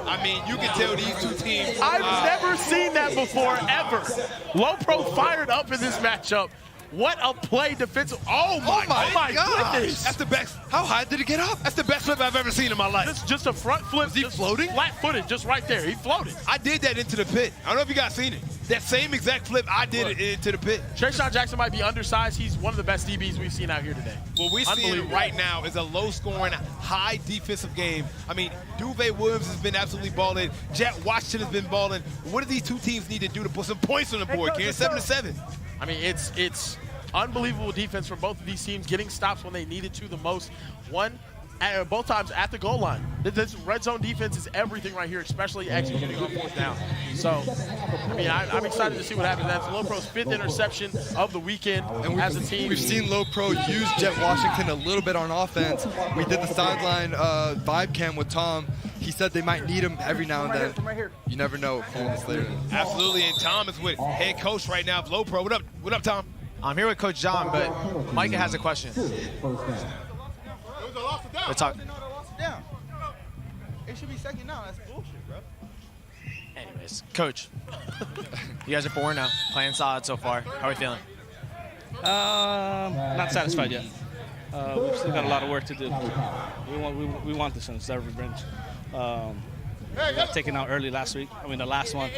I mean, you can tell these two teams. I've never seen that before, ever. Low Pro fired up in this matchup. What a play defensive. Oh my goodness. That's the best. How high did it get up? That's the best flip I've ever seen in my life. This is just a front flip. Was he floating? Flat-footed, just right there. He floated. I did that into the pit. I don't know if you guys seen it. That same exact flip, I did it into the pit. Trayshawn Jackson might be undersized. He's one of the best DBs we've seen out here today. What we're seeing right now is a low-scoring, high defensive game. I mean, Duve Williams has been absolutely balling. Jet Washington has been balling. What do these two teams need to do to put some points on the board, Karen? 7-7. I mean, it's unbelievable defense from both of these teams, getting stops when they needed to the most. Both times at the goal line. This red zone defense is everything right here, especially executing on 4th down. So, I mean, I'm excited to see what happens. That's Low Pro's 5th interception of the weekend as a team. We've seen Low Pro use Jet Washington a little bit on offense. We did the sideline vibe cam with Tom. He said they might need him every now and then. You never know. Absolutely, and Tom is with head coach right now of Low Pro. What up, Tom? I'm here with Coach John, but Micah has a question. Let's talk. It should be 2nd down. That's bullshit, bro. Anyways, Coach, you guys are 4-0, playing solid so far. How are we feeling? Not satisfied yet. We've still got a lot of work to do. We want this on Saturday bench. We got taken out early last week. I mean, the last one.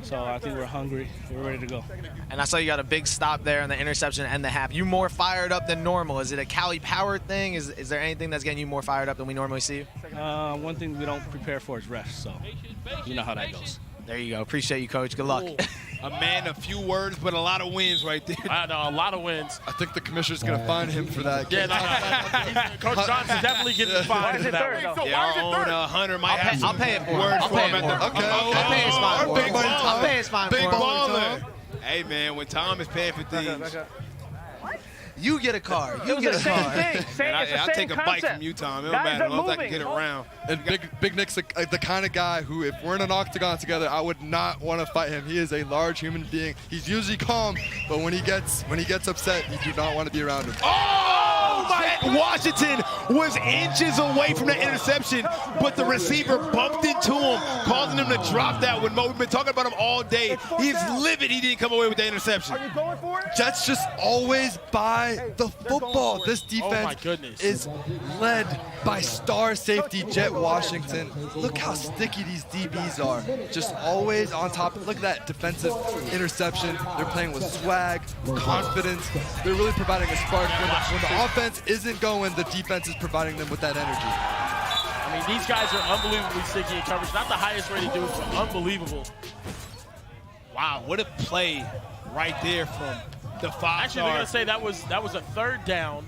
So I think we're hungry. We're ready to go. And I saw you got a big stop there in the interception and the half. You more fired up than normal. Is it a Cali Power thing? Is there anything that's getting you more fired up than we normally see you? One thing we don't prepare for is rest. So you know how that goes. There you go. Appreciate you, Coach. Good luck. A man of few words, but a lot of wins right there. I know, a lot of wins. I think the commissioner's going to fine him for that. Yeah, no. Coach Johnson definitely getting fined for that one. Yeah, Hunter might have I'll pay it for him. I'll pay his fine for him. I'll pay his fine for him. Big baller. Hey, man, when Tom is paying for things. You get a car. You get a car. I'll take a bite from you, Tom. It don't matter as long as I can get around. And Big Nick's the kind of guy who, if we're in an octagon together, I would not want to fight him. He is a large human being. He's usually calm, but when he gets upset, you do not want to be around him. Washington was inches away from that interception, but the receiver bumped into him, causing him to drop that one. We've been talking about him all day. He's livid he didn't come away with that interception. Are you going for it? Jets just always buy the football. This defense is led by star safety Jet Washington. Look how sticky these DBs are. Just always on top. Look at that defensive interception. They're playing with swag, confidence. They're really providing a spark. When the offense isn't going, the defense is providing them with that energy. I mean, these guys are unbelievably sticky in coverage. Not the highest rated dudes, but unbelievable. Wow, what a play right there from the 5-star. Actually, they're going to say that was a 3rd down.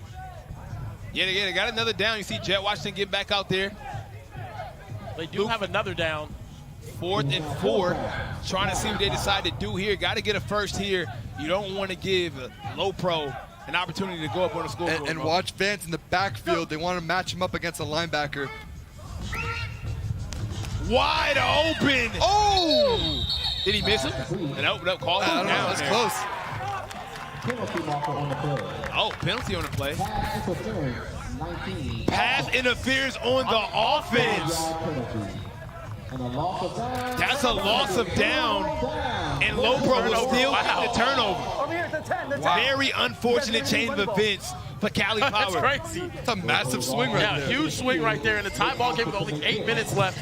Yeah, they got another down. You see Jet Washington get back out there. They do have another down. 4th and 4, trying to see what they decide to do here. Got to get a first here. You don't want to give Low Pro an opportunity to go up on the scoreboard. And watch Vance in the backfield. They want to match him up against a linebacker. Wide open. Oh! Did he miss him? And opened up, called him I don't down know, that's there. close. Oh, penalty on the play. Pass interference on the offense. That's a loss of down. And Low Pro will still get the turnover. Very unfortunate chain of events for Cali Power. That's crazy. It's a massive swing right there. Huge swing right there in the tie ball game with only 8 minutes left.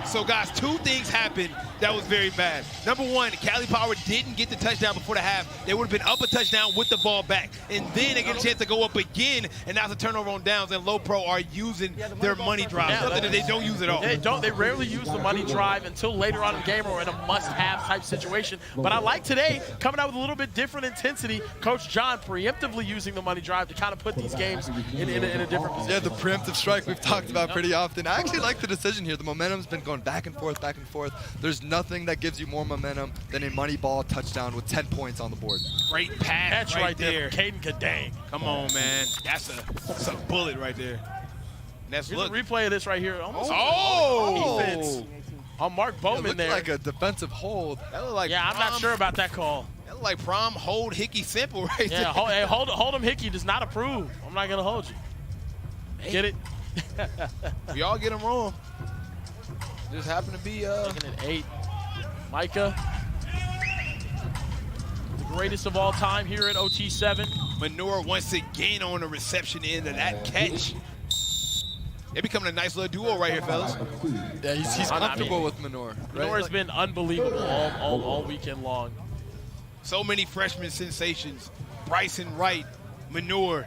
So, guys, 2 things happened that was very bad. Number 1, Cali Power didn't get the touchdown before the half. They would have been up a touchdown with the ball back. And then they get a chance to go up again, and now it's a turnover on downs, and Low Pro are using their money drive, something that they don't use at all. They don't. They rarely use the money drive until later on in the game or in a must-have type situation. But I like today coming out with a little bit different intensity. Coach John preemptively using the money drive to kind of put these games in a different position. Yeah, the preemptive strike we've talked about pretty often. I actually like the decision here. The momentum's been going back and forth, back and forth. There's nothing that gives you more momentum than a money ball touchdown with 10 points on the board. Great pass right there. there. Caden Kadang. Come on, man. That's a bullet right there. That's Here's a replay of this right here. Almost Oh! defense on Mark Bowman It looked there. like a defensive hold. That looked like I'm not sure about that call. That looked like prom hold Hickey Simple right there. Yeah, hold him. Hickey does not approve. I'm not gonna hold you. Get it? We all get them wrong. Just happen to be Looking at 8. Micah, the greatest of all time here at OT7. Manure once again on the reception end of that catch. They're becoming a nice little duo right here, fellas. Yeah, he's comfortable with Manure. Manure has been unbelievable all weekend long. So many freshman sensations. Bryson Wright, Manure,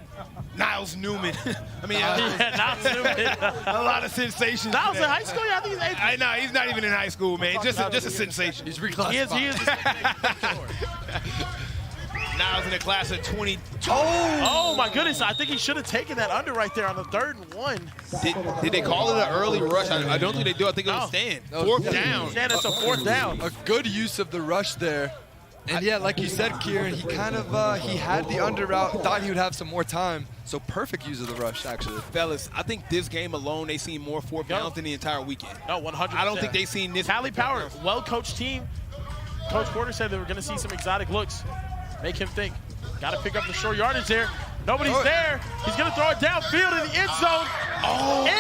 Niles Newman. I mean, Niles Newman. a lot of sensations. Niles in high school? Yeah, I think he's 8th. I know, he's not even in high school, man. Just a sensation. He's reclassified. He is. Niles in a class of 20. Oh my goodness, I think he should have taken that under right there on the 3rd and 1. Did they call it an early rush? I don't think they do. I think it was stand. 4th down. Stand, it's a 4th down. A good use of the rush there. And yeah, like you said, Kieran, he kind of he had the under route, thought he would have some more time. So perfect use of the rush, actually. Fellas, I think this game alone, they seen more 4th downs than the entire weekend. No, 100%. I don't think they seen this. Cali Power, well-coached team. Coach Porter said they were going to see some exotic looks. Make him think. Got to pick up the short yardage there. Nobody's there. He's going to throw it downfield in the end zone.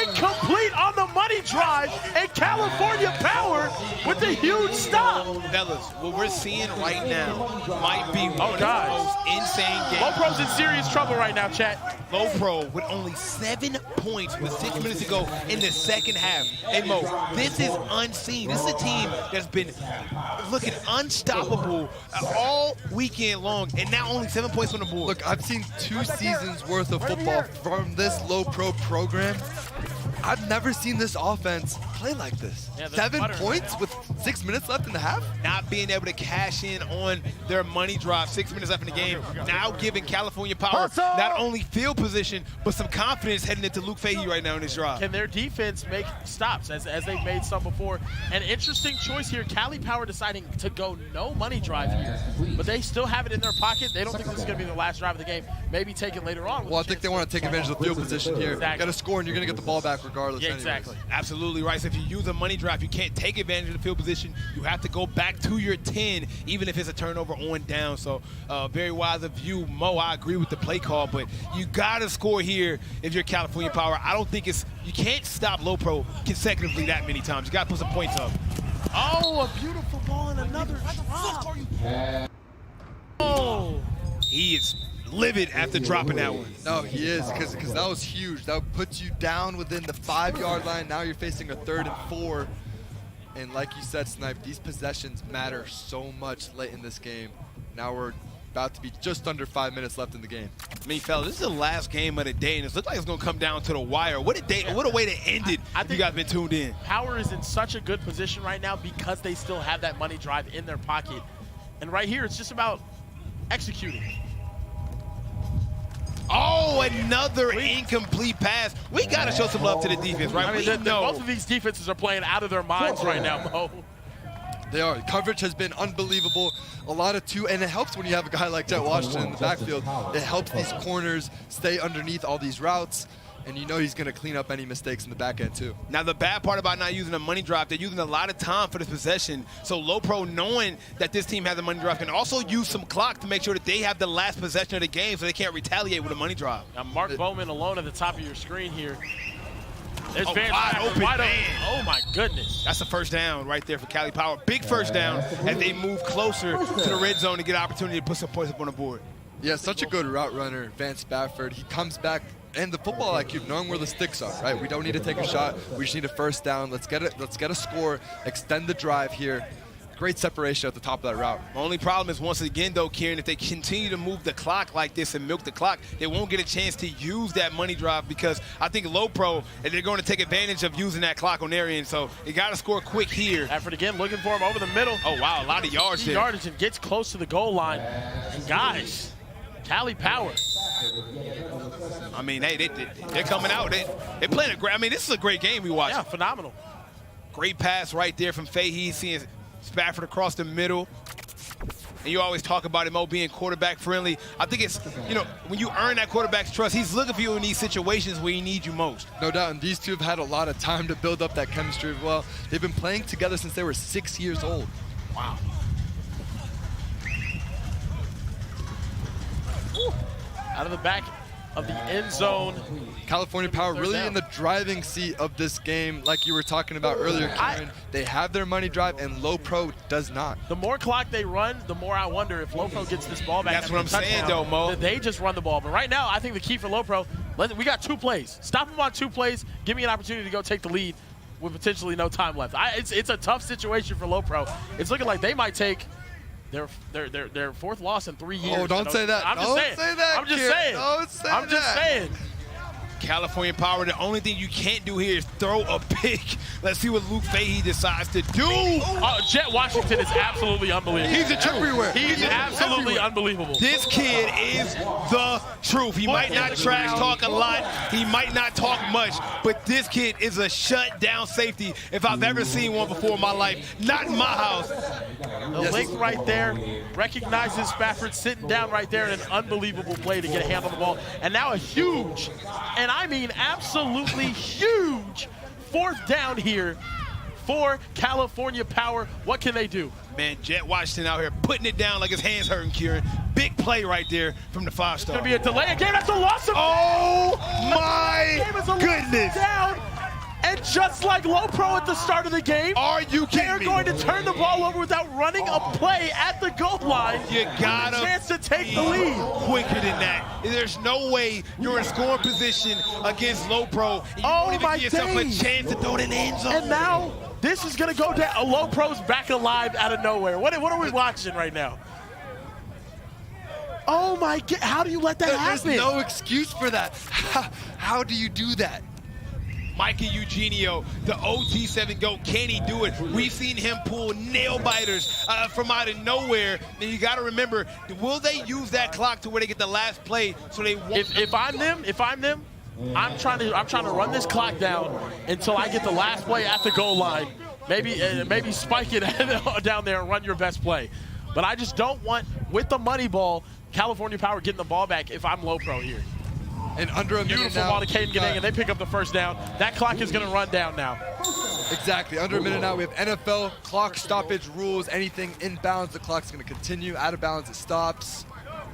Incomplete on the money drive. And California Power with the huge stop. Fellas, what we're seeing right now might be one of the most insane games. Low Pro's in serious trouble right now, chat. Low Pro with only 7 points with 6 minutes to go in the second half. Hey, Mo, this is unseen. This is a team that's been looking unstoppable all weekend long, and now only 7 points on the board. Look, I've seen 2 seasons worth of football from this Low Pro program. I've never seen this offense play like this. Yeah, 7 points with 6 minutes left in the half? Not being able to cash in on their money drop, 6 minutes left in the game. Now giving California Power not only field position, but some confidence heading into Luke Fahey right now in this drive. Can their defense make stops as they've made some before? An interesting choice here. Cali Power deciding to go no money drive here, but they still have it in their pocket. They don't think this is going to be the last drive of the game. Maybe take it later on. Well, I think they want to take advantage of the field position here. Exactly. Got to score, and you're going to get the ball back regardless. Yeah, exactly. Absolutely right. So if you use a money drive, you can't take advantage of the field position. You have to go back to your 10, even if it's a turnover on down. So very wise of you, Mo. I agree with the play call, but you got to score here if you're California Power. I don't think you can't stop Low Pro consecutively that many times. You got to put some points up. Oh, a beautiful ball and another drop. Oh. He is livid after dropping that one. No, he is, because that was huge. That puts you down within the 5-yard line. Now you're facing a 3rd and 4. And like you said, Snipe, these possessions matter so much late in this game. Now we're about to be just under 5 minutes left in the game. I mean, fellas, this is the last game of the day, and it looks like it's going to come down to the wire. What a way to end it if you guys been tuned in. Power is in such a good position right now because they still have that money drive in their pocket. And right here, it's just about executing. Oh, another incomplete pass. We got to show some love to the defense, right? I mean, both of these defenses are playing out of their minds right now, Mo. They are. Coverage has been unbelievable. A lot of and it helps when you have a guy like Jet Washington in the backfield. It helps these corners stay underneath all these routes, and you know he's going to clean up any mistakes in the back end too. Now, the bad part about not using a money drop, they're using a lot of time for this possession. So Low Pro, knowing that this team has a money drop, can also use some clock to make sure that they have the last possession of the game so they can't retaliate with a money drop. Now, Mark Bowman alone at the top of your screen here. There's wide open. Oh, my goodness. That's a first down right there for Cali Power. Big first down as they move closer to the red zone to get an opportunity to put some points up on the board. Yeah, such a good route runner, Vance Spafford. He comes back, and the football IQ, knowing where the sticks are, right? We don't need to take a shot. We just need a first down. Let's get it. Let's get a score. Extend the drive here. Great separation at the top of that route. My only problem is, once again, though, Kieran, if they continue to move the clock like this and milk the clock, they won't get a chance to use that money drive, because I think Low Pro, and they're going to take advantage of using that clock on their end. So they got to score quick here. Effort again, looking for him over the middle. Oh, wow, a lot of yards there. Yardage, and gets close to the goal line. And guys, Cali Power. I mean, hey, they're coming out. They're playing a great. I mean, this is a great game we watched. Yeah, phenomenal. Great pass right there from Fahey, seeing Spafford across the middle. And you always talk about him being quarterback friendly. I think it's, you know, when you earn that quarterback's trust, he's looking for you in these situations where he needs you most. No doubt, and these two have had a lot of time to build up that chemistry as well. They've been playing together since they were 6 years old. Wow. Out of the back of the end zone. California Power really in the driving seat of this game, like you were talking about earlier, Kieran. They have their money drive, and Low Pro does not. The more clock they run, the more I wonder if Low Pro gets this ball back. That's what I'm saying, though, Mo. They just run the ball. But right now, I think the key for Low Pro, we got 2 plays. Stop them on 2 plays. Give me an opportunity to go take the lead with potentially no time left. It's a tough situation for Low Pro. It's looking like they might take their 4th loss in 3 years. Oh, don't say that. Don't say that. I'm just saying. Don't say that. I'm just saying. California Power, the only thing you can't do here is throw a pick. Let's see what Luke Fahey decides to do. Jet Washington is absolutely unbelievable. He's everywhere. He's absolutely unbelievable. This kid is the truth. He might not trash talk a lot. He might not talk much, but this kid is a shutdown safety if I've ever seen one before in my life. Not in my house. The link right there recognizes Spafford sitting down right there in an unbelievable play to get a hand on the ball. And now a huge, and I mean absolutely huge, 4th down here for California Power. What can they do? Man, Jet Washington out here putting it down like his hand's hurting, Kieran. Big play right there from the 5-star. It's going to be a delay again. That's a loss of. Oh, my goodness. Down. And just like Low Pro at the start of the game, are you kidding me? They're going to turn the ball over without running a play at the goal line. You gotta chance to take the lead. Quicker than that. There's no way you're in scoring position against Low Pro. You don't even give yourself a chance to throw it in the end zone. And now this is going to go down. Low Pro's back alive out of nowhere. What are we watching right now? Oh my God! How do you let that happen? There's no excuse for that. How do you do that? Mikey Eugenio, the OT7 GOAT, can he do it? We've seen him pull nail biters from out of nowhere. And you got to remember, will they use that clock to where they get the last play so they won't? If I'm them, I'm trying to run this clock down until I get the last play at the goal line. Maybe spike it down there and run your best play. But I just don't want, with the money ball, California Power getting the ball back if I'm Low Pro here. And under a minute now. Beautiful ball to Caden Gedang, and they pick up the first down. That clock is going to run down now. Exactly. Under a minute now, we have NFL clock stoppage rules. Anything inbounds, the clock's going to continue. Out of bounds, it stops.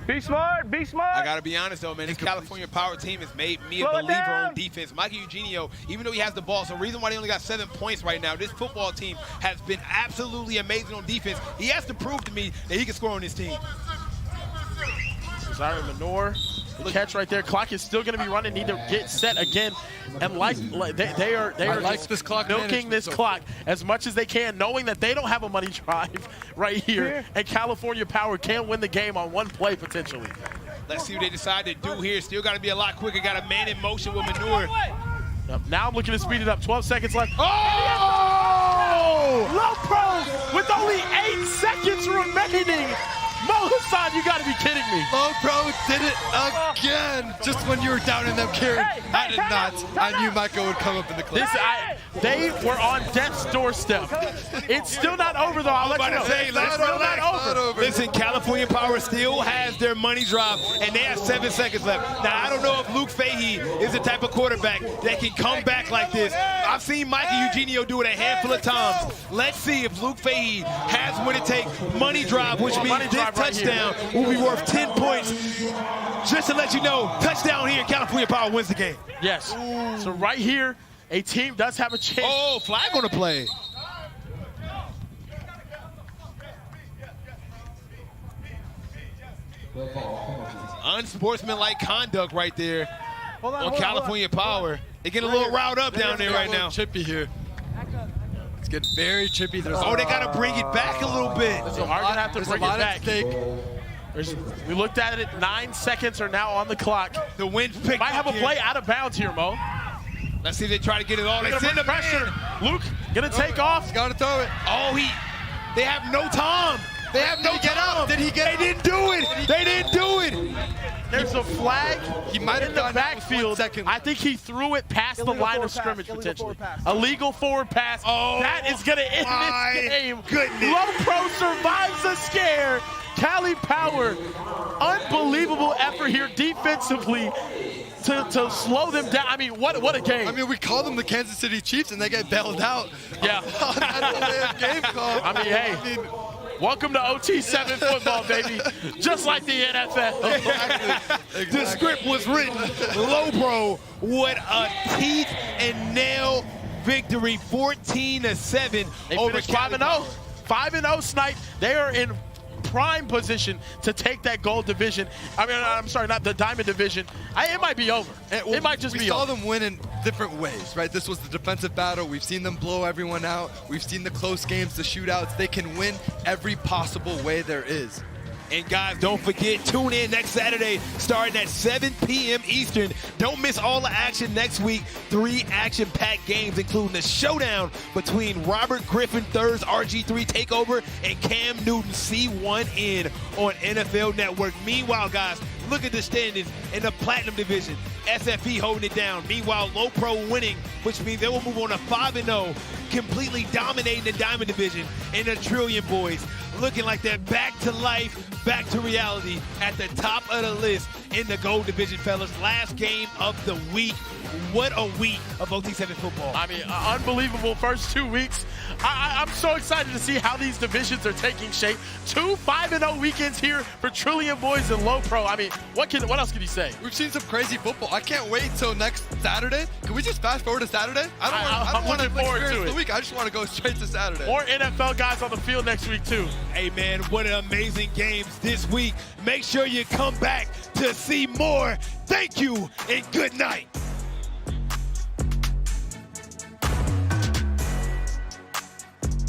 Be smart. Be smart. I got to be honest, though, man. This California Power team has made me a believer on defense. Mikey Eugenio, even though he has the ball, so the reason why they only got 7 points right now, this football team has been absolutely amazing on defense. He has to prove to me that he can score on this team. Sorry, Manor. The catch right there. Clock is still going to be running. Need to get set again. And they are this clock milking this clock as much as they can, knowing that they don't have a money drive right here. And California Power can win the game on 1 play potentially. Let's see what they decide to do here. Still got to be a lot quicker. Got a man in motion with Manure. Now I'm looking to speed it up. 12 seconds left. Oh! Low Pro with only 8 seconds remaining. Mo Hassan, you got to be kidding me. Low Pro did it again. Just when you were down in them, Kieran. I did not. I knew Micah would come up in the clutch. They were on death's doorstep. It's still not over, though. I'll let you know. It's still not over. Listen, California Power still has their money drop, and they have 7 seconds left. Now, I don't know if Luke Fahey is the type of quarterback that can come back like this. I've seen Micah Eugenio do it a handful of times. Let's see if Luke Fahey has what it takes. Money drop, which means this touchdown will be worth 10 points. Just to let you know, touchdown here, California Power wins the game. Yes. So right here, a team does have a chance. Oh, flag on the play. Unsportsmanlike conduct right there on California Power. They get a little riled up down there right now. Chippy here. It's getting very chippy. They got to bring it back a little bit. So are going to have to bring it back. We looked at it. 9 seconds are now on the clock. The wind's picked Might have a play out of bounds here, Mo. Let's see if they try to get it all. They send the pressure. Luke gonna take off. He's got to throw it. Oh, they have no time. They have no time. Did he get it? They didn't do it. They didn't do it. There's a flag he might have in the backfield. I think he threw it past the line of scrimmage potentially. Illegal forward pass. Oh, that is going to end this game. Goodness. Low Pro survives a scare. Cali Power, unbelievable effort here defensively to slow them down. I mean, what a game. I mean, we call them the Kansas City Chiefs, and they get bailed out. Yeah. That's the way of game call. I mean, hey. Welcome to OT7 football, baby. Just like the NFL. Exactly. The script was written. Low Pro, what a teeth and nail victory, 14-7 over Cali. 5-0. 5-0, Snipe. They are in prime position to take that gold division. I'm sorry, not the diamond division. It might be over. It might just be over. We saw them win in different ways, right? This was the defensive battle. We've seen them blow everyone out. We've seen the close games, the shootouts. They can win every possible way there is. And guys, don't forget, tune in next Saturday starting at 7 p.m. Eastern. Don't miss all the action next week. 3 action-packed games, including the showdown between Robert Griffin III's RG3 takeover and Cam Newton C1N on NFL Network. Meanwhile, guys, look at the standings in the Platinum Division. SFE holding it down. Meanwhile, Low Pro winning, which means they will move on to 5-0, completely dominating the Diamond Division. And the Trillion Boys looking like they're back to life, back to reality at the top of the list in the Gold Division, fellas. Last game of the week. What a week of OT7 football. I mean, unbelievable first 2 weeks. I'm so excited to see how these divisions are taking shape. 2 5-0 weekends here for Trillion Boys and Low Pro. I mean, what else can you say? We've seen some crazy football. I can't wait till next Saturday. Can we just fast forward to Saturday? I don't want to experience the week. I just want to go straight to Saturday. More NFL guys on the field next week, too. Hey, man, what an amazing games this week. Make sure you come back to see more. Thank you and good night.